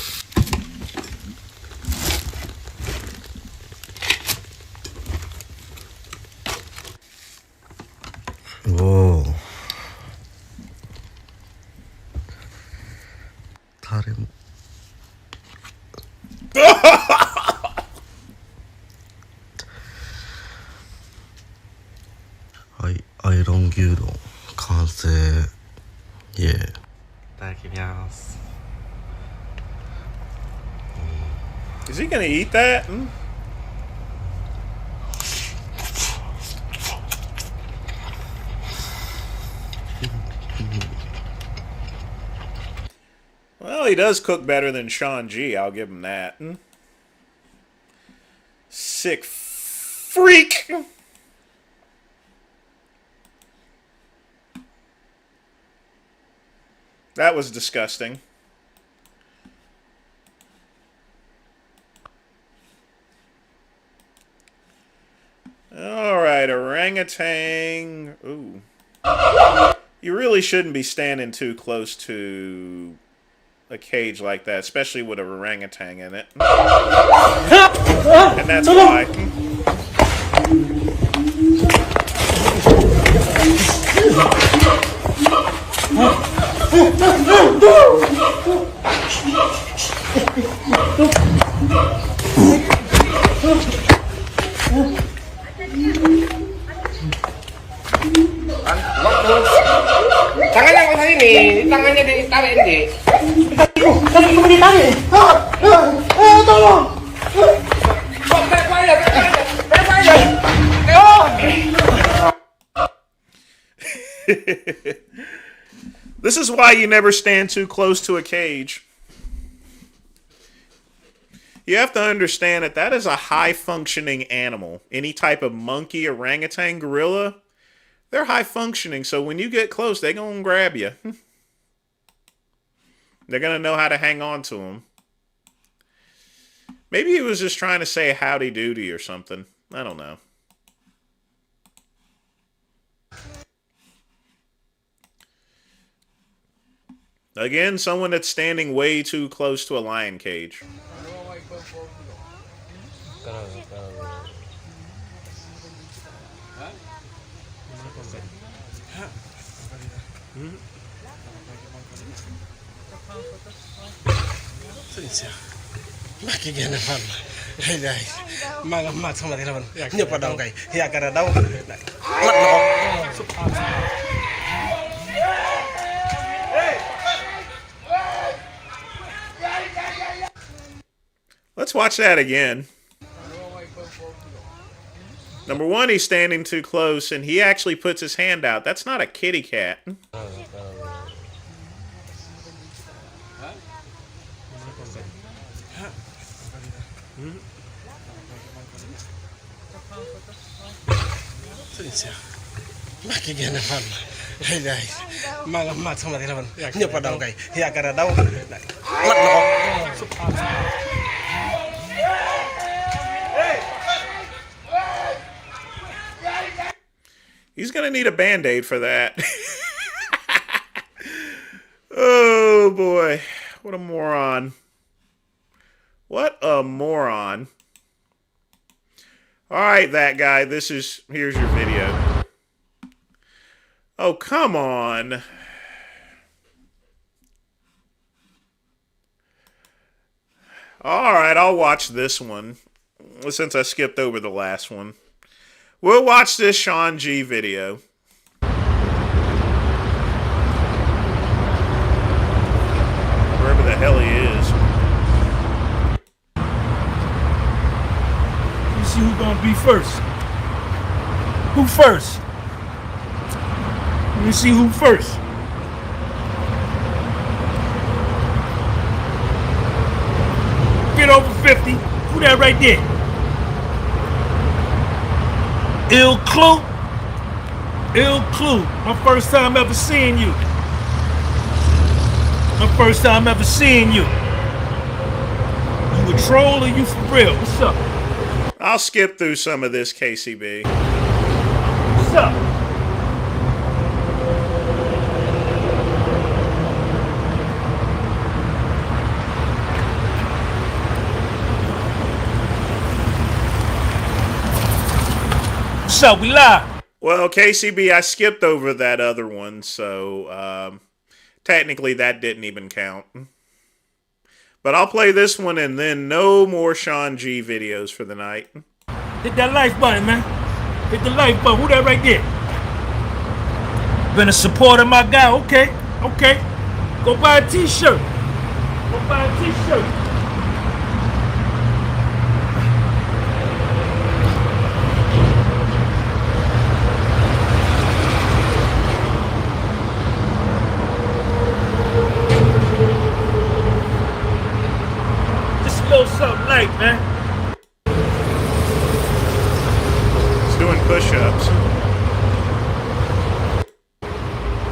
おお。タレも。はい、アイロン牛丼完成。イエー。いただきます。Is he gonna eat that? Well, he does cook better than Sean G. I'll give him that. Sick freak! That was disgusting. Alright, orangutan. Ooh. You really shouldn't be standing too close to a cage like that, especially with an orangutan in it. And that's why. Tangannya ke sini, tangannya ditarik di. Kamu ditarik. Tolong. This is why you never stand too close to a cage. You have to understand that that is a high-functioning animal. Any type of monkey, orangutan, gorilla, they're high-functioning. So when you get close, they're going to grab you. They're going to know how to hang on to them. Maybe he was just trying to say howdy doody or something. I don't know. Again, someone that's standing way too close to a lion cage. Let's watch that again. Number one, he's standing too close, and he actually puts his hand out. That's not a kitty cat. He's going to need a Band-Aid for that. Oh, boy. What a moron. What a moron. All right, that guy. Here's your video. Oh, come on. All right, I'll watch this one since I skipped over the last one. We'll watch this Sean G video. Wherever the hell he is. Let me see who's gonna be first. Who first? Let me see who first. Get over 50. Who that right there? Ill Clue. Ill Clue. My first time ever seeing you. My first time ever seeing you. You a troll or you for real? What's up? I'll skip through some of this, KCB. What's up? What's up? We live. Well, KCB, I skipped over that other one, so technically that didn't even count. But I'll play this one and then no more Sean G videos for the night. Hit that like button, man. Hit the like button. Who that right there? Been a supporter, my guy. Okay. Okay. Go buy a t-shirt. Go buy a t-shirt. Something light, man. He's doing push-ups.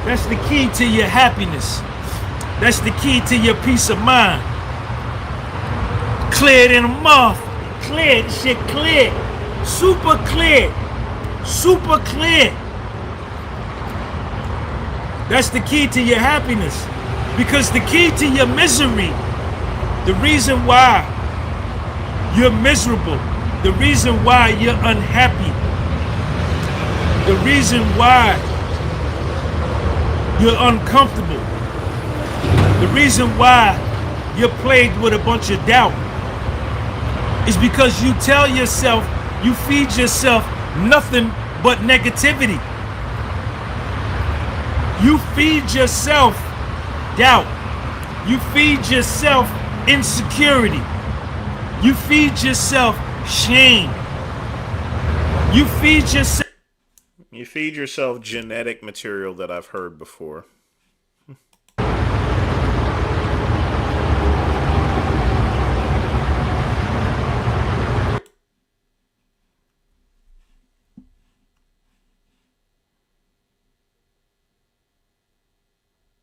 That's the key to your happiness. That's the key to your peace of mind. Cleared in a month. Clear. This shit clear. Super clear. Super clear. That's the key to your happiness. Because the key to your misery, the reason why you're miserable, the reason why you're unhappy, the reason why you're uncomfortable, the reason why you're plagued with a bunch of doubt is because you tell yourself, you feed yourself nothing but negativity. You feed yourself doubt. You feed yourself insecurity. You feed yourself shame. You feed yourself. You feed yourself genetic material that I've heard before.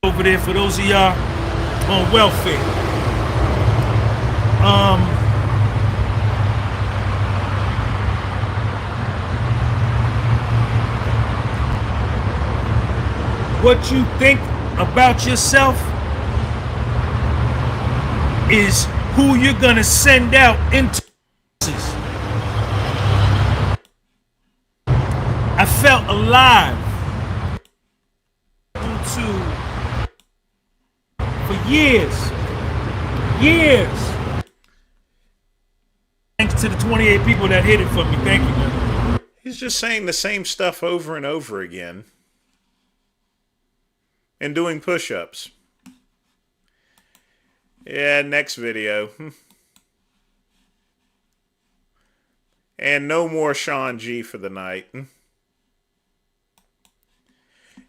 Over there for those of y'all on welfare. What you think about yourself is who you're gonna send out into. I felt alive for years. Thanks to the 28 people that hit it for me. Thank you, man. He's just saying the same stuff over and over again. And doing push-ups. Yeah, next video. And no more Sean G for the night.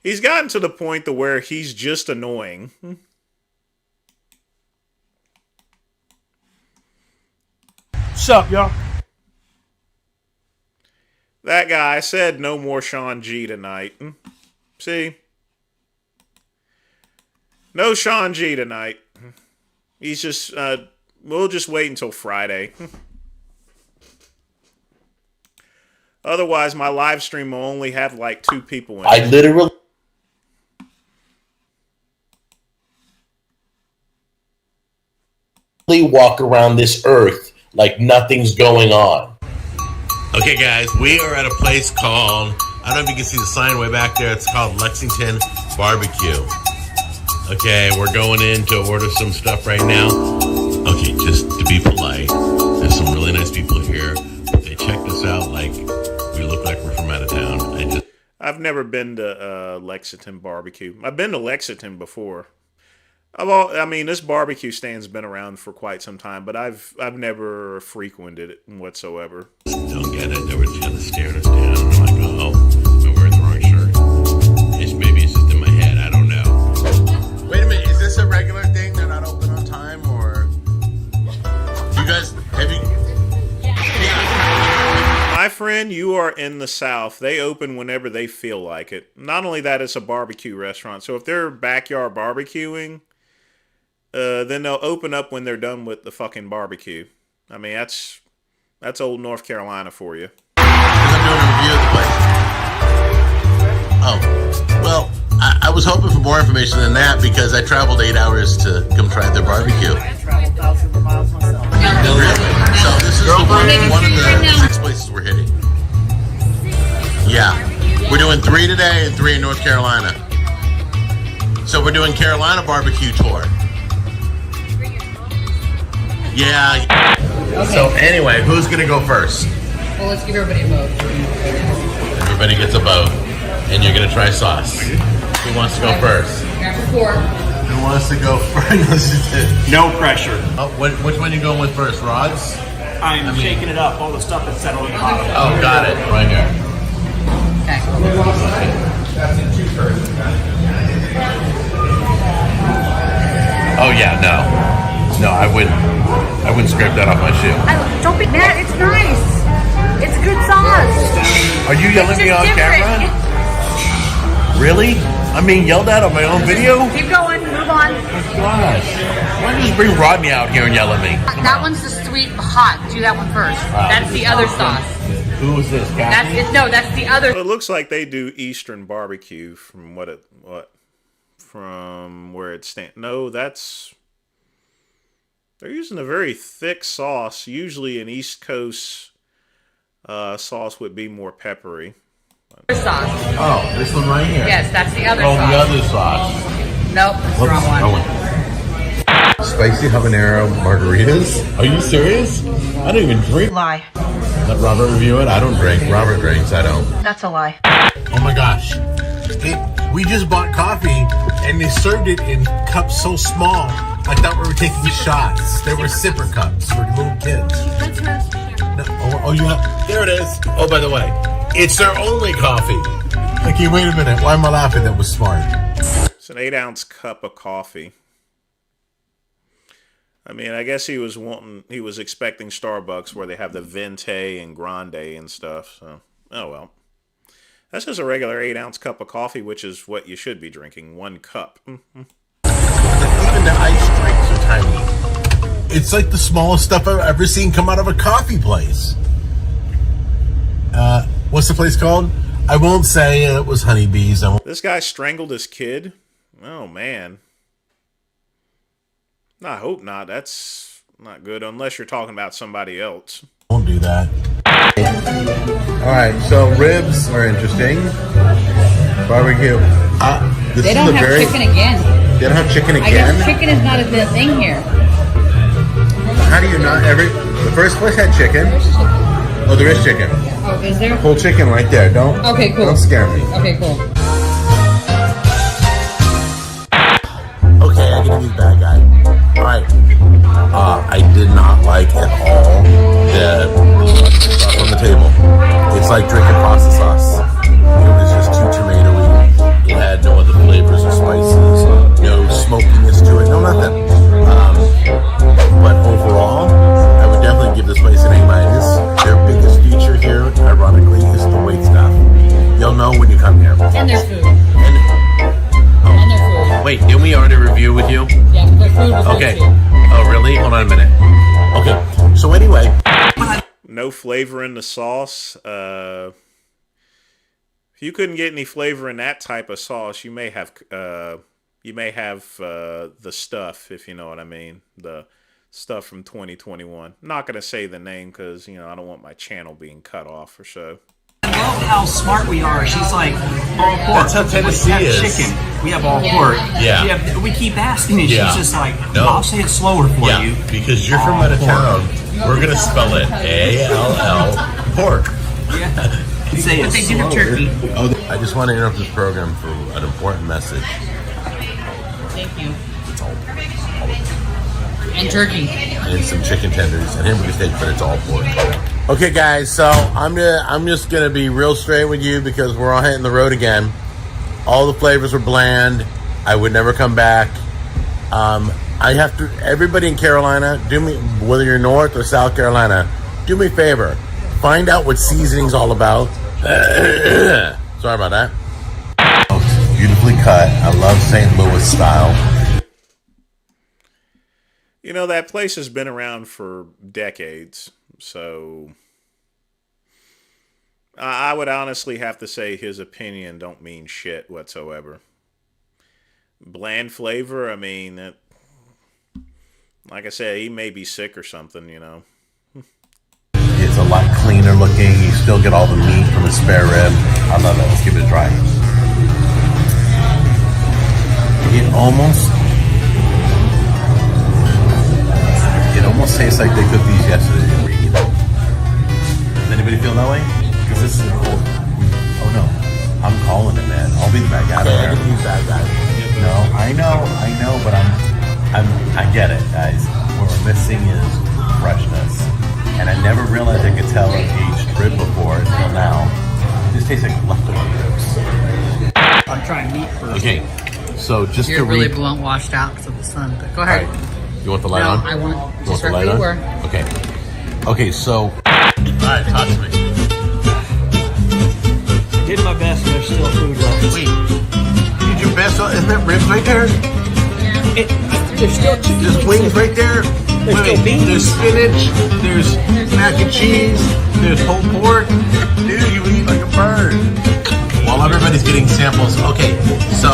He's gotten to the point to where he's just annoying. What's up, y'all? That guy said no more Sean G tonight. See? No Sean G tonight. He's just, we'll just wait until Friday. Otherwise, my live stream will only have like 2 people in it. I literally walk around this earth like nothing's going on. Okay, guys, we are at a place called, I don't know if you can see the sign way back there. It's called Lexington Barbecue. Okay, we're going in to order some stuff right now. Okay, just to be polite, there's some really nice people here. They checked us out like we look like we're from out of town. I've never been to Lexington Barbecue. I've been to Lexington before. I mean, this barbecue stand's been around for quite some time, but I've never frequented it whatsoever. Don't get it. They were kind of staring us down. I'm like, oh, I'm wearing the wrong shirt. Maybe it's just in my head. I don't know. Wait a minute. Is this a regular thing? They're not open on time, or you guys have you? My friend, you are in the South. They open whenever they feel like it. Not only that, it's a barbecue restaurant. So if they're backyard barbecuing, then they'll open up when they're done with the fucking barbecue. I mean, that's old North Carolina for you. I'm doing a review of the place. Oh, well, I was hoping for more information than that because I traveled 8 hours to come try their barbecue. I traveled thousands of miles myself. Really? So this is one of the 6 places we're hitting. Yeah. We're doing 3 today and 3 in North Carolina. So we're doing Carolina barbecue tour. Yeah. Okay. So anyway, who's going to go first? Well, let's give everybody a vote. Everybody gets a vote. And you're going to try sauce. Who wants to go first? After 4. Who wants to go first? No pressure. Oh, which one are you going with first, Rods? I'm shaking it up. All the stuff that's settled in the bottom. Oh, got it. Right here. Okay. That's in 2 first. Oh yeah, no, I wouldn't scrape that off my shoe. Don't be mad. It's nice. It's good sauce. Are you yelling at me on camera? Really? I'm being yelled at on my own video? Keep going. Move on. Oh gosh. Why don't you just bring Rodney out here and yell at me? That one's the sweet hot. Do that one first. That's the other sauce. Who is this, Kathy? That's the other. Well, it looks like they do Eastern barbecue from from where it stands. No, they're using a very thick sauce. Usually an East Coast sauce would be more peppery. Sauce. Oh, this one right here. Yes, that's the other sauce. sauce. The other sauce. Nope, that's the wrong one. Spicy habanero margaritas? Are you serious? I don't even drink. Lie. Let Robert review it. I don't drink. Robert drinks. I don't. That's a lie. Oh my gosh. We just bought coffee, and they served it in cups so small, I thought we were taking shots. They were sipper cups for little kids. No, oh, you have... There it is. Oh, by the way, it's their only coffee. Okay, wait a minute. Why am I laughing? That was smart. It's an 8-ounce cup of coffee. I mean, I guess he was expecting Starbucks where they have the Venti and Grande and stuff. So, oh well. That's just a regular 8-ounce cup of coffee, which is what you should be drinking. 1 cup. Mm-hmm. Even the ice drinks are tiny. It's like the smallest stuff I've ever seen come out of a coffee place. What's the place called? I won't say it was Honeybees. This guy strangled his kid? Oh, man. I hope not. That's not good, unless you're talking about somebody else. Won't do that. Alright, so ribs are interesting. Barbecue. They don't have chicken again. They don't have chicken again? I guess chicken is not a thing here. How do you not the first place had chicken? Oh, there is chicken. Oh, is there? Whole chicken right there. Don't scare me. Okay, cool. Okay, I get to be the bad guy. Alright. I did not like at all the sauce on the table. It's like drinking pasta sauce. It was just too tomatoey. It had no other flavors or spices. No smokiness to it. No nothing. But overall, I would definitely give this place an A-. Their biggest feature here, ironically, is the wait staff. You'll know when you come here. And their food. And their food. wait, didn't we already review with you? Yeah, their food was okay. good too. Oh, really? Hold on a minute. Okay. So anyway, no flavor in the sauce. If you couldn't get any flavor in that type of sauce, you may have the stuff, if you know what I mean. The stuff from 2021. I'm not gonna say the name because I don't want my channel being cut off or so. I love how smart we are. She's like, all pork. That's how Tennessee we have is. Chicken. We have all pork. Yeah. We keep asking, and she's just like, no. I'll say it slower for you. Because you're from out of town. We're gonna spell it A-L-L pork. Yeah. Say But they do have turkey. Oh, I just want to interrupt this program for an important message. Thank you. It's all And turkey. and some chicken tenders and hamburger steak, but it's all pork. Okay, guys, so I'm just gonna be real straight with you because we're all hitting the road again. All the flavors were bland. I would never come back. I have to. Everybody in Carolina, do me, whether you're North or South Carolina, do me a favor. Find out what seasoning's all about. Sorry about that. It's beautifully cut. I love St. Louis style. That place has been around for decades, so I would honestly have to say his opinion don't mean shit whatsoever. Bland flavor, I mean, like I said, he may be sick or something, It's a lot cleaner looking. You still get all the meat from the spare rib. I love it. Let's give it a try. It almost tastes like they cooked these yesterday. Does anybody feel that way? Because this is a cold. Oh no, I'm calling it, man. I'll be the bad guy. I can use bad guy. No, I know, but I get it, guys. What we're missing is freshness. And I never realized I could tell an aged rib before until now. It just tastes like leftover ribs. I'm trying meat first. Okay, so just You're to really blunt washed out because of the sun, but go ahead. Right. You want the light No, on? I want You want the light on? Okay. Okay, so. Alright, talk to me. Did my best, and there's still food left. Wait. You did your best? Isn't that ribs right there? There's still chicken. There's wings right there. There's still beans. There's spinach. There's mac and cheese. There's whole pork. Dude, you eat like a bird. While everybody's getting samples, okay, so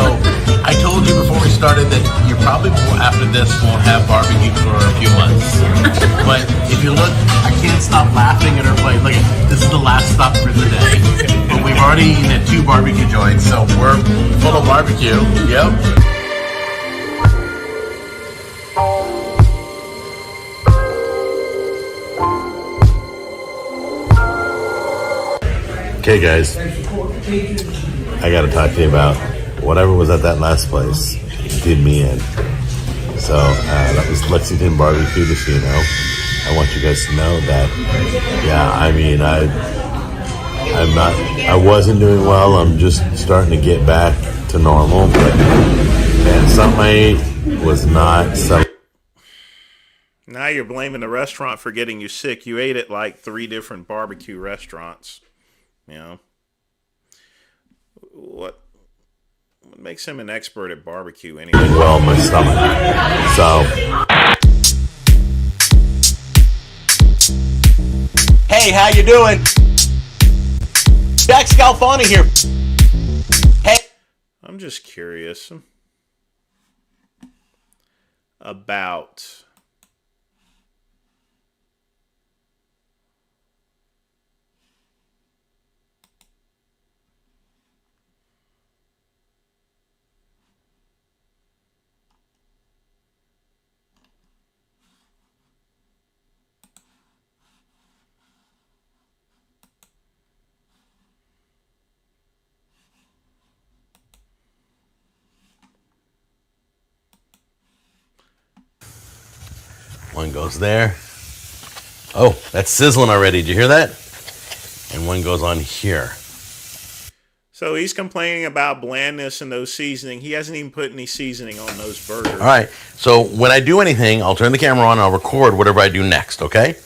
I told you before we started that you probably after this won't have barbecue for a few months. But if you look, I can't stop laughing at her plate. Look, this is the last stop for the day. But we've already eaten at 2 barbecue joints, so we're full of barbecue. Yep. Okay, guys, I gotta talk to you about whatever was at that last place did me in. So that was Lexington Barbecue, just so you know. I want you guys to know that, yeah, I mean, I wasn't doing well. I'm just starting to get back to normal, but man, something I ate was not so. Now you're blaming the restaurant for getting you sick. You ate at like 3 different barbecue restaurants. You know, what makes him an expert at barbecue anyway? Well, my stomach. So. Hey, how you doing? Jack Scalfani here. Hey. I'm just curious about One goes there. Oh, that's sizzling already. Did you hear that? And one goes on here. So he's complaining about blandness in those seasoning. He hasn't even put any seasoning on those burgers. All right. So when I do anything, I'll turn the camera on and I'll record whatever I do next, okay?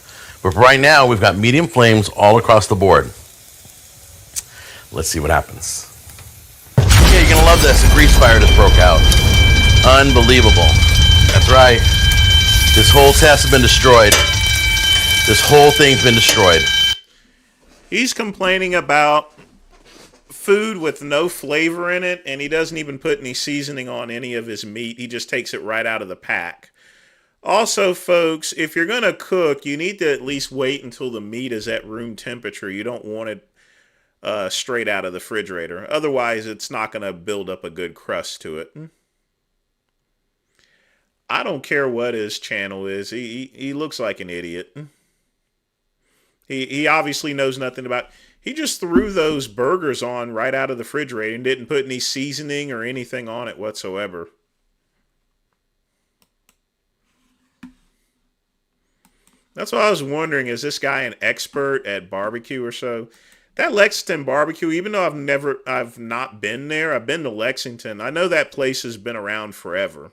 But for right now, we've got medium flames all across the board. Let's see what happens. Okay, you're going to love this. A grease fire just broke out. Unbelievable. That's right. This whole test has been destroyed. This whole thing's been destroyed. He's complaining about food with no flavor in it, and he doesn't even put any seasoning on any of his meat. He just takes it right out of the pack. Also, folks, if you're going to cook, you need to at least wait until the meat is at room temperature. You don't want it straight out of the refrigerator. Otherwise, it's not going to build up a good crust to it. I don't care what his channel is. He looks like an idiot. He obviously knows nothing about. He just threw those burgers on right out of the refrigerator and didn't put any seasoning or anything on it whatsoever. That's what I was wondering. Is this guy an expert at barbecue or so? That Lexington barbecue, even though I've not been there. I've been to Lexington. I know that place has been around forever.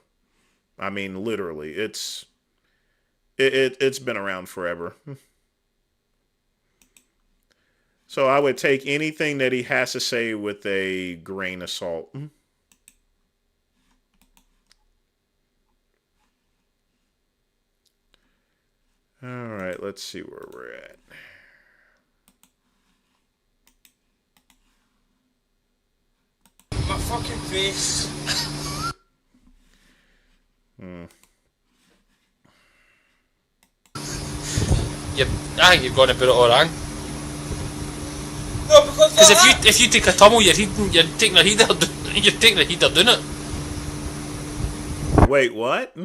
I mean, literally, it's been around forever. So I would take anything that he has to say with a grain of salt. All right, let's see where we're at. My fucking face. I think you've got to put it all wrong. No, because if you take a tumble, you're taking a heater doing it. Wait, what?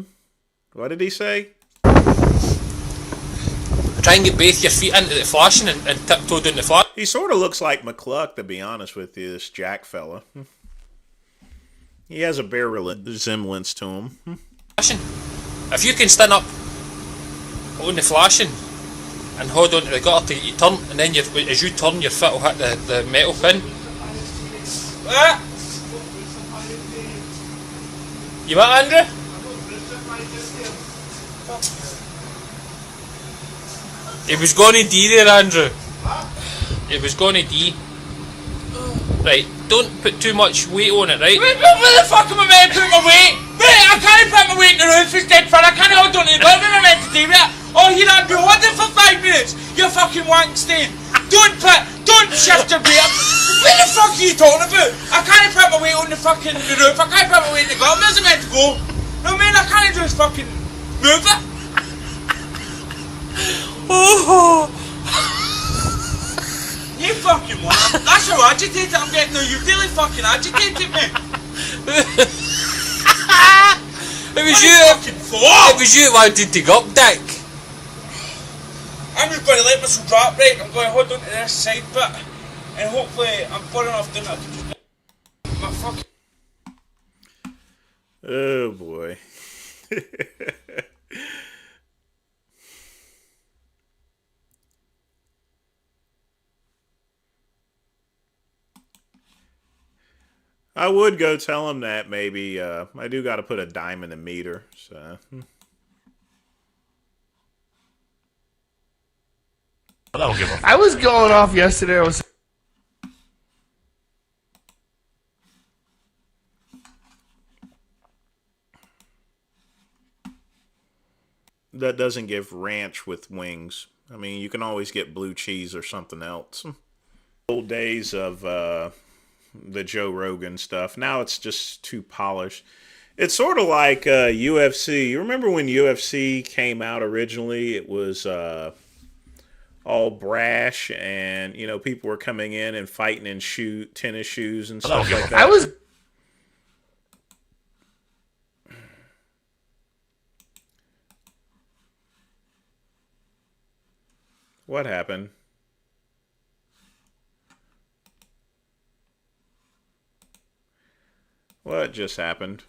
What did he say? Try and get both your feet into the flashing and tiptoe down the flash. He sort of looks like McCluck, to be honest with you, this Jack fella. He has a bare resemblance to him. If you can stand up on the flashing and hold on to the gutter till you turn, and then as you turn, your foot will hit the metal pin. You what, Andrew? It was going to D there, Andrew. It was going to D. Right, don't put too much weight on it, right? Where the fuck am I meant to put my weight? Mate, I can't put my weight in the roof, it's dead fun. I can't hold on to the door. What am I meant to do with it? Oh, you're not been holding for 5 minutes. You're fucking wank stain. Don't shift your weight up. What the fuck are you talking about? I can't put my weight on the fucking roof. I can't put my weight in the gutter. Where's it meant to go? No, man, I can't just fucking move it. Oh. You fucking want. That's how agitated I'm getting now. You really fucking agitated me. It was you. It was you who wanted to go up, Dick. I'm just going to let myself drop, right? I'm going to hold on to this side bit, and hopefully I'm far enough down that I can just. My fucking. Oh boy. I would go tell him that maybe I do got to put a dime in the meter. So But I don't give a fuck. I was going off yesterday. I was. that doesn't give ranch with wings. I mean, you can always get blue cheese or something else. Old days of the Joe Rogan stuff. Now it's just too polished. It's sort of like UFC. You remember when UFC came out originally? It was all brash, and you know, people were coming in and fighting in tennis shoes and stuff like that. I was. What happened? What just happened?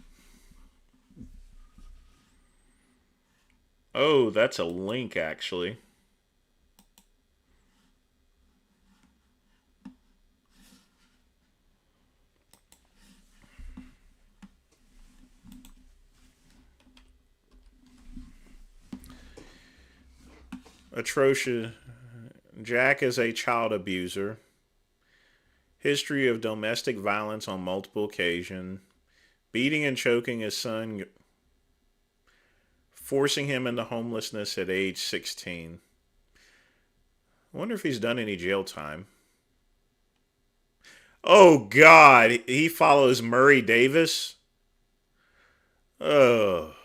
Oh, that's a link, actually. Atrocious. Jack is a child abuser. History of domestic violence on multiple occasions. Beating and choking his son. Forcing him into homelessness at age 16. I wonder if he's done any jail time. Oh, God. He follows Murray Davis? Oh.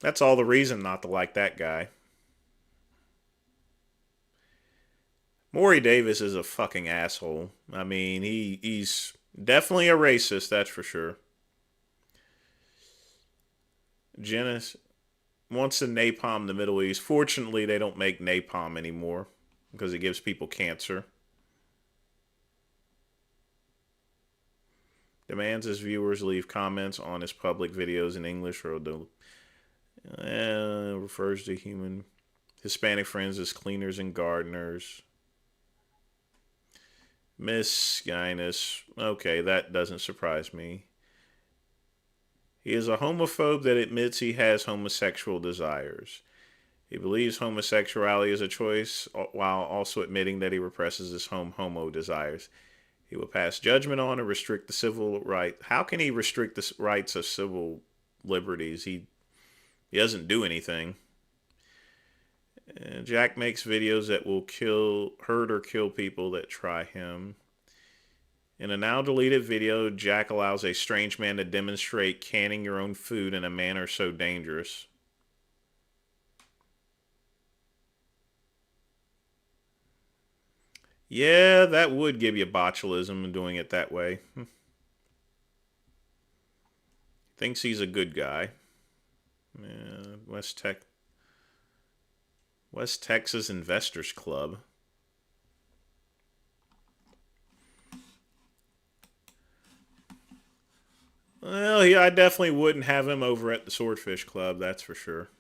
That's all the reason not to like that guy. Maury Davis is a fucking asshole. I mean, he's definitely a racist, that's for sure. Janice wants to napalm the Middle East. Fortunately, they don't make napalm anymore because it gives people cancer. Demands his viewers leave comments on his public videos in English or refers to human Hispanic friends as cleaners and gardeners. Miscellaneous. Okay, that doesn't surprise me. He is a homophobe that admits he has homosexual desires. He believes homosexuality is a choice while also admitting that he represses his homo desires. He will pass judgment on and restrict the civil right. How can he restrict the rights of civil liberties? He doesn't do anything. Jack makes videos that will hurt or kill people that try him. In a now deleted video, Jack allows a strange man to demonstrate canning your own food in a manner so dangerous. Yeah, that would give you botulism doing it that way. Thinks he's a good guy. Yeah, West Texas Investors Club. Well, yeah, I definitely wouldn't have him over at the Swordfish Club, that's for sure.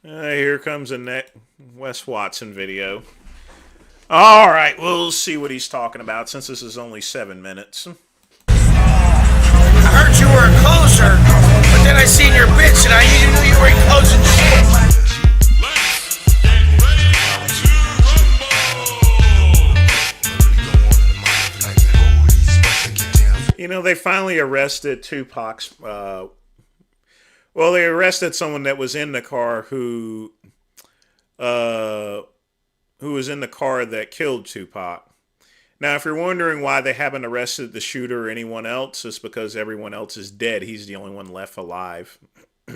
Here comes a Wes Watson video. All right, we'll see what he's talking about since this is only 7 minutes. I heard you were a closer, but then I seen your bitch and I knew you were closing shit. You know, they finally arrested Tupac's. Well, they arrested someone that was in the car who was in the car that killed Tupac. Now, if you're wondering why they haven't arrested the shooter or anyone else, it's because everyone else is dead. He's the only one left alive. We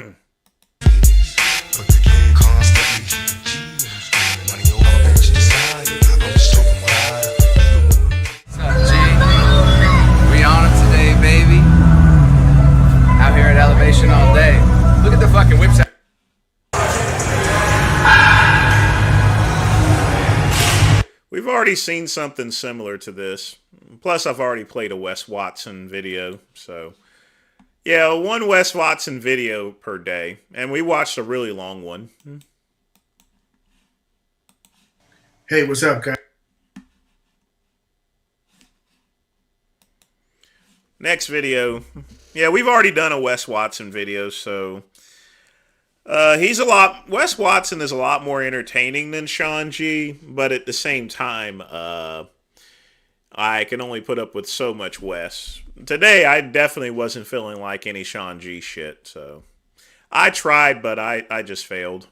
on it today, baby. Out here at Elevation all day. Look at the fucking whips. We've already seen something similar to this. Plus, I've already played a Wes Watson video, so yeah, one Wes Watson video per day, and we watched a really long one. Hey, what's up, guys? Next video. Yeah, we've already done a Wes Watson video, so Wes Watson is a lot more entertaining than Sean G, but at the same time, I can only put up with so much Wes. Today, I definitely wasn't feeling like any Sean G shit, so I tried, but I just failed.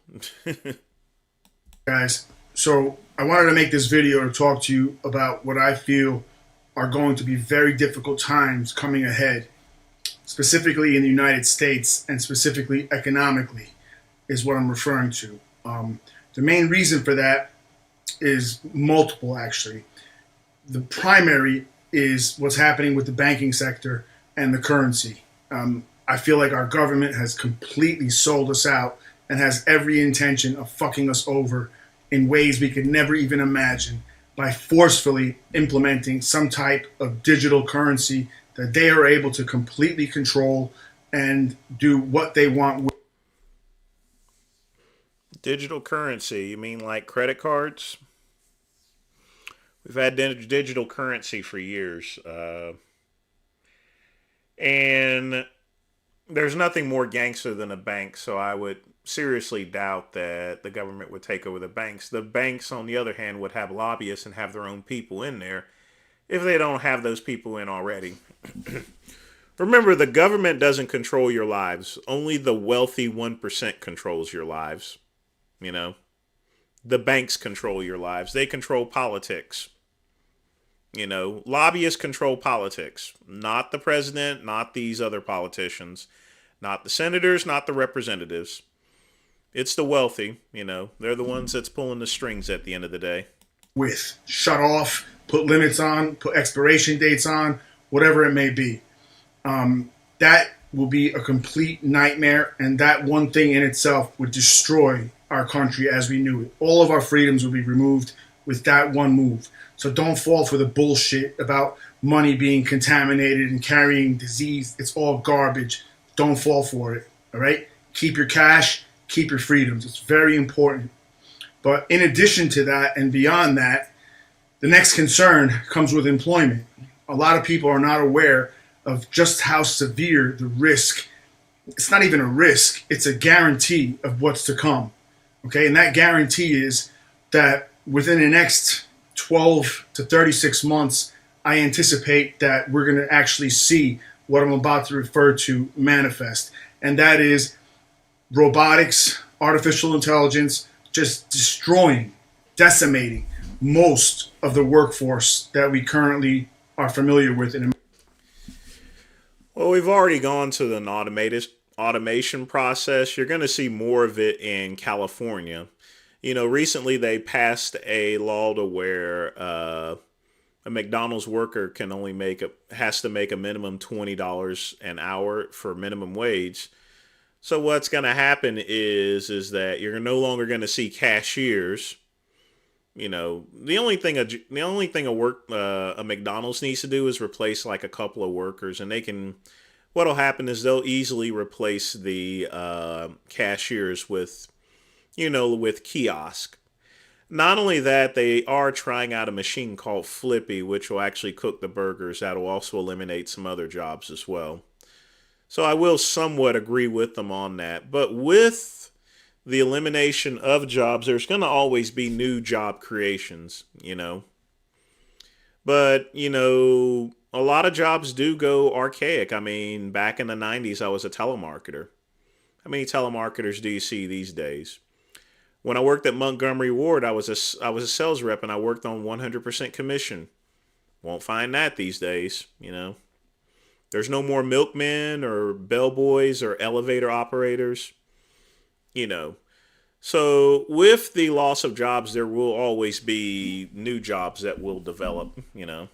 Guys, so I wanted to make this video to talk to you about what I feel are going to be very difficult times coming ahead, specifically in the United States and specifically economically, is what I'm referring to. The main reason for that is multiple, actually. The primary is what's happening with the banking sector and the currency. I feel like our government has completely sold us out and has every intention of fucking us over in ways we could never even imagine by forcefully implementing some type of digital currency that they are able to completely control and do what they want with. Digital currency, you mean like credit cards? We've had digital currency for years. And there's nothing more gangster than a bank, so I would seriously doubt that the government would take over the banks. The banks, on the other hand, would have lobbyists and have their own people in there if they don't have those people in already. Remember, the government doesn't control your lives. Only the wealthy 1% controls your lives. You know? The banks control your lives. They control politics. You know, lobbyists control politics. Not the president, not these other politicians. Not the senators, not the representatives. It's the wealthy, you know. They're the ones that's pulling the strings at the end of the day. With shut off, put limits on, put expiration dates on, whatever it may be. That will be a complete nightmare, and that one thing in itself would destroy our country as we knew it. All of our freedoms will be removed with that one move. So don't fall for the bullshit about money being contaminated and carrying disease. It's all garbage. Don't fall for it, all right? Keep your cash, keep your freedoms. It's very important. But in addition to that and beyond that, the next concern comes with employment. A lot of people are not aware of just how severe the risk. It's not even a risk. It's a guarantee of what's to come. Okay, and that guarantee is that within the next 12 to 36 months, I anticipate that we're going to actually see what I'm about to refer to manifest. And that is robotics, artificial intelligence, just destroying, decimating most of the workforce that we currently are familiar with in America. Well, we've already gone to an automation process. You're going to see more of it in California. You know, recently they passed a law to where a McDonald's worker can only has to make a minimum $20 an hour for minimum wage. So what's going to happen is that you're no longer going to see cashiers. You know, the only thing a McDonald's needs to do is replace like a couple of workers, and what'll happen is they'll easily replace the cashiers with kiosk. Not only that, they are trying out a machine called Flippy, which will actually cook the burgers. That'll also eliminate some other jobs as well. So I will somewhat agree with them on that. But with the elimination of jobs, there's going to always be new job creations, you know. But, you know, a lot of jobs do go archaic. I mean, back in the 90s, I was a telemarketer. How many telemarketers do you see these days? When I worked at Montgomery Ward, I was a sales rep, and I worked on 100% commission. Won't find that these days, you know. There's no more milkmen or bellboys or elevator operators, you know. So with the loss of jobs, there will always be new jobs that will develop, you know.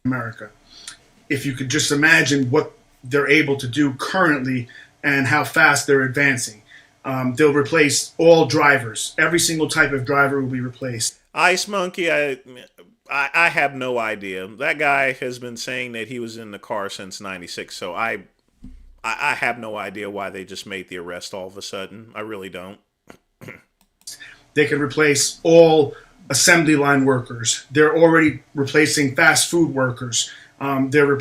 America. If you could just imagine what they're able to do currently and how fast they're advancing. They'll replace all drivers. Every single type of driver will be replaced. Ice Monkey, I have no idea. That guy has been saying that he was in the car since '96, so I have no idea why they just made the arrest all of a sudden. I really don't. They can replace all assembly line workers. They're already replacing fast food workers. They're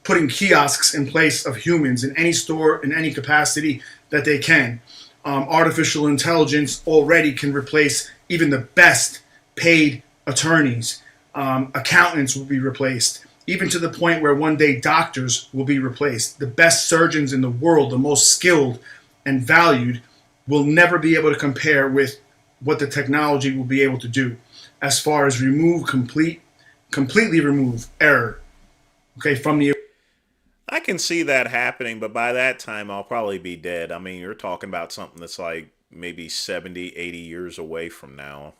putting kiosks in place of humans in any store, in any capacity that they can. Artificial intelligence already can replace even the best paid attorneys. Accountants will be replaced, even to the point where one day doctors will be replaced. The best surgeons in the world, the most skilled and valued, will never be able to compare with what the technology will be able to do as far as completely remove error, okay, from the... I can see that happening, but by that time I'll probably be dead. I mean, you're talking about something that's like maybe 70, 80 years away from now.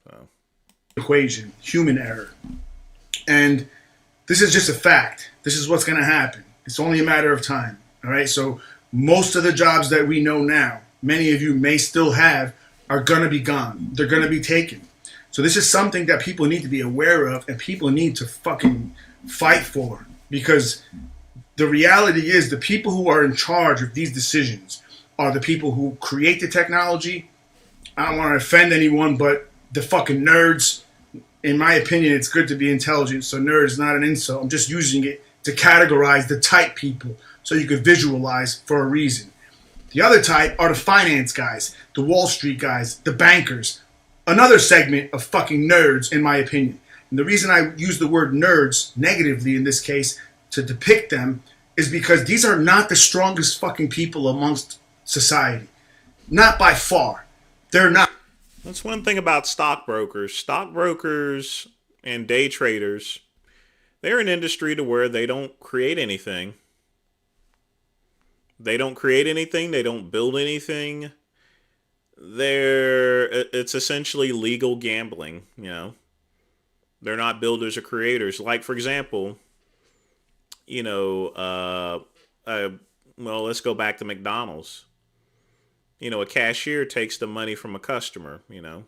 So. Equation, human error. And this is just a fact. This is what's going to happen. It's only a matter of time, all right? So most of the jobs that we know now, many of you may still have, are going to be gone. They're going to be taken. So this is something that people need to be aware of and people need to fucking fight for, because the reality is the people who are in charge of these decisions are the people who create the technology. I don't want to offend anyone, but the fucking nerds. In my opinion, it's good to be intelligent, so nerd is not an insult. I'm just using it to categorize the type people so you could visualize for a reason. The other type are the finance guys, the Wall Street guys, the bankers. Another segment of fucking nerds, in my opinion. And the reason I use the word nerds negatively in this case to depict them is because these are not the strongest fucking people amongst society. Not by far. They're not. That's one thing about stockbrokers. Stockbrokers and day traders, they're an industry to where they don't create anything. They don't create anything. They don't build anything. It's essentially legal gambling, you know. They're not builders or creators. Like, for example, you know, well, let's go back to McDonald's. You know, a cashier takes the money from a customer, you know.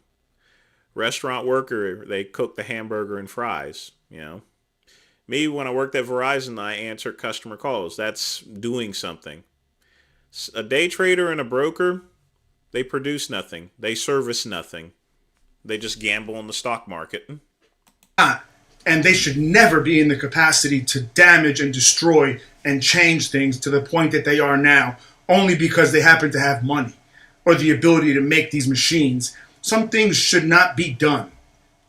Restaurant worker, they cook the hamburger and fries, you know. Me, when I worked at Verizon, I answered customer calls. That's doing something. A day trader and a broker, they produce nothing. They service nothing. They just gamble on the stock market. And they should never be in the capacity to damage and destroy and change things to the point that they are now, only because they happen to have money or the ability to make these machines. Some things should not be done.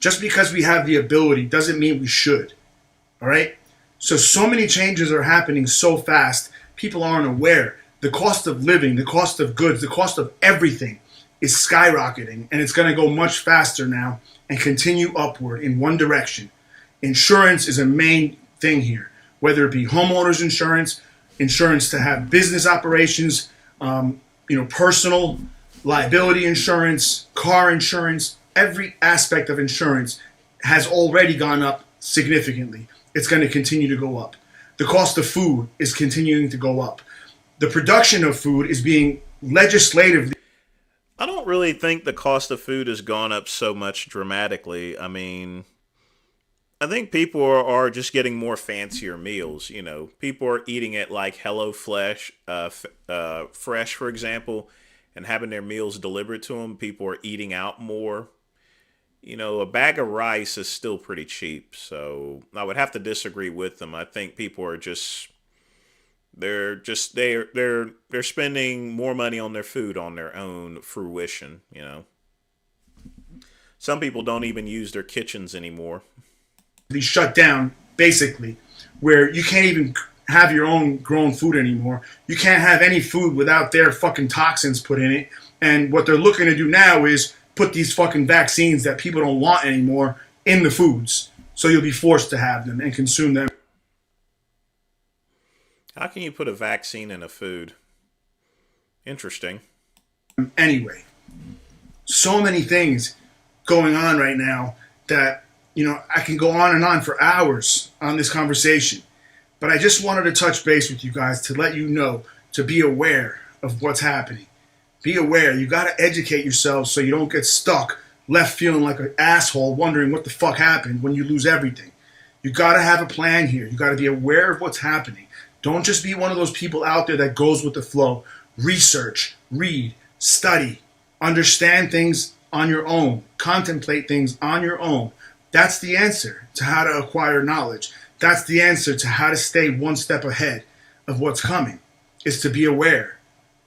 Just because we have the ability doesn't mean we should. All right? So many changes are happening so fast, people aren't aware. The cost of living, the cost of goods, the cost of everything is skyrocketing, and it's going to go much faster now and continue upward in one direction. Insurance is a main thing here, whether it be homeowners insurance, insurance to have business operations, personal liability insurance, car insurance. Every aspect of insurance has already gone up significantly. It's going to continue to go up. The cost of food is continuing to go up. The production of food is being legislatively... I don't really think the cost of food has gone up so much dramatically. I mean, I think people are just getting more fancier meals. You know, people are eating at like Hello Fresh, for example, and having their meals delivered to them. People are eating out more. You know, a bag of rice is still pretty cheap, so I would have to disagree with them. I think people are just they're spending more money on their food on their own fruition, you know. Some people don't even use their kitchens anymore. Be shut down, basically, where you can't even have your own grown food anymore. You can't have any food without their fucking toxins put in it. And what they're looking to do now is put these fucking vaccines that people don't want anymore in the foods. So you'll be forced to have them and consume them. How can you put a vaccine in a food? Interesting. Anyway, so many things going on right now that, I can go on and on for hours on this conversation. But I just wanted to touch base with you guys to let you know, to be aware of what's happening. Be aware. You got to educate yourself so you don't get stuck, left feeling like an asshole, wondering what the fuck happened when you lose everything. You got to have a plan here. You got to be aware of what's happening. Don't just be one of those people out there that goes with the flow. Research, read, study, understand things on your own, contemplate things on your own. That's the answer to how to acquire knowledge. That's the answer to how to stay one step ahead of what's coming, is to be aware.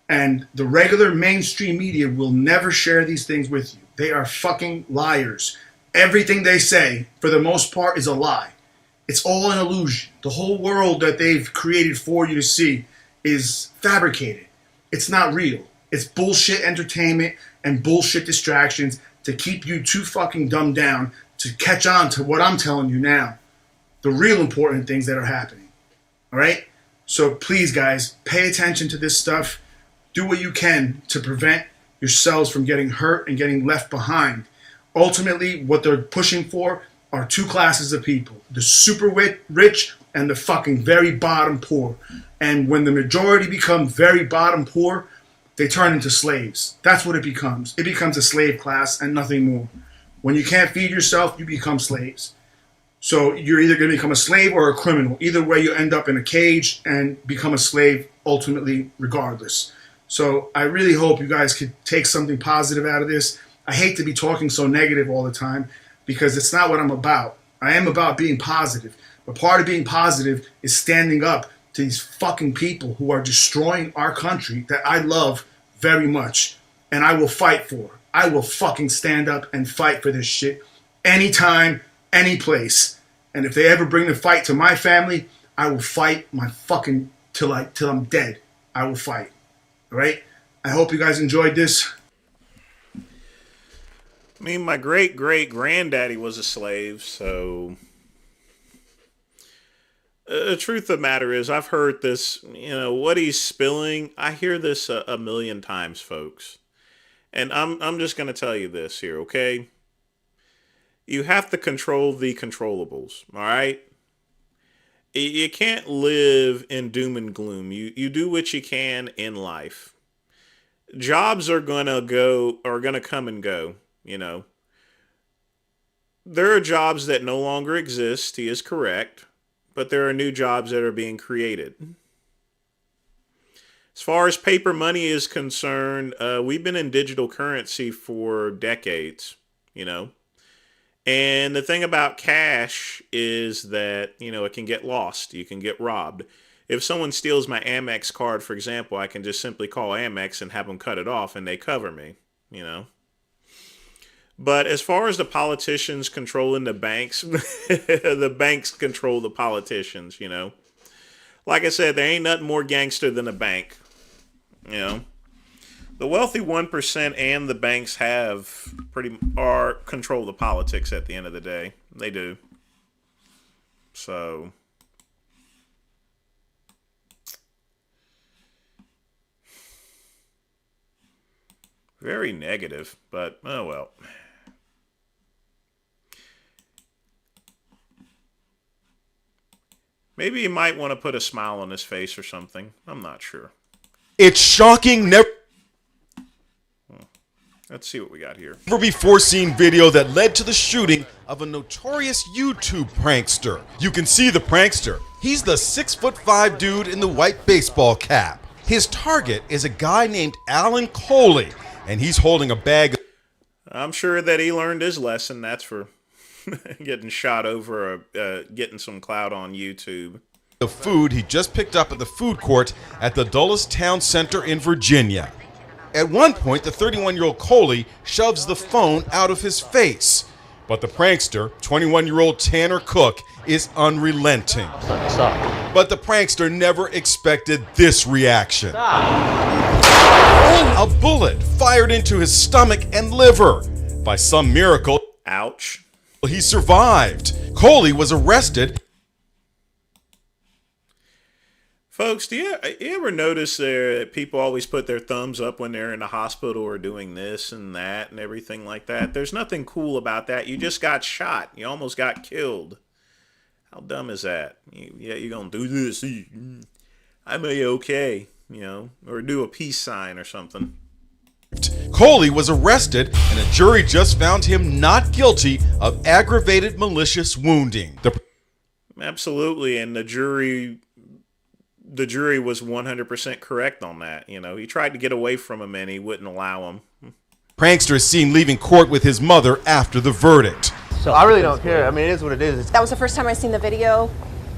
And the regular mainstream media will never share these things with you. They are fucking liars. Everything they say, for the most part, is a lie. It's all an illusion. The whole world that they've created for you to see is fabricated. It's not real. It's bullshit entertainment and bullshit distractions to keep you too fucking dumbed down to catch on to what I'm telling you now. The real important things that are happening. All right? So please, guys, pay attention to this stuff. Do what you can to prevent yourselves from getting hurt and getting left behind. Ultimately, what they're pushing for are two classes of people. The super rich and the fucking very bottom poor. And when the majority become very bottom poor, they turn into slaves. That's what it becomes. It becomes a slave class and nothing more. When you can't feed yourself, you become slaves. So you're either going to become a slave or a criminal. Either way, you end up in a cage and become a slave ultimately regardless. So I really hope you guys could take something positive out of this. I hate to be talking so negative all the time because it's not what I'm about. I am about being positive. But part of being positive is standing up to these fucking people who are destroying our country that I love very much. And I will fight for. I will fucking stand up and fight for this shit anytime, any place. And if they ever bring the fight to my family, I will fight my fucking till I'm dead. I will fight. All right? I hope you guys enjoyed this. I mean, my great-great-granddaddy was a slave, so the truth of the matter is I've heard this, what he's spilling. I hear this a million times, folks. And I'm just going to tell you this here, okay? You have to control the controllables, all right? You can't live in doom and gloom. You do what you can in life. Jobs are going to come and go, There are jobs that no longer exist, he is correct, but there are new jobs that are being created. As far as paper money is concerned, we've been in digital currency for decades, And the thing about cash is that, it can get lost. You can get robbed. If someone steals my Amex card, for example, I can just simply call Amex and have them cut it off and they cover me, But as far as the politicians controlling the banks, the banks control the politicians, Like I said, there ain't nothing more gangster than a bank, The wealthy 1% and the banks control the politics at the end of the day. They do. So very negative, but oh well. Maybe he might want to put a smile on his face or something. I'm not sure. It's shocking. Let's see what we got here. Never before seen video that led to the shooting of a notorious YouTube prankster. You can see the prankster. He's the 6'5" dude in the white baseball cap. His target is a guy named Alan Coley, and he's holding a bag of... I'm sure that he learned his lesson. That's for getting shot over, getting some clout on YouTube. The food he just picked up at the food court at the Dulles Town Center in Virginia. At one point, the 31-year-old Coley shoves the phone out of his face. But the prankster, 21-year-old Tanner Cook, is unrelenting. But the prankster never expected this reaction. A bullet fired into his stomach and liver. By some miracle, ouch, he survived. Coley was arrested. Folks, do you ever notice that people always put their thumbs up when they're in the hospital or doing this and that and everything like that? There's nothing cool about that. You just got shot. You almost got killed. How dumb is that? You're going to do this. I'm okay. or do a peace sign or something. Coley was arrested, and a jury just found him not guilty of aggravated malicious wounding. Absolutely, and the jury was 100% correct on that. He tried to get away from him, and he wouldn't allow him. Prankster is seen leaving court with his mother after the verdict. So I really don't care. I mean, it is what it is. That was the first time I seen the video.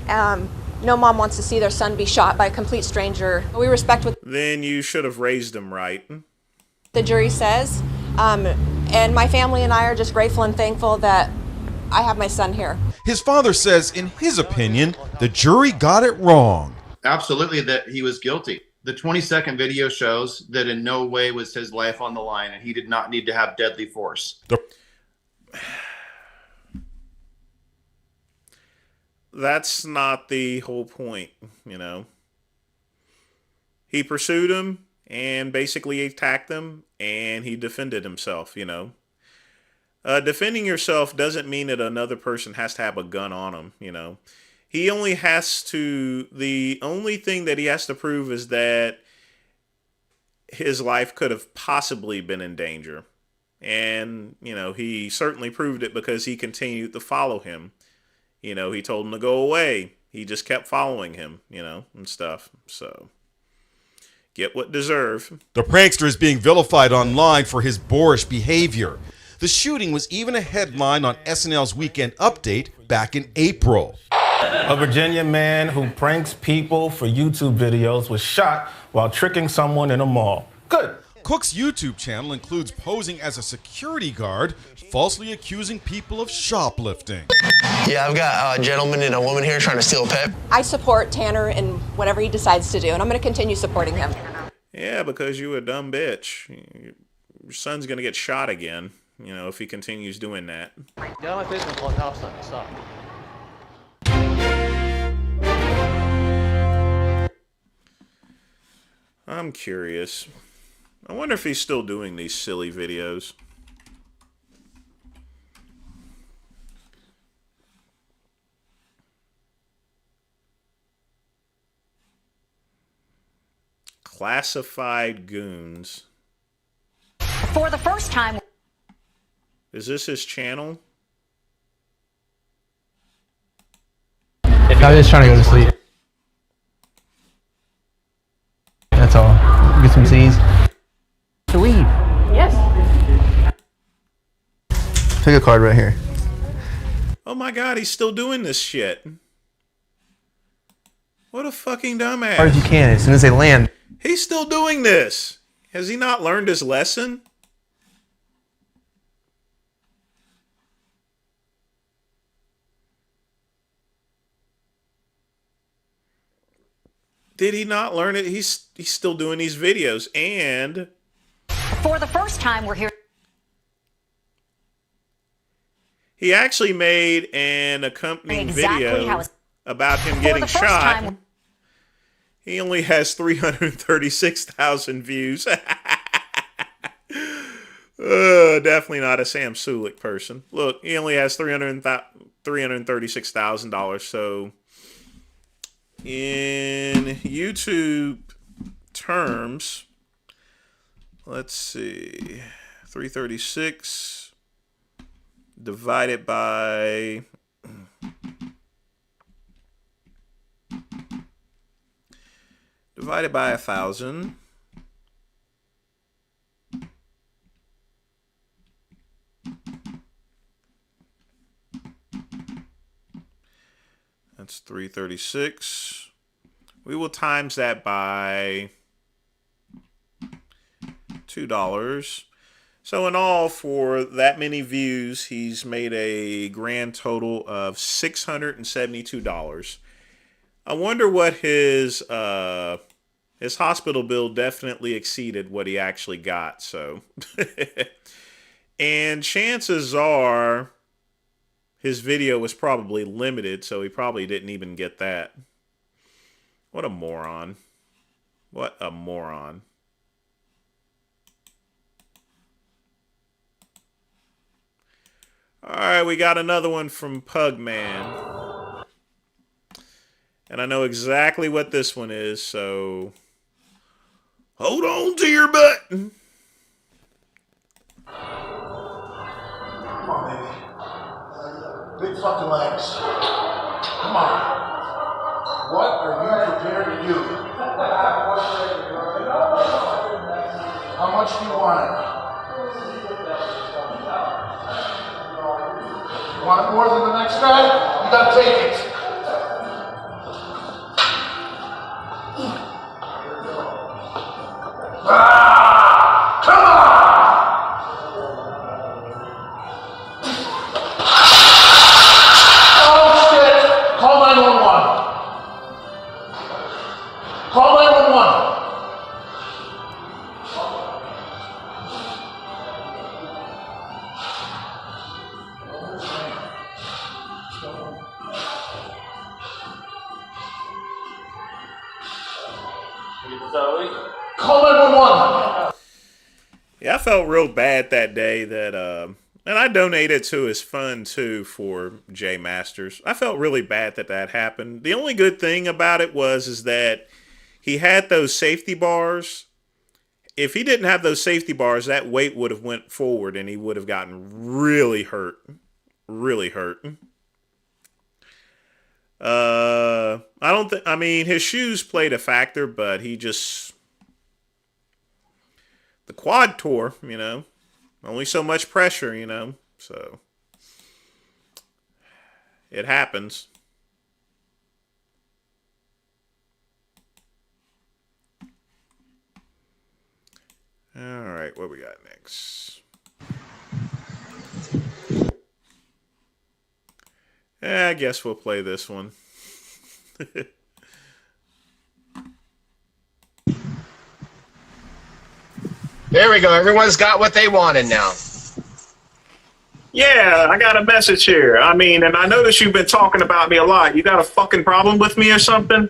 No mom wants to see their son be shot by a complete stranger. We respect what Then you should have raised him right. the jury says. And my family and I are just grateful and thankful that I have my son here. His father says, in his opinion, the jury got it wrong. Absolutely, that he was guilty. The 20-second video shows that in no way was his life on the line, and he did not need to have deadly force. That's not the whole point, He pursued him and basically attacked him, and he defended himself, Defending yourself doesn't mean that another person has to have a gun on him, the only thing that he has to prove is that his life could have possibly been in danger. And, he certainly proved it because he continued to follow him. He told him to go away. He just kept following him, and stuff. So, get what deserve. The prankster is being vilified online for his boorish behavior. The shooting was even a headline on SNL's Weekend Update back in April. A Virginia man who pranks people for YouTube videos was shot while tricking someone in a mall. Good. Cook's YouTube channel includes posing as a security guard, falsely accusing people of shoplifting. Yeah, I've got a gentleman and a woman here trying to steal a pet. I support Tanner in whatever he decides to do, and I'm going to continue supporting him. Yeah, because you a dumb bitch. Your son's going to get shot again, if he continues doing that. Yeah, my Facebook called Top Sign. Stop. I'm curious. I wonder if he's still doing these silly videos. Classified goons. For the first time. Is this his channel? I'm just trying to go to sleep. That's all. Get some C's. To leave. Yes. Take a card right here. Oh my god, he's still doing this shit. What a fucking dumbass. As hard as you can, as soon as they land. He's still doing this. Has he not learned his lesson? Did he not learn it? He's still doing these videos, and For the first time, we're here. he actually made an accompanying Exactly video how it's- about him For getting the first shot. time- He only has 336,000 views. Definitely not a Sam Sulik person. Look, he only has $336,000. So, in YouTube terms, let's see, 336 divided by 1,000. That's 336. We will times that by $2. So in all, for that many views, he's made a grand total of $672. I wonder what his hospital bill definitely exceeded what he actually got. So, and chances are his video was probably limited, so he probably didn't even get that. What a moron. What a moron. Alright, we got another one from Pugman. And I know exactly what this one is, so Hold on to your butt. Come on, baby. Big fucking legs. Come on. What are you prepared to do? How much do you want it? You want it more than the next guy? You gotta take it. Come on! Oh shit! Call 911. Call 911. Call 911. Yeah, I felt real bad that day that, and I donated to his fund too for J Masters. I felt really bad that that happened. The only good thing about it is that he had those safety bars. If he didn't have those safety bars, that weight would have went forward and he would have gotten really hurt. Really hurt. I mean, his shoes played a factor, but he just, the quad tore, you know, only so much pressure, you know, so it happens. All right, what we got next? Yeah, I guess we'll play this one. There we go. Everyone's got what they wanted now. Yeah, I got a message here. I mean, and I notice you've been talking about me a lot. You got a fucking problem with me or something?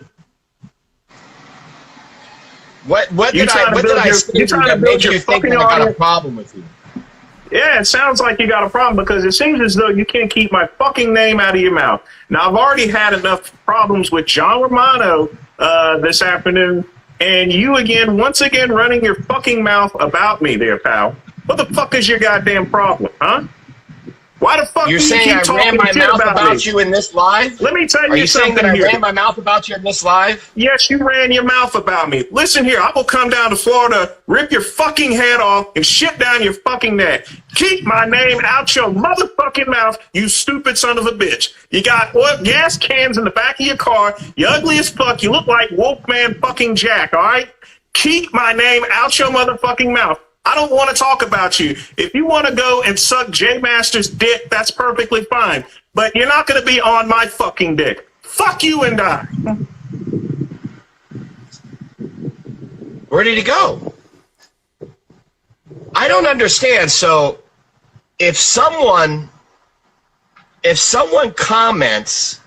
What did I say that made you think that I got a problem with you? Yeah, it sounds like you got a problem because it seems as though you can't keep my fucking name out of your mouth. Now, I've already had enough problems with John Romano this afternoon, and you once again running your fucking mouth about me there, pal. What the fuck is your goddamn problem, huh? Why the fuck You're do you saying keep I talking ran my shit mouth about me? you in this live? Let me tell Are you you something saying that here. I ran my mouth about you in this live? Yes, you ran your mouth about me. Listen here, I will come down to Florida, rip your fucking head off, and shit down your fucking neck. Keep my name out your motherfucking mouth, you stupid son of a bitch. You got gas cans in the back of your car. You ugly as fuck. You look like Wolfman fucking Jack, all right? Keep my name out your motherfucking mouth. I don't want to talk about you. If you want to go and suck J Master's dick, that's perfectly fine. But you're not going to be on my fucking dick. Fuck you and I. Where did he go? I don't understand. So if someone comments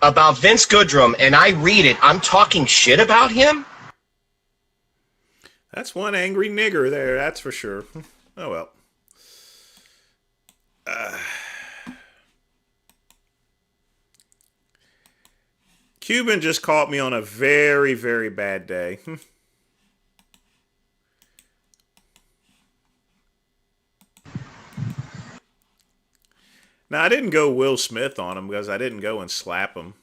about Vince Goodrum and I read it, I'm talking shit about him? That's one angry nigger there, that's for sure. Oh well. Cuban just caught me on a very, very bad day. Now, I didn't go Will Smith on him because I didn't go and slap him.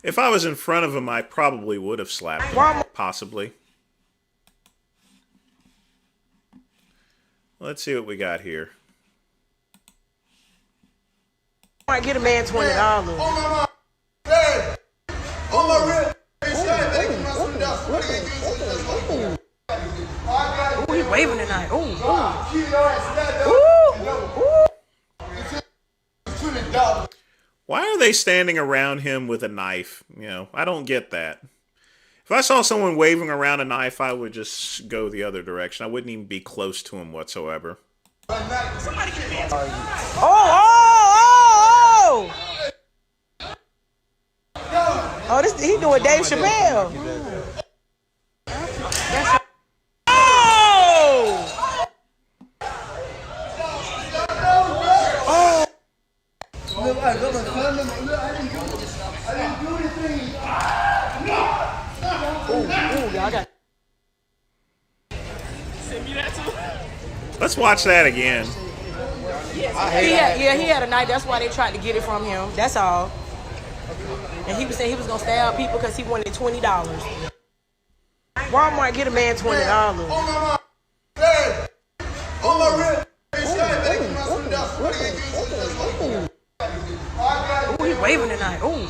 If I was in front of him, I probably would have slapped him, possibly. Let's see what we got here. I get a man $20. Ooh, he waving tonight. Why are they standing around him with a knife? You know, I don't get that. If I saw someone waving around a knife, I would just go the other direction. I wouldn't even be close to him whatsoever. Oh, this he doing Dave Chappelle. Look, I didn't do anything. Let's watch that again. He had a knife. That's why they tried to get it from him. That's all. And he was saying he was gonna stab people because he wanted $20. Walmart get a man $20. Ooh, he waving tonight. Ooh.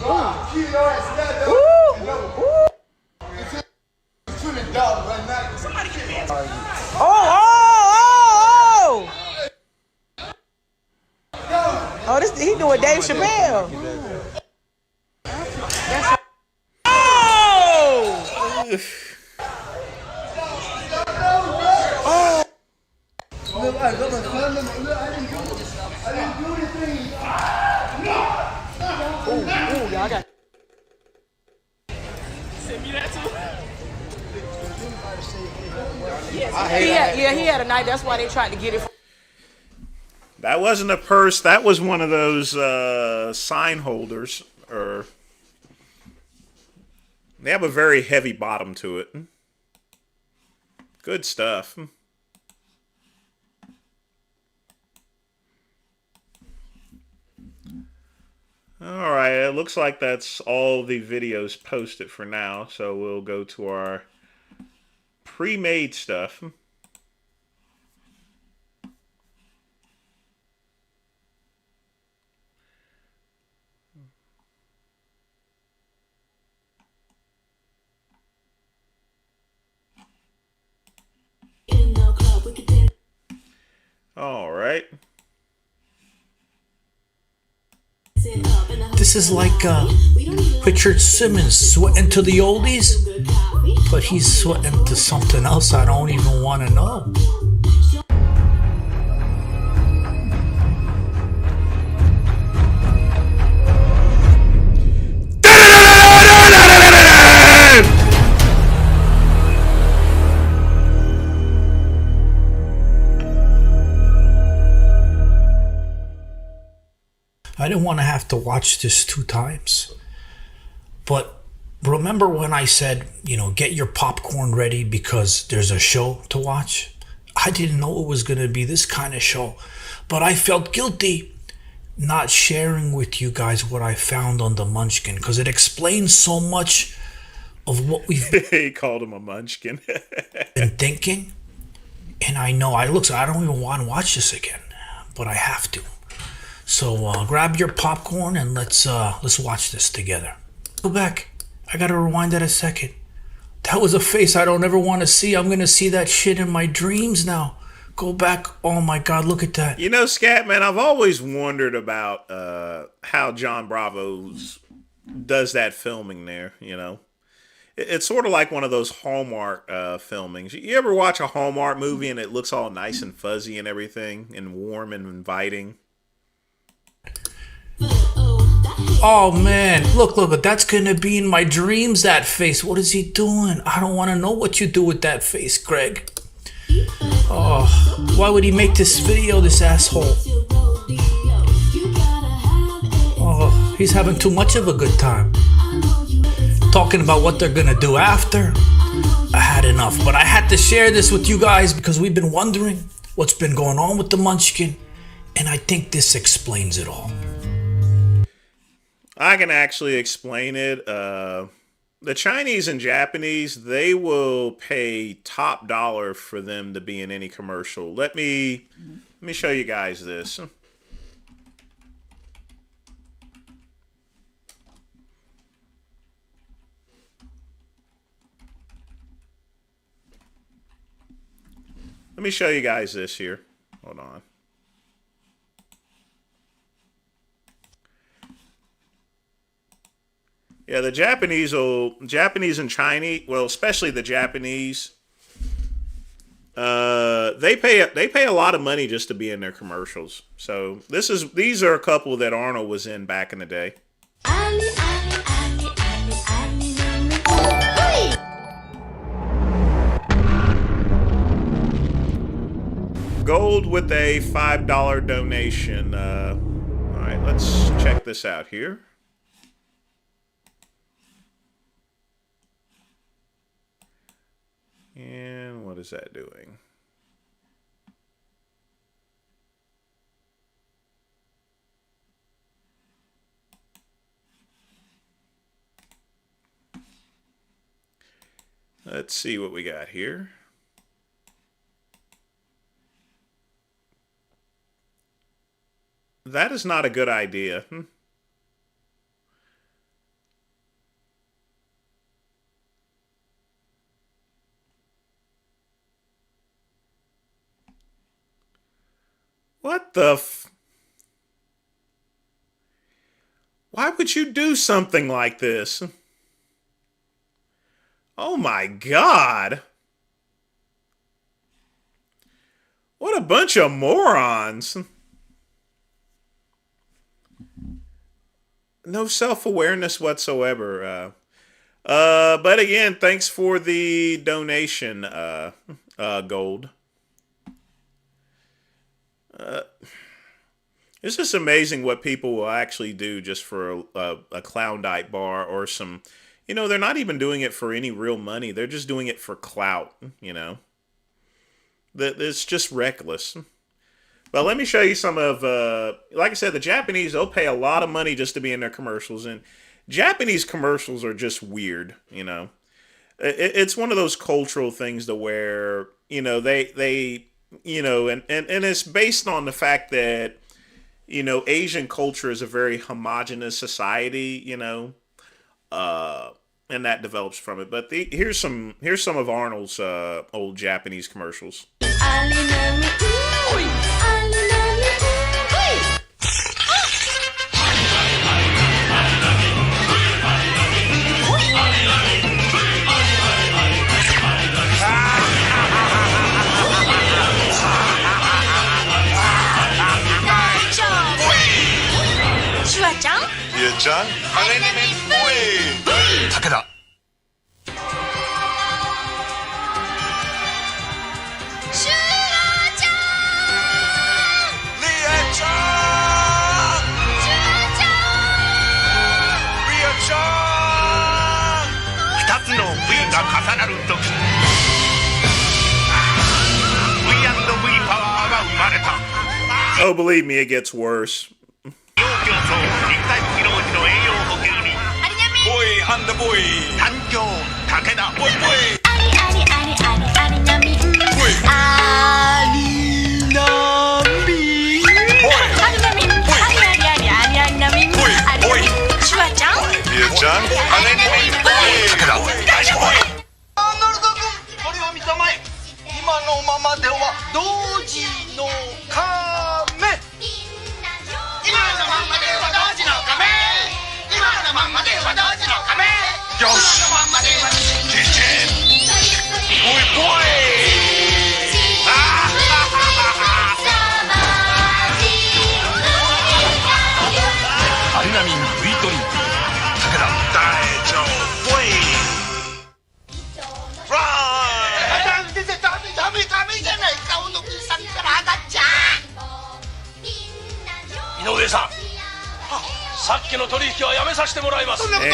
Oh, this he doing Dave Chappelle. Y'all got. Send me that too. He had a knife. That's why they tried to get it. That wasn't a purse. That was one of those sign holders. Or they have a very heavy bottom to it. Good stuff. All right, it looks like that's all the videos posted for now. So we'll go to our pre-made stuff. All right. This is like Richard Simmons sweating to the oldies, but he's sweating to something else I don't even want to know. I didn't want to have to watch this 2 times. But remember when I said, get your popcorn ready because there's a show to watch? I didn't know it was going to be this kind of show. But I felt guilty not sharing with you guys what I found on the Munchkin because it explains so much of what we've he called him a munchkin. been thinking. And I know, I don't even want to watch this again, but I have to. So grab your popcorn and let's watch this together. Go back. I gotta rewind that a second. That was a face I don't ever want to see. I'm gonna see that shit in my dreams now. Go back. Oh my God, look at that. You know, Scatman, I've always wondered about how John Bravo's does that filming there, It's sort of like one of those Hallmark filmings. You ever watch a Hallmark movie and it looks all nice and fuzzy and everything and warm and inviting? Oh man, look, that's gonna be in my dreams, that face. What is he doing? I don't want to know what you do with that face, Greg. Oh, why would he make this video, this asshole? Oh, he's having too much of a good time. Talking about what they're gonna do after. I had enough, but I had to share this with you guys because we've been wondering what's been going on with the Munchkin, and I think this explains it all. I can actually explain it. The Chinese and Japanese, they will pay top dollar for them to be in any commercial. Let me show you guys this. Let me show you guys this here. Hold on. Yeah, the Japanese and Chinese, well, especially the Japanese, they pay a lot of money just to be in their commercials. So these are a couple that Arnold was in back in the day. Gold with a $5 donation. All right, let's check this out here. And what is that doing? Let's see what we got here. That is not a good idea. What the Why would you do something like this? Oh my God. What a bunch of morons. No self-awareness whatsoever. But again, thanks for the donation, Gold. It's just amazing what people will actually do just for a Klondike bar or some, you know, they're not even doing it for any real money. They're just doing it for clout, you know. It's just reckless. But let me show you some of, like I said, the Japanese, they'll pay a lot of money just to be in their commercials. And Japanese commercials are just weird, you know. It's one of those cultural things to where, you know, they you know, and it's based on the fact that, you know, Asian culture is a very homogenous society, you know, and that develops from it. But here's some of Arnold's old Japanese commercials. John? Takeda. Oh, believe me, it gets worse.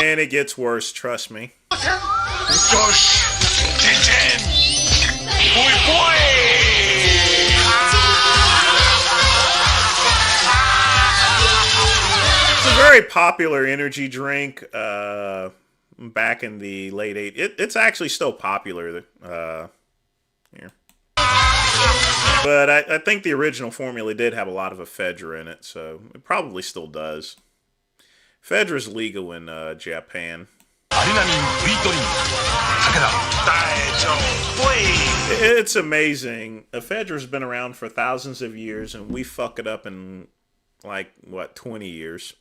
And it gets worse, trust me. It's a very popular energy drink back in the late 80s. It's actually still popular here. But I think the original formula did have a lot of ephedra in it, so it probably still does. Ephedra is legal in Japan. It's amazing. Ephedra has been around for thousands of years, and we fuck it up in, like, what, 20 years?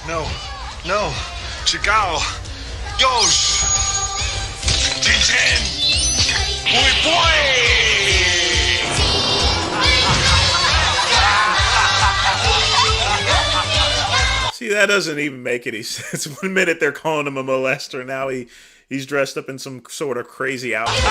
No. Chigao. Yosh. See, that doesn't even make any sense. 1 minute they're calling him a molester, now he's dressed up in some sort of crazy outfit.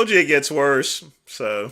told you it gets worse. So.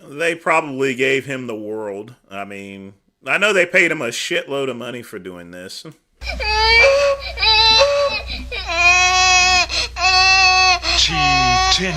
They probably gave him the world. I mean, I know they paid him a shitload of money for doing this. Cheating.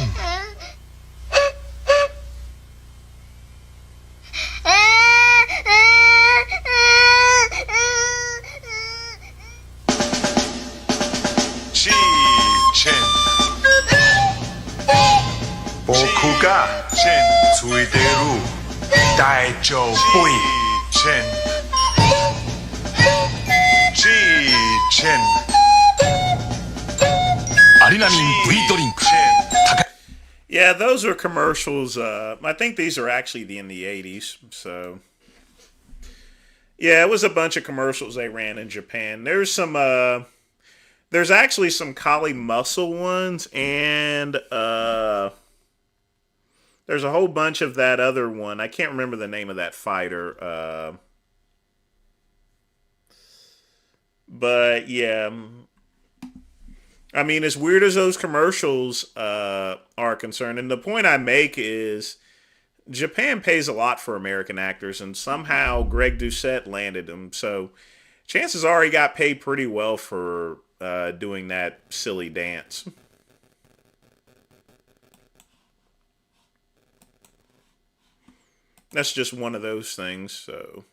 Yeah, those are commercials. I think these are actually in the 80s. So, yeah, it was a bunch of commercials they ran in Japan. There's some, there's actually some Kali Muscle ones, and there's a whole bunch of that other one. I can't remember the name of that fighter. But yeah, I mean, as weird as those commercials are concerned, and the point I make is Japan pays a lot for American actors, and somehow Greg Doucette landed them. So chances are he got paid pretty well for doing that silly dance. That's just one of those things. So.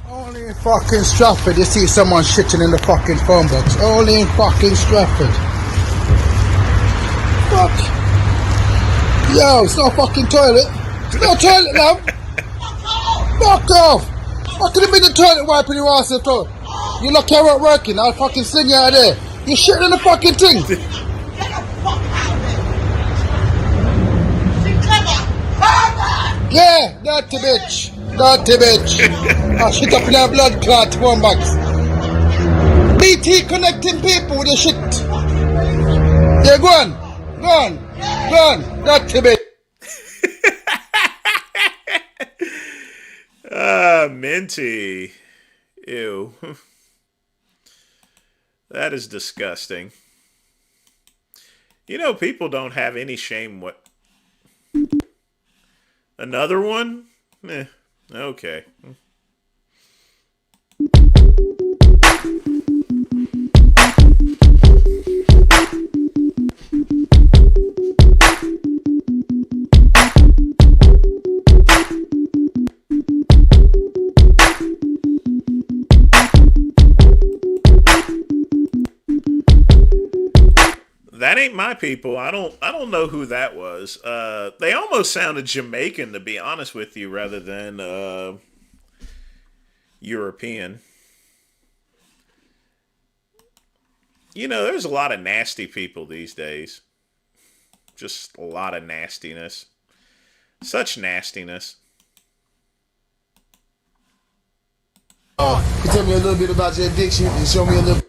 Only in fucking Stratford you see someone shitting in the fucking phone box. Only in fucking Stratford. Fuck. Yo, it's no fucking toilet. It's no toilet now. Fuck off. What could have been the toilet wiping your ass in the toilet? You look here at working, I'll fucking sling you out of there. You're shitting in the fucking thing. Yeah, dirty bitch. Dirty bitch. I'll shit up in our blood clot phone box. BT connecting people with the shit. Yeah, go on. Go on. Go on. Dirty bitch. Minty. Ew. That is disgusting. You know, people don't have any shame. What? Another one? Okay. That ain't my people. I don't know who that was. They almost sounded Jamaican, to be honest with you, rather than European. You know, there's a lot of nasty people these days. Just a lot of nastiness. Such nastiness. Can you tell me a little bit about your addiction and show me a little.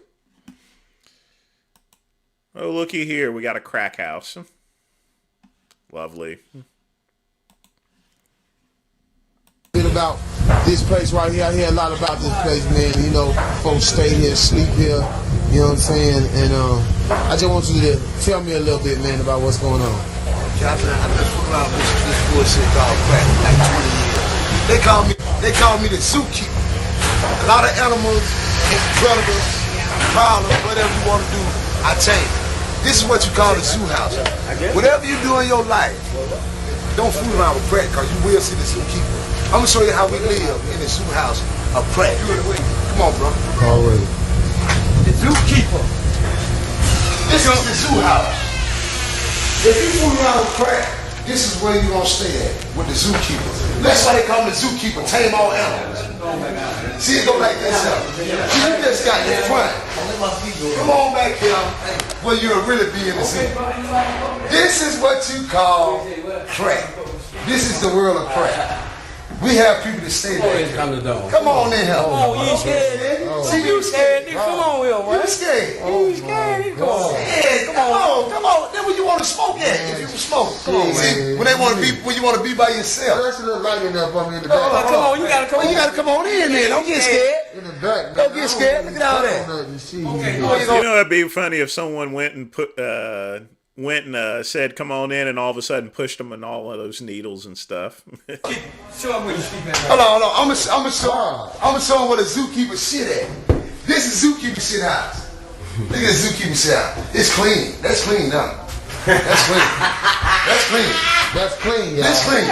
Oh, looky here. We got a crack house. Lovely. Bit about this place right here. I hear a lot about this place, man. You know, folks stay here, sleep here. You know what I'm saying? And I just want you to tell me a little bit, man, about what's going on. Captain, I've been fooling around with this bullshit called crack for like 20 years. They call me the zookeeper. A lot of animals, predators, prowlers, whatever you want to do, I tell you. This is what you call the zoo house. Whatever you do in your life, don't fool around with crack, because you will see the zookeeper. I'm going to show you how we live in the zoo house of crack. Come on, bro. Already. The zookeeper. This is the zoo house. If you fool around with crack, this is where you're going to stay at, with the zookeeper. That's why they call him the zookeeper, tame all animals. See, it go like this up. You just got your front. Come on back here where you'll really be in the zoo. This is what you call crack. This is the world of crack. We have people that stay there. Come on in here. Oh, you ain't scared, nigga. See, you scared, nigga. Come on here, man. You scared. You scared, nigga. Come on. Yeah, come on. Then where you want to smoke at? If you smoke. Come on, see, when you want to be by yourself. That's a little light enough on me in the back. Come on, you gotta come on. You gotta come on in there. Don't get scared. In the back. Don't get scared. Look at all that. You know, it'd be funny if someone went and said, "Come on in," and all of a sudden pushed them in all of those needles and stuff. Show them where you sleep at. Hold on. I'm gonna show them where the zookeeper shit at. This is zookeeper shit house. Look at the zookeeper shit house. It's clean. That's clean now. That's clean. That's clean. That's clean, y'all. That's clean.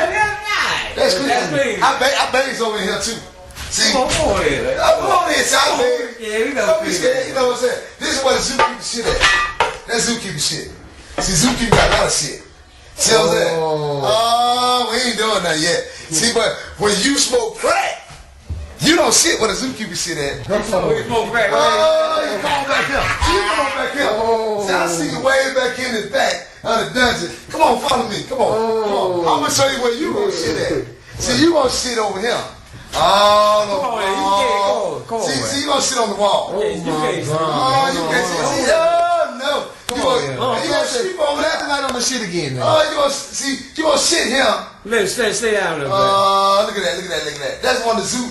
That's clean. I bathe over here too. See? Come on in. Come on in, child. Yeah, we know. Don't be scared. You know what I'm saying? This is where the zookeeper shit at. That's zookeeper shit. See, zookeeper got a lot of shit. See what I'm saying? Oh, we ain't doing that yet. See, but when you smoke crack, you don't sit where the zookeeper sit at. You smoke crack. Oh, you come on back here. You come on back here. See, I see you way back in the back of the dungeon. Come on, follow me. Come on. I'm going to show you where you going to sit at. See, you going to sit over here. Oh, no. See, you going to sit on the wall. Oh, you can't sit. Oh, you can't sit. Oh, no. Come on, you gonna sleep over there tonight on the shit again, man. Oh, you gonna sit here. Stay down there. Look at that. That's one of the zoo.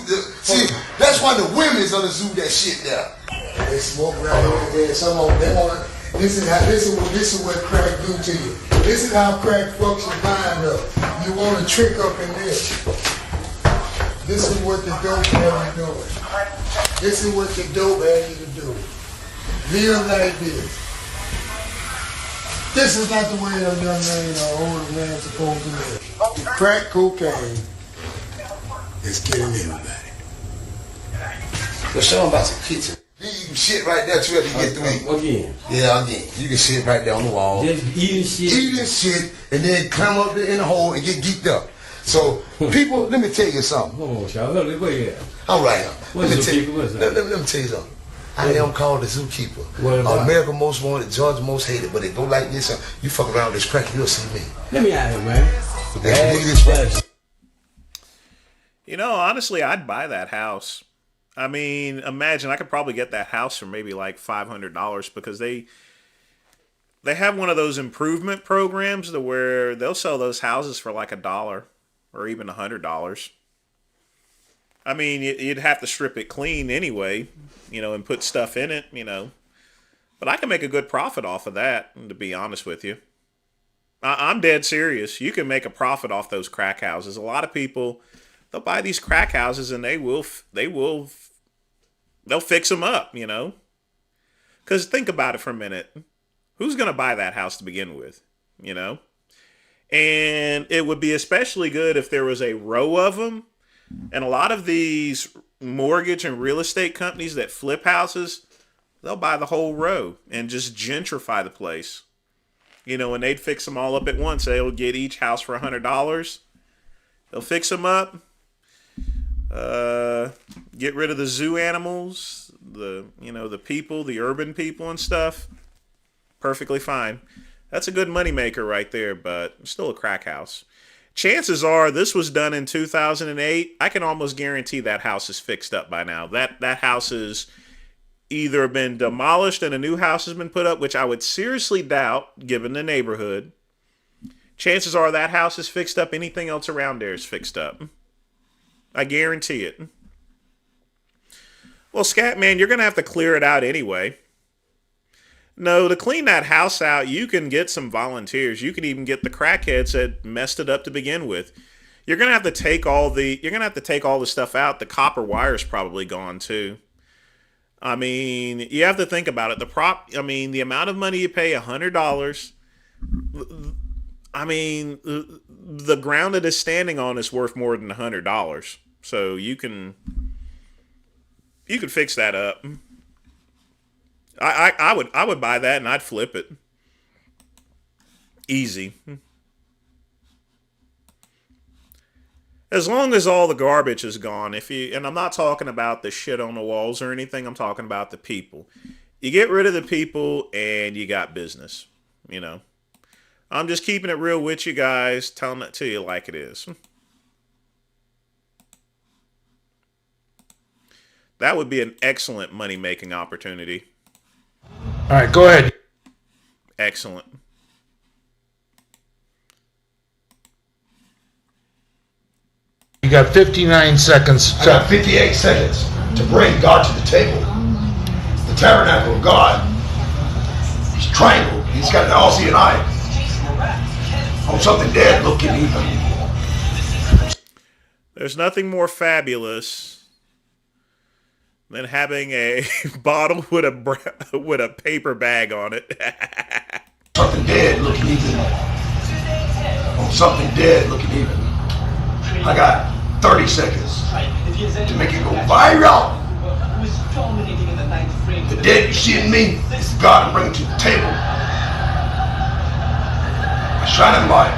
That's one of the women's on the zoo that shit there. They smoke right over there. This is what crack do to you. This is how crack fucks your mind up. You want to trick up in this. This is what the dope had you doing. This is what the dope had you to do. Live like this. This is not the way a young man or older man supposed to live. Crack cocaine is killing everybody. Yo, show them about the kitchen. You can shit right there too after you get through. Again. Yeah, again. You can shit right there on the wall. Just eating shit. Eating shit, and then climb up in the hole and get geeked up. So, people, let me tell you something. Hold on, y'all. Where you at? All right. Let me tell you something. I am called the zookeeper. America most wanted, Georgia most hated, but it go like this. You fuck around with this crack, you'll see me. Let me out here, man. You know, honestly, I'd buy that house. I mean, imagine I could probably get that house for maybe like $500 because they have one of those improvement programs to where they'll sell those houses for like $1 or even $100. I mean, you'd have to strip it clean anyway, you know, and put stuff in it, you know. But I can make a good profit off of that, to be honest with you. I'm dead serious. You can make a profit off those crack houses. A lot of people, they'll buy these crack houses and they'll fix them up, you know. Because think about it for a minute. Who's going to buy that house to begin with, you know? And it would be especially good if there was a row of them. And a lot of these mortgage and real estate companies that flip houses, they'll buy the whole row and just gentrify the place. You know, and they'd fix them all up at once. They'll get each house for $100. They'll fix them up. Get rid of the zoo animals, the people, the urban people and stuff. Perfectly fine. That's a good moneymaker right there, but still a crack house. Chances are this was done in 2008. I can almost guarantee that house is fixed up by now. That house has either been demolished and a new house has been put up, which I would seriously doubt given the neighborhood. Chances are that house is fixed up. Anything else around there is fixed up. I guarantee it. Well, Scatman, you're going to have to clear it out anyway. No, to clean that house out, you can get some volunteers. You can even get the crackheads that messed it up to begin with. You're going to have to take all the stuff out. The copper wire's probably gone too. I mean, you have to think about it. The amount of money you pay, $100. I mean, the ground it is standing on is worth more than $100. So you can fix that up. I would buy that and I'd flip it. Easy. As long as all the garbage is gone, and I'm not talking about the shit on the walls or anything, I'm talking about the people. You get rid of the people and you got business, you know. I'm just keeping it real with you guys, telling it to you like it is. That would be an excellent money-making opportunity. All right, go ahead. Excellent. You got 59 seconds. I got 58 seconds to bring God to the table. The tabernacle of God. He's triangle. He's got an all-seeing eye. On something dead looking even. There's nothing more fabulous than having a bottle with a paper bag on it. Something dead looking even. On something dead looking even. I got 30 seconds to make it go viral. The dead you see in me is God I'm bringing to the table. I shine in light,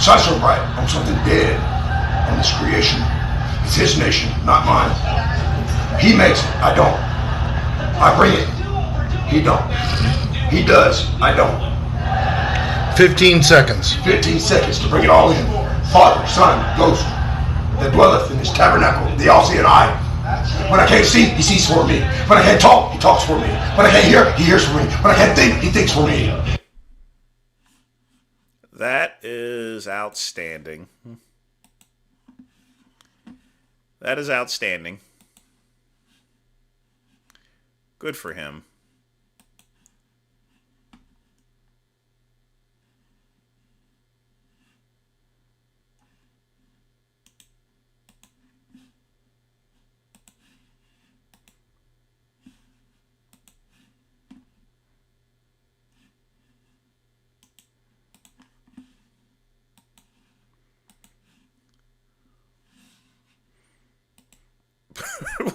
shine so bright on something dead on this creation. It's his nation, not mine. He makes it, I don't. I bring it, he don't. He does, I don't. 15 seconds. 15 seconds to bring it all in. Father, Son, Ghost, that dwelleth in this tabernacle, the all-seeing eye. When I can't see, he sees for me. When I can't talk, he talks for me. When I can't hear, he hears for me. When I can't think, he thinks for me. That is outstanding. That is outstanding. Good for him.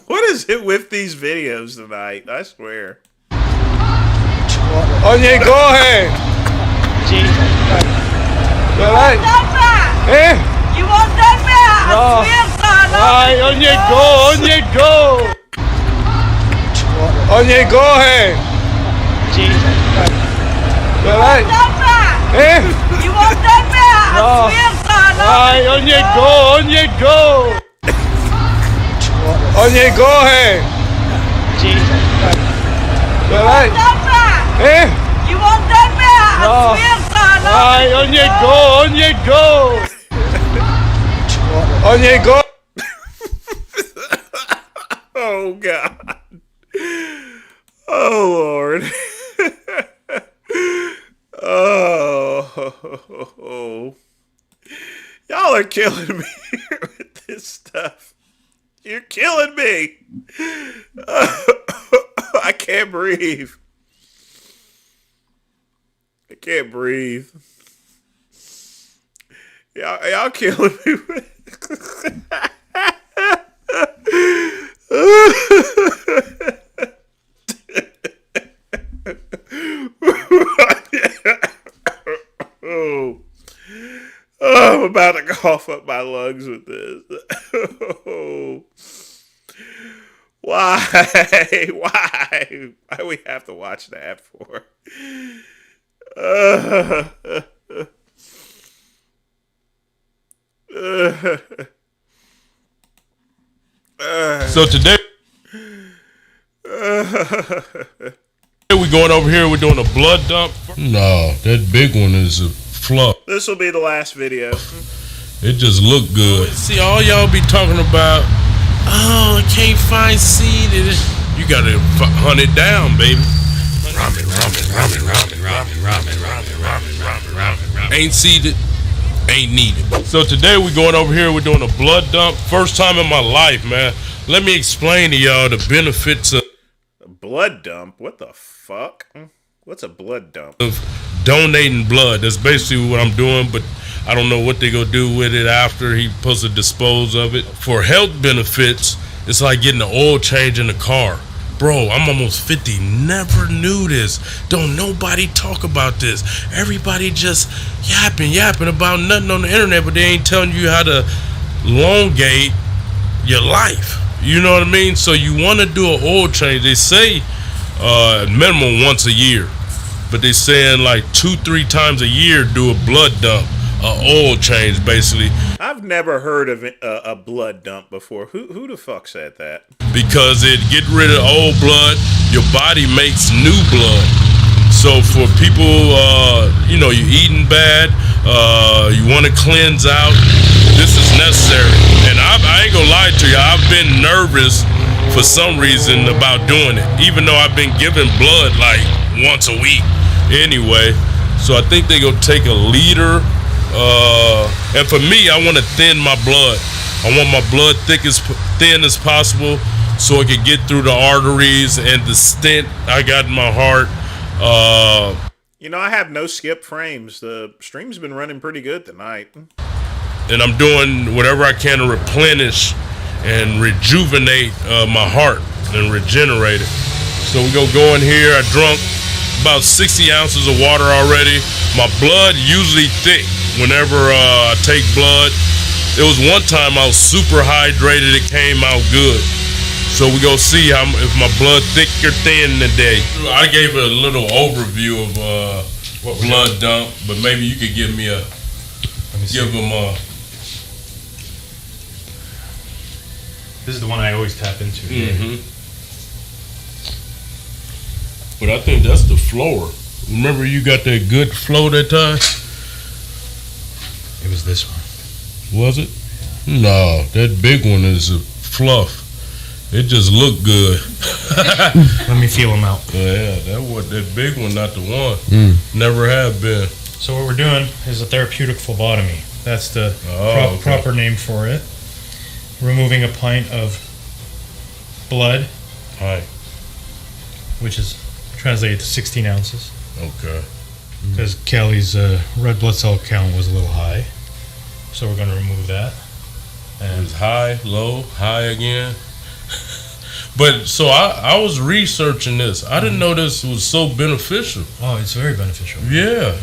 What is it with these videos tonight? I swear. Oye, coge. Right. You want that back? No. Ay, oye, go. Oye, coge. Right. You want that back? No. Ay, oye, go. Oye, coge. Right. You want that back? No. Ay, oye, go. Oye, go. Oh, God. Oh, Lord. Oh. Y'all are killing me with this stuff. You're killing me. I can't breathe. I can't breathe. Y'all killing me. Oh, I'm about to cough up my lungs with this. Oh. Why? Why we have to watch that for? So today we're going over here. We're doing a blood dump. No, that big one is a fluff. This will be the last video. It just looked good. See, all y'all be talking about, oh, I can't find seed. You gotta hunt it down, baby. Ramen. Ain't seeded, ain't needed. So today we're going over here. We're doing a blood dump. First time in my life, man. Let me explain to y'all the benefits of a blood dump. What the fuck? What's a blood dump? Of donating blood. That's basically what I'm doing, but I don't know what they gonna do with it after he supposed to dispose of it. For health benefits, it's like getting an oil change in a car. Bro, I'm almost 50. Never knew this. Don't nobody talk about this. Everybody just yapping about nothing on the internet, but they ain't telling you how to elongate your life. You know what I mean? So you want to do an oil change. They say minimum once a year, but they saying like 2-3 times a year do a blood dump, oil change basically. I've never heard of a blood dump before. Who the fuck said that? Because it get rid of old blood, your body makes new blood. So for people, you're eating bad, you want to cleanse out, this is necessary. And I ain't gonna lie to you, I've been nervous for some reason about doing it, even though I've been giving blood like once a week anyway. So I think they gonna take a liter, and for me, I want to thin my blood. I want my blood thin as possible so it can get through the arteries and the stent I got in my heart. I have no skip frames. The stream's been running pretty good tonight. And I'm doing whatever I can to replenish and rejuvenate my heart and regenerate it. So we're gonna go in here. I drunk about 60 ounces of water already. My blood usually thick whenever I take blood. It was one time I was super hydrated. It came out good. So we gonna see if my blood thick or thin today. I gave a little overview of what blood dump, but maybe you could give me give them a. This is the one I always tap into. Mm-hmm. But I think that's the floor. Remember you got that good flow that time? It was this one. Was it? No, that big one is a fluff. It just looked good. Let me feel them out. Yeah, that big one, not the one. Never have been. So what we're doing is a therapeutic phlebotomy. That's the proper name for it. Removing a pint of blood. Hi. Which is translated to 16 ounces. Okay. Because Kelly's red blood cell count was a little high. So we're going to remove that. And it's high, low, high again. But so I was researching this. I didn't know this was so beneficial. Oh, it's very beneficial. Yeah.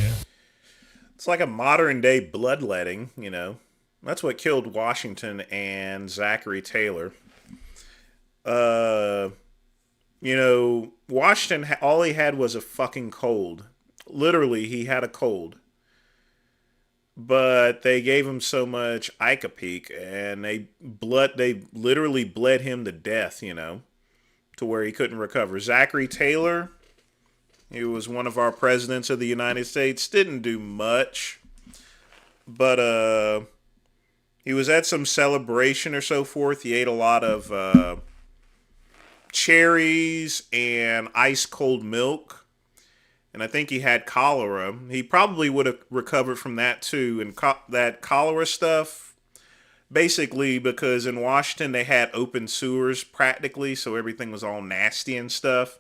It's like a modern day bloodletting, you know. That's what killed Washington and Zachary Taylor. You know, Washington, all he had was a fucking cold. Literally, he had a cold. But they gave him so much Icapeak, and they literally bled him to death, you know, to where he couldn't recover. Zachary Taylor, he was one of our presidents of the United States, didn't do much, but he was at some celebration or so forth. He ate a lot of cherries and ice cold milk, and I think he had cholera. He probably would have recovered from that too. And that cholera stuff, basically, because in Washington they had open sewers practically, so everything was all nasty and stuff.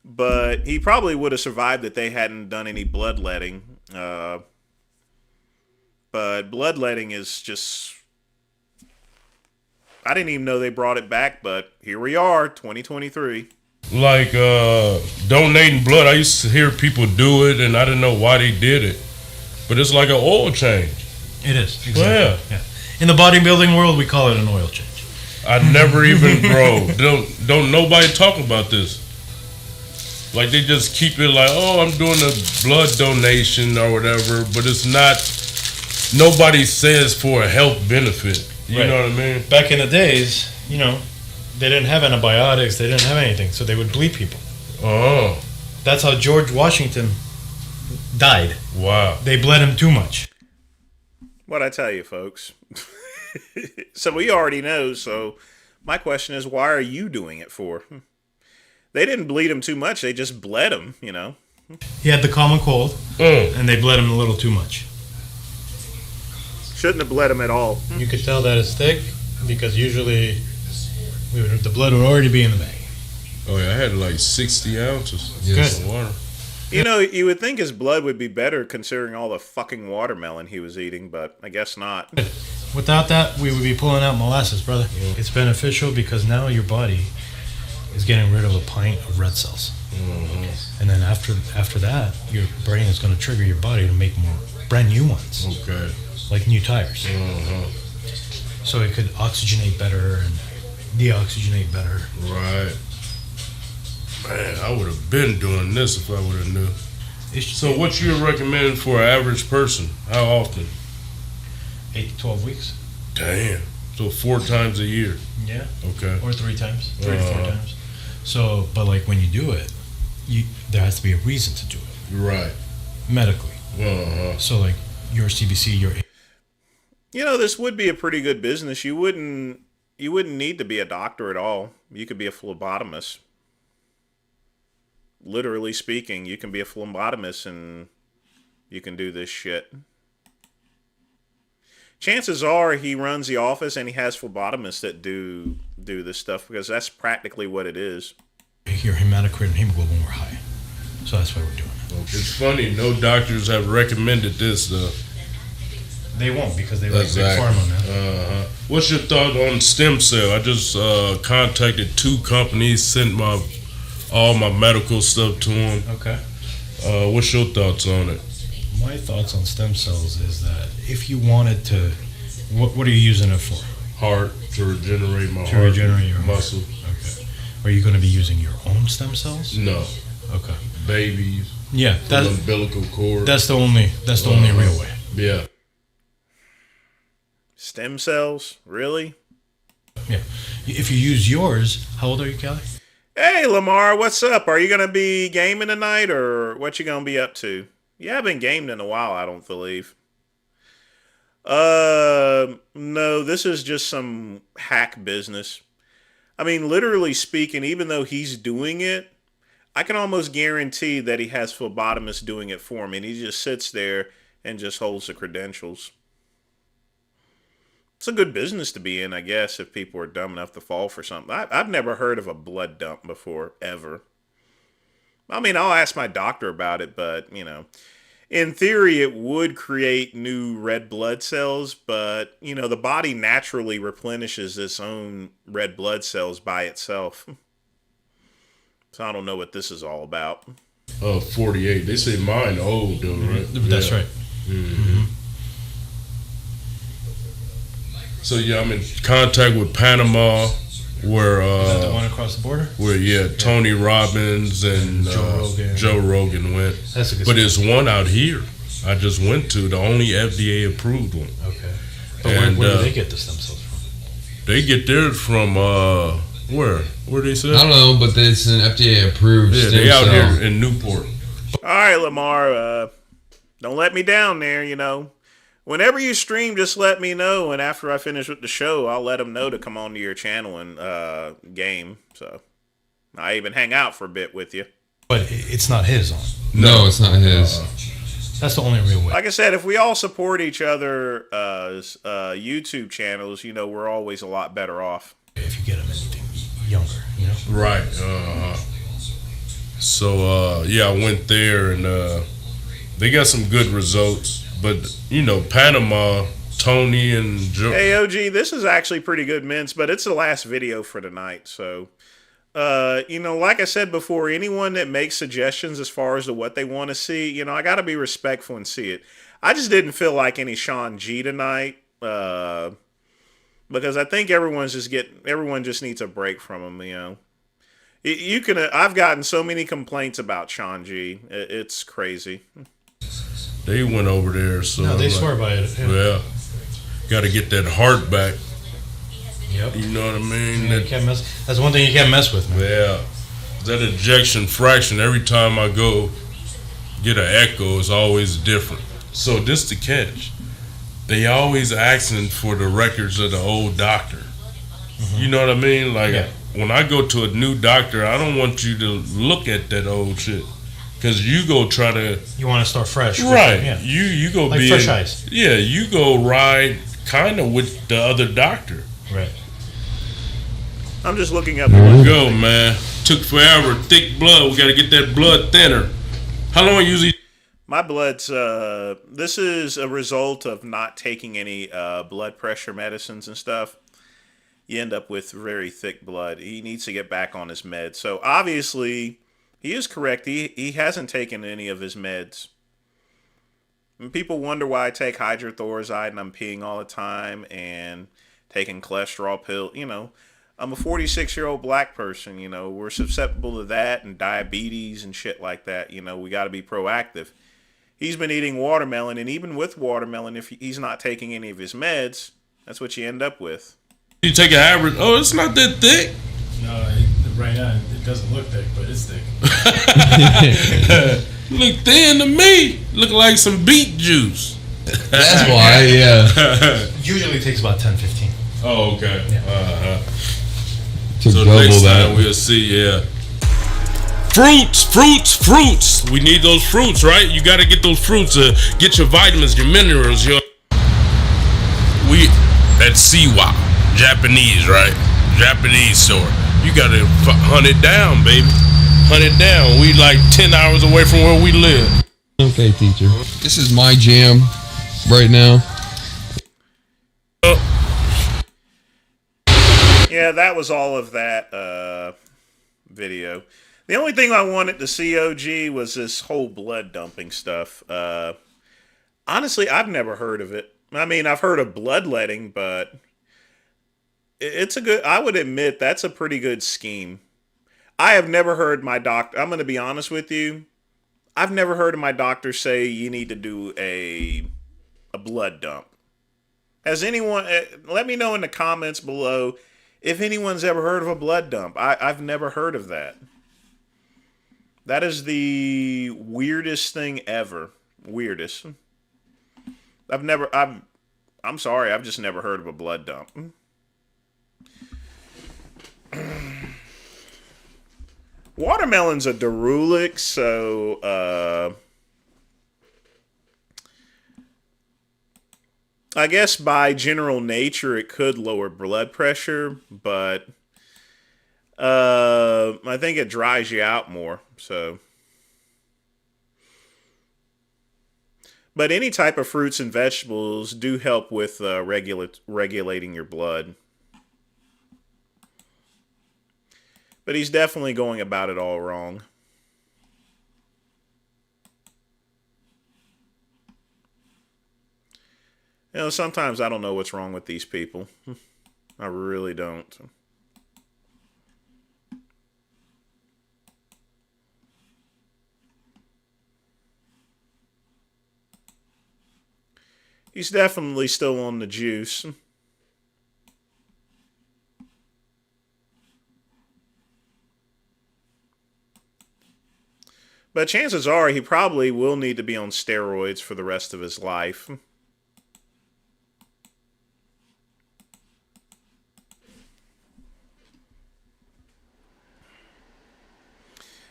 But he probably would have survived if they hadn't done any bloodletting. But bloodletting is just... I didn't even know they brought it back, but here we are, 2023. Like donating blood, I used to hear people do it, and I didn't know why they did it. But it's like an oil change. It is, exactly. Yeah. In the bodybuilding world, we call it an oil change. I never even, bro, don't nobody talk about this. Like, they just keep it like, oh, I'm doing a blood donation or whatever, but it's not, nobody says for a health benefit. You know what I mean? Back in the days, you know, they didn't have antibiotics, they didn't have anything, so they would bleed people. Oh. That's how George Washington died. Wow. They bled him too much. What'd I tell you, folks? So we already know, so my question is, why are you doing it for? They didn't bleed him too much, they just bled him, you know? He had the common cold, and they bled him a little too much. Shouldn't have bled him at all. You could tell that it's thick because usually the blood would already be in the bag. Oh yeah, I had like 60 ounces Good. of water. You know, you would think his blood would be better considering all the fucking watermelon he was eating, but I guess not. Without that, we would be pulling out molasses, brother. Yeah. It's beneficial because now your body is getting rid of a pint of red cells. Mm-hmm. And then after that, your brain is going to trigger your body to make more brand new ones. Okay. Like new tires. So it could oxygenate better and deoxygenate better. Right. Man, I would have been doing this if I would have knew. So what you recommend for an average person? How often? 8 to 12 weeks. Damn. So 4 times a year. Yeah. Okay. Or 3 times. 3 to 4 times. So, but like when you do it, there has to be a reason to do it. Right. Medically. So like your CBC, your... You know, this would be a pretty good business. You wouldn't need to be a doctor at all. You could be a phlebotomist. Literally speaking, you can be a phlebotomist and you can do this shit. Chances are he runs the office and he has phlebotomists that do this stuff because that's practically what it is. Your hematocrit and hemoglobin were high. So that's why we're doing it. It's funny, no doctors have recommended this though. They won't because they like big pharma, man. What's your thought on stem cell? I just contacted 2 companies, sent all my medical stuff to them. Okay. What's your thoughts on it? My thoughts on stem cells is that if you wanted to, what are you using it for? Heart, to regenerate my to heart. Regenerate your muscle. Okay. Are you going to be using your own stem cells? No. Okay. Babies. Yeah. That's the umbilical cord. That's the only real way. Yeah. Stem cells? Really? Yeah. If you use yours, how old are you, Kelly? Hey, Lamar, what's up? Are you going to be gaming tonight or what you going to be up to? You haven't gamed in a while, I don't believe. No, this is just some hack business. I mean, literally speaking, even though he's doing it, I can almost guarantee that he has phlebotomists doing it for him, and he just sits there and just holds the credentials. It's a good business to be in, I guess, if people are dumb enough to fall for something. I've never heard of a blood dump before, ever. I mean, I'll ask my doctor about it, but, you know, in theory, it would create new red blood cells, but, you know, the body naturally replenishes its own red blood cells by itself. So I don't know what this is all about. 48. They say mine old, though, right? That's right. Mm-hmm. So, yeah, I'm in contact with Panama, where... Is that the one across the border? Where, Tony Robbins and Joe Rogan went. That's a good But spot. there's one out here I just went to, the only FDA-approved one. Okay. But where do they get the stem cells from? They get theirs from, where? Where they say? I don't know, but it's an FDA-approved stem they out cell. here in Newport. All right, Lamar, don't let me down there, you know. Whenever you stream, just let me know, and after I finish with the show, I'll let them know to come on to your channel and game. So I even hang out for a bit with you. But it's not his on. No, it's not his. That's the only real way. Like I said, if we all support each other's YouTube channels, you know, we're always a lot better off. If you get them anything younger, you know? Right. So, I went there, and they got some good results. But, you know, Panama, Tony and Joe. Hey, OG, this is actually pretty good mints, but it's the last video for tonight. So, you know, like I said before, anyone that makes suggestions as far as to what they want to see, you know, I got to be respectful and see it. I just didn't feel like any Sean G tonight because I think everyone just needs a break from him, you know. I've gotten so many complaints about Sean G. It's crazy. They went over there, so no, they swear by it. Yeah, got to get that heart back. Yep. You know what I mean? Yeah, you can't mess. That's one thing you can't mess with, man. Yeah, that ejection fraction. Every time I go get an echo, it's always different. So this the catch. They always asking for the records of the old doctor. Mm-hmm. You know what I mean? Like when I go to a new doctor, I don't want you to look at that old shit. Because you go try to... You want to start fresh. Right. Yeah. You go like be... fresh ice. Yeah, you go ride kind of with the other doctor. Right. I'm just looking up... There we go, man. Took forever. Thick blood. We got to get that blood thinner. How long usually... My blood's... this is a result of not taking any blood pressure medicines and stuff. You end up with very thick blood. He needs to get back on his meds. So, obviously... He is correct. He hasn't taken any of his meds. And people wonder why I take hydrothorazide and I'm peeing all the time and taking cholesterol pill. You know, I'm a 46-year-old black person. You know, we're susceptible to that and diabetes and shit like that. You know, we got to be proactive. He's been eating watermelon, and even with watermelon, if he's not taking any of his meds, that's what you end up with. You take an average. Oh, it's not that thick. No, right now it doesn't look thick, but it's thick. Look thin to me. Look like some beet juice. That's why, yeah. Usually it takes about 10-15. Oh, okay. Yeah. So next time we'll see, Fruits. We need those fruits, right? You got to get those fruits to get your vitamins, your minerals. That's Siwa. Japanese, right? Japanese store. You got to hunt it down, baby. Hunt it down. We like 10 hours away from where we live. Okay, teacher. This is my jam right now. Yeah, that was all of that video. The only thing I wanted to see, OG, was this whole blood dumping stuff. Honestly, I've never heard of it. I mean, I've heard of bloodletting, but it's a good, I would admit that's a pretty good scheme. I have never heard my doctor, I'm going to be honest with you, I've never heard of my doctor say you need to do a blood dump. Has anyone, let me know in the comments below if anyone's ever heard of a blood dump. I've never heard of that. That is the weirdest thing ever. Weirdest. I'm sorry, I've just never heard of a blood dump. Watermelon's a diuretic, so I guess by general nature it could lower blood pressure, but I think it dries you out more. So But any type of fruits and vegetables do help with regulating your blood. But he's definitely going about it all wrong. Sometimes I don't know what's wrong with these people. I really don't. He's definitely still on the juice. But chances are he probably will need to be on steroids for the rest of his life.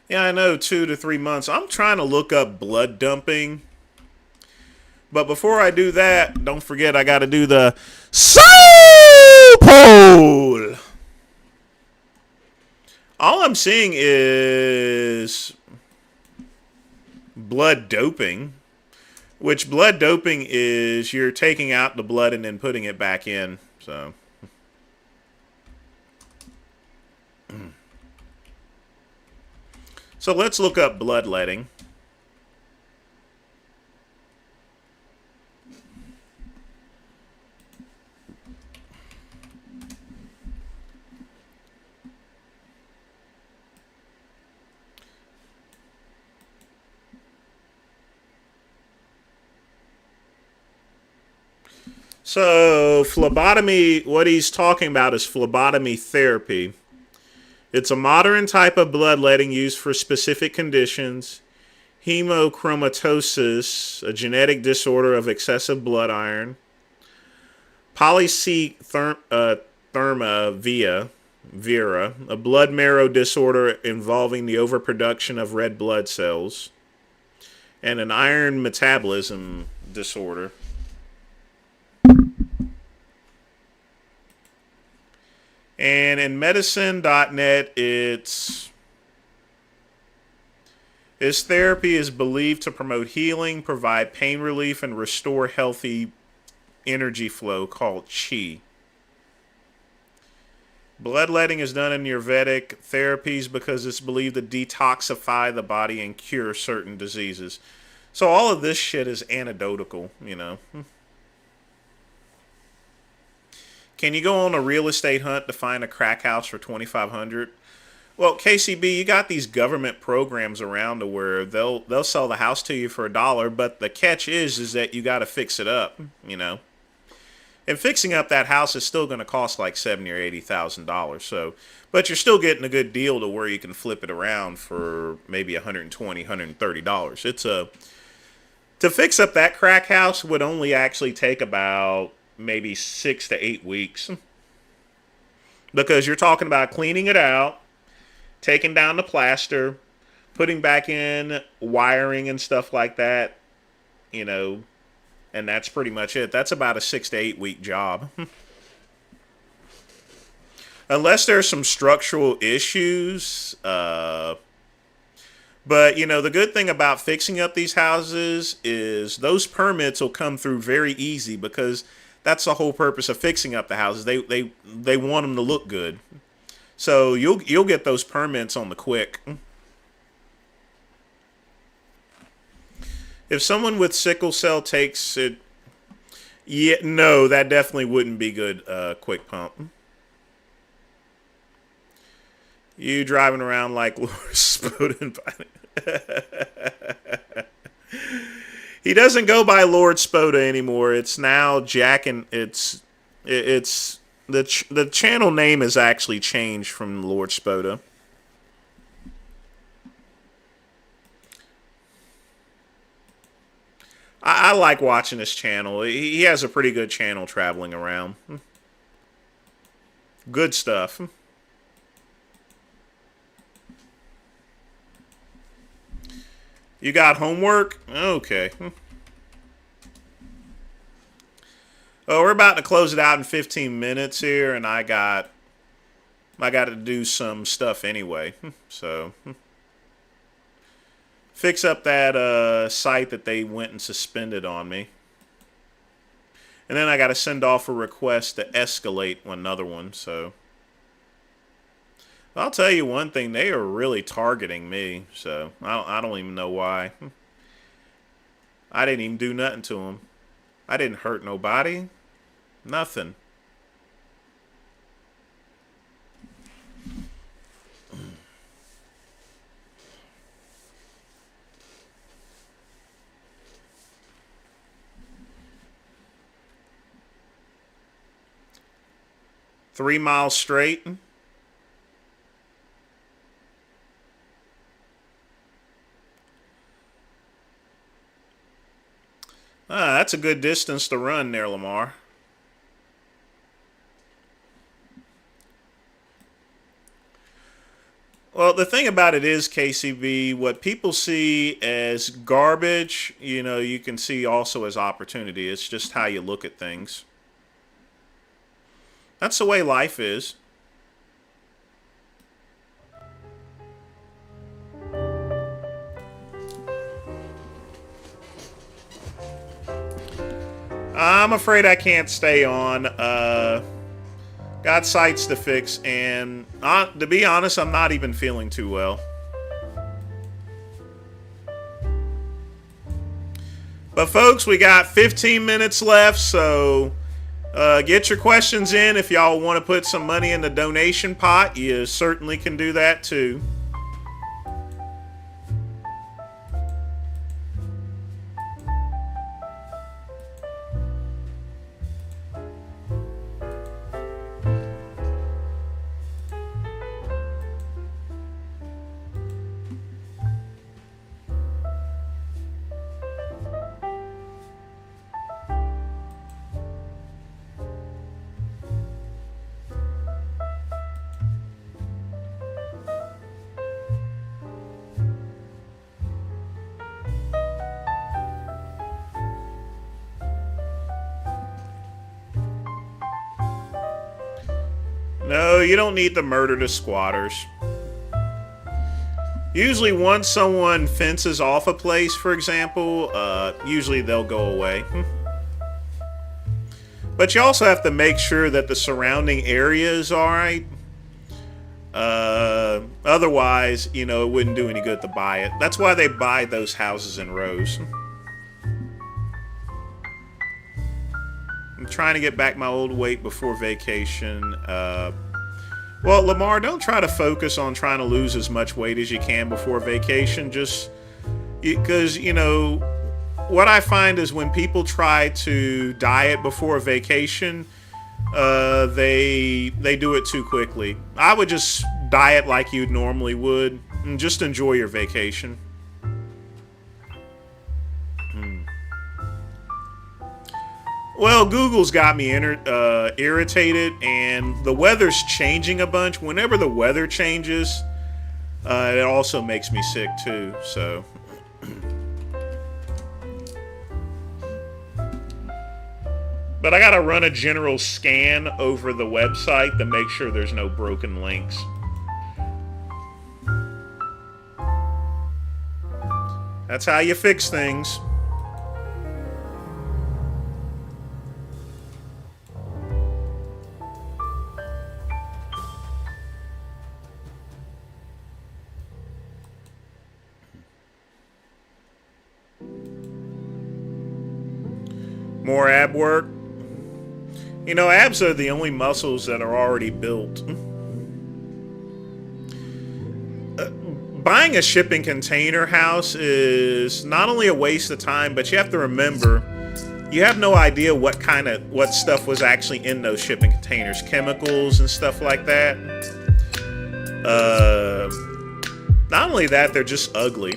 Yeah, I know, 2 to 3 months. I'm trying to look up blood dumping. But before I do that, don't forget I got to do the soul poll. All I'm seeing is blood doping, which blood doping is you're taking out the blood and then putting it back in. So let's look up bloodletting. So phlebotomy, what he's talking about is phlebotomy therapy. It's a modern type of bloodletting used for specific conditions. Hemochromatosis, a genetic disorder of excessive blood iron. Polycythemia vera, a blood marrow disorder involving the overproduction of red blood cells. And an iron metabolism disorder. And in medicine.net, its therapy is believed to promote healing, provide pain relief, and restore healthy energy flow called chi. Bloodletting is done in Ayurvedic therapies because it's believed to detoxify the body and cure certain diseases. So all of this shit is anecdotal, Can you go on a real estate hunt to find a crack house for $2,500? Well, KCB, you got these government programs around to where they'll sell the house to you for $1, but the catch is that you got to fix it up, And fixing up that house is still going to cost like $70,000 or $80,000. So, but you're still getting a good deal to where you can flip it around for maybe $120, $130. To fix up that crack house would only actually take about maybe 6 to 8 weeks, because you're talking about cleaning it out, taking down the plaster, putting back in wiring and stuff like that, and that's pretty much it. That's about a 6 to 8 week job. Unless there's some structural issues, but, the good thing about fixing up these houses is those permits will come through very easy, because that's the whole purpose of fixing up the houses. They want them to look good. So you'll get those permits on the quick. If someone with sickle cell takes it, no, that definitely wouldn't be good, quick pump. You driving around like Lord Spoden. He doesn't go by Lord Spoda anymore. It's now Jack, and it's the channel name has actually changed from Lord Spoda. I like watching this channel. He has a pretty good channel traveling around. Good stuff. You got homework? Okay. Oh, we're about to close it out in 15 minutes here, and I got to do some stuff anyway. So fix up that site that they went and suspended on me. And then I got to send off a request to escalate another one. So I'll tell you one thing, they are really targeting me. So I don't even know why. I didn't even do nothing to them. I didn't hurt nobody. Nothing. Three miles straight. That's a good distance to run there, Lamar. Well, the thing about it is, KCB, what people see as garbage, you know, you can see also as opportunity. It's just how you look at things. That's the way life is. I'm afraid I can't stay on. Got sites to fix, and to be honest, I'm not even feeling too well. But folks, we got 15 minutes left, so get your questions in. If y'all want to put some money in the donation pot, you certainly can do that too. No, you don't need to murder the squatters. Usually once someone fences off a place, for example, usually they'll go away. But you also have to make sure that the surrounding area is alright. Otherwise, you know, it wouldn't do any good to buy it. That's why they buy those houses in rows. I'm trying to get back my old weight before vacation. Well, Lamar, don't try to focus on trying to lose as much weight as you can before vacation. Just because, you know, what I find is when people try to diet before a vacation, they do it too quickly. I would just diet like you normally would and just enjoy your vacation. Well, Google's got me irritated, and the weather's changing a bunch. Whenever the weather changes, it also makes me sick too, so. But I gotta run a general scan over the website to make sure there's no broken links. That's how you fix things. More ab work. You know, abs are the only muscles that are already built. Buying a shipping container house is not only a waste of time, but you have to remember, you have no idea what stuff was actually in those shipping containers, chemicals and stuff like that. Not only that, they're just ugly.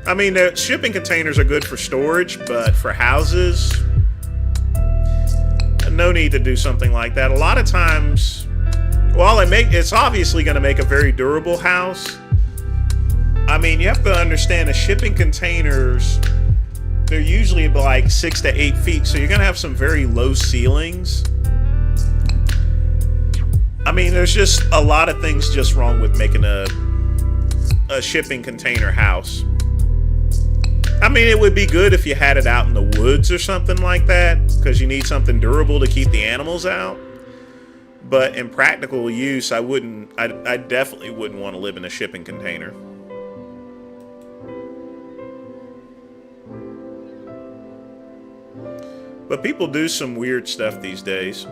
I mean, the shipping containers are good for storage, but for houses, no need to do something like that. A lot of times, while it's obviously going to make a very durable house, I mean, you have to understand the shipping containers, they're usually like 6 to 8 feet, so you're going to have some very low ceilings. I mean, there's just a lot of things just wrong with making a shipping container house. I mean, it would be good if you had it out in the woods or something like that, because you need something durable to keep the animals out. But in practical use, I definitely wouldn't want to live in a shipping container. But people do some weird stuff these days.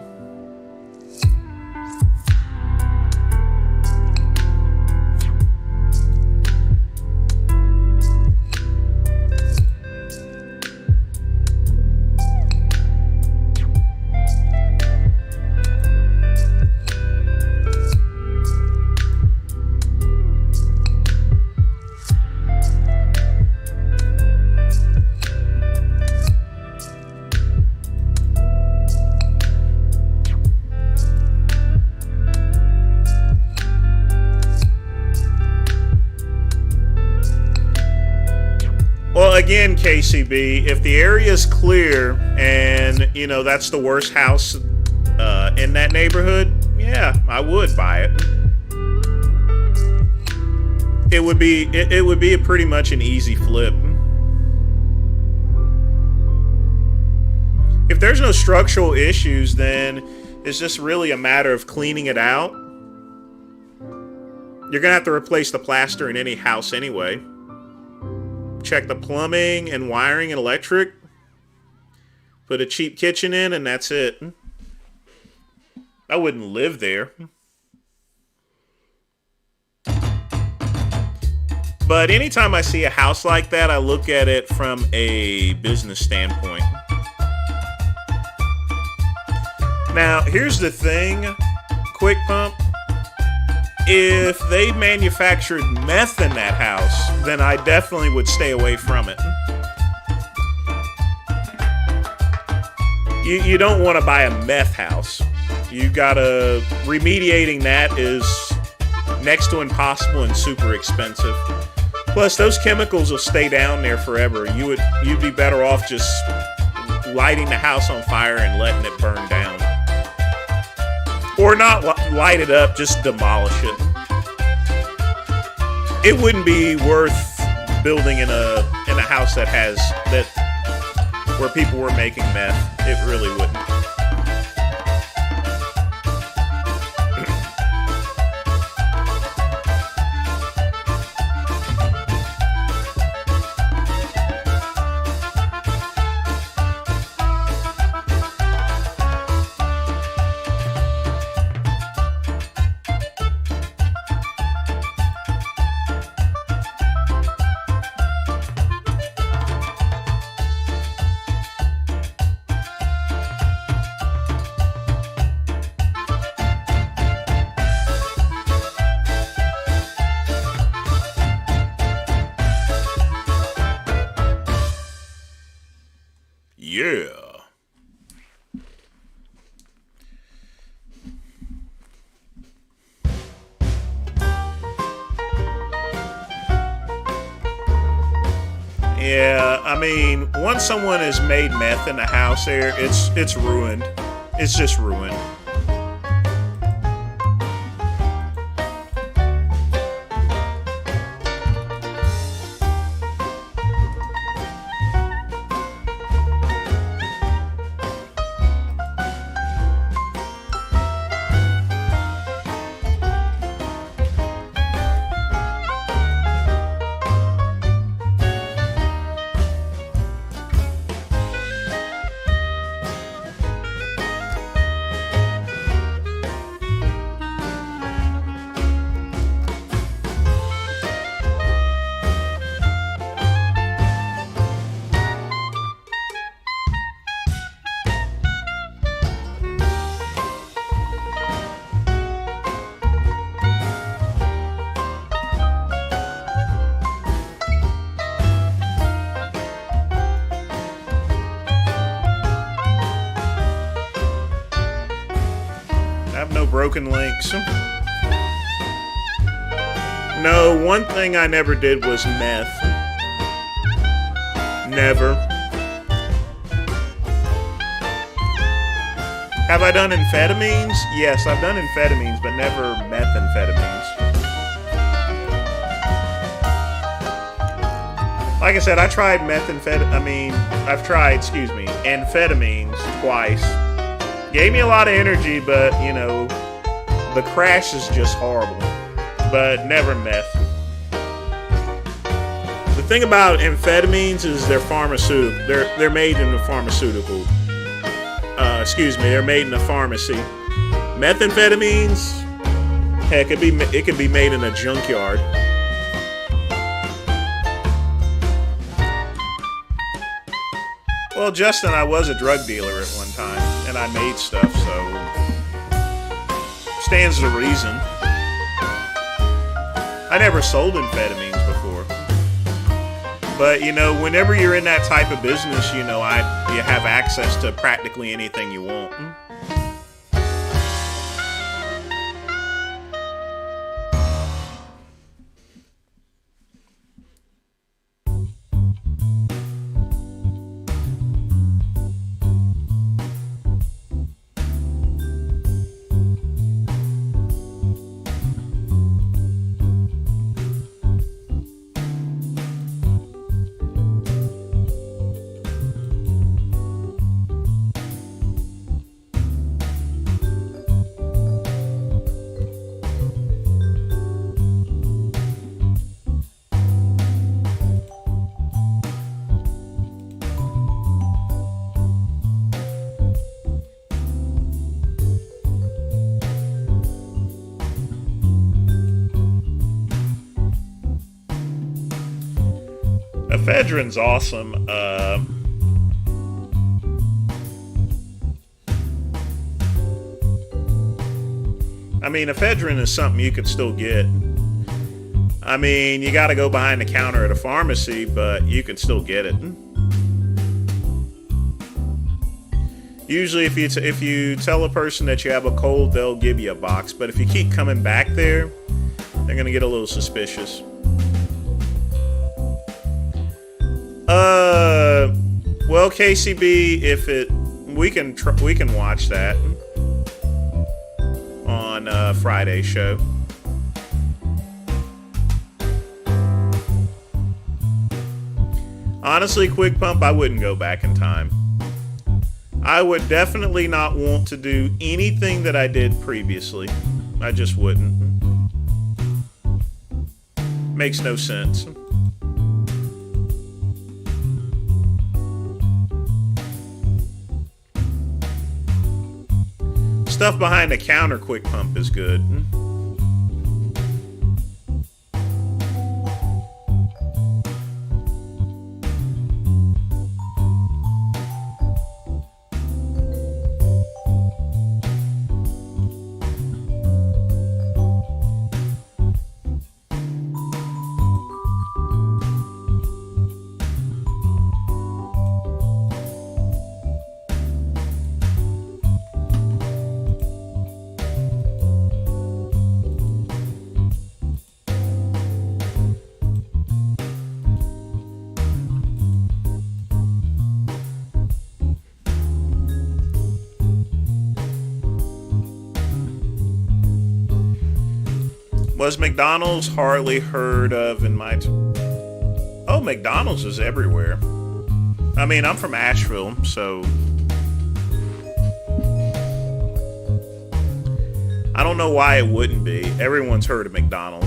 Well, again, KCB, if the area is clear and, you know, that's the worst house in that neighborhood, yeah, I would buy it. It would be pretty much an easy flip. If there's no structural issues, then it's just really a matter of cleaning it out. You're gonna have to replace the plaster in any house anyway. Check the plumbing and wiring and electric. Put a cheap kitchen in, and that's it. I wouldn't live there. But anytime I see a house like that, I look at it from a business standpoint. Now, here's the thing, Quick Pump. If they manufactured meth in that house, then I definitely would stay away from it. You don't want to buy a meth house. You gotta, remediating that is next to impossible and super expensive. Plus, those chemicals will stay down there forever. You'd be better off just lighting the house on fire and letting it burn down. Or not light it up, just demolish it. It wouldn't be worth building in a house where people were making meth. It really wouldn't. Yeah, I mean, once someone has made meth in the house there, it's ruined. It's just ruined. Broken links. No, one thing I never did was meth. Never. Have I done amphetamines? Yes, I've done amphetamines, but never methamphetamines. Like I said, I tried amphetamines twice. Gave me a lot of energy, but, you know, the crash is just horrible. But never meth. The thing about amphetamines is they're pharmaceutical. They're made in the pharmaceutical. They're made in a pharmacy. Methamphetamines, heck, it could be made in a junkyard. Well, Justin, I was a drug dealer at one time, and I made stuff, so stands to reason. I never sold amphetamines before. But, you know, whenever you're in that type of business, you know, you have access to practically anything you want. Ephedrine's awesome. I mean, ephedrine is something you could still get. I mean, you got to go behind the counter at a pharmacy, but you can still get it. Usually, if you tell a person that you have a cold, they'll give you a box. But if you keep coming back there, they're gonna get a little suspicious. Well, KCB, we can watch that on Friday's show. Honestly, Quick Pump, I wouldn't go back in time. I would definitely not want to do anything that I did previously. I just wouldn't. Makes no sense. Stuff behind the counter Quick Pump is good. Was McDonald's hardly heard of in my... Oh, McDonald's is everywhere. I mean, I'm from Asheville, so... I don't know why it wouldn't be. Everyone's heard of McDonald's.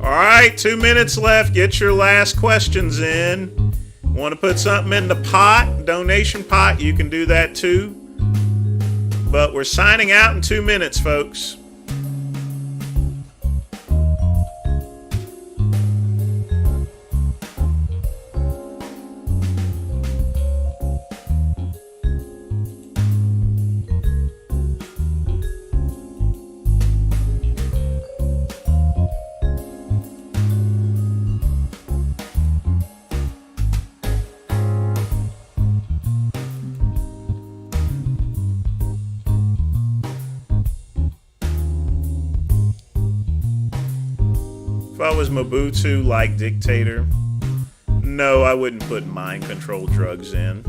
Alright, 2 minutes left. Get your last questions in. Want to put something in the pot, donation pot, you can do that too. But we're signing out in 2 minutes, folks. I was Mobutu-like dictator, no, I wouldn't put mind control drugs in.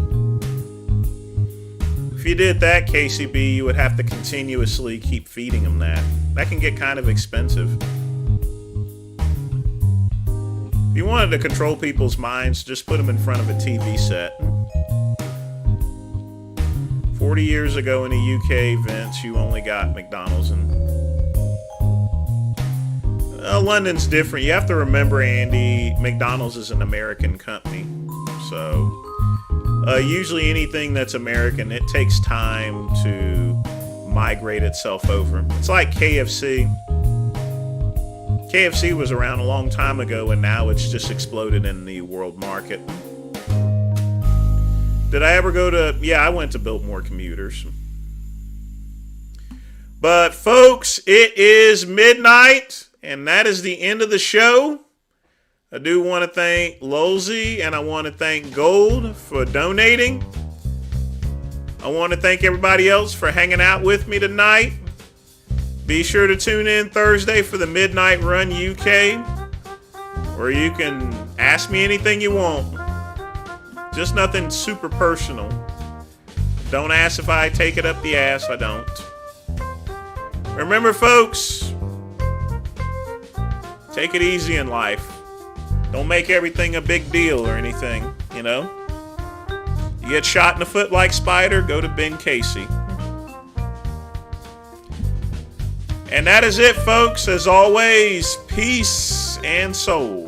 If you did that, KCB, you would have to continuously keep feeding them that. That can get kind of expensive. If you wanted to control people's minds, just put them in front of a TV set. 40 years ago in the UK, Vince, you only got McDonald's and... London's different. You have to remember, Andy, McDonald's is an American company. So, usually anything that's American, it takes time to migrate itself over. It's like KFC. KFC was around a long time ago, and now it's just exploded in the world market. Did I ever go to... Yeah, I went to Biltmore Commuters. But, folks, it is midnight. And that is the end of the show. I do want to thank Lolzy and I want to thank Gold for donating. I want to thank everybody else for hanging out with me tonight. Be sure to tune in Thursday for the Midnight Run UK, where you can ask me anything you want. Just nothing super personal. Don't ask if I take it up the ass. I don't. Remember, folks, take it easy in life. Don't make everything a big deal or anything, you know? You get shot in the foot like Spider, go to Ben Casey. And that is it, folks. As always, peace and soul.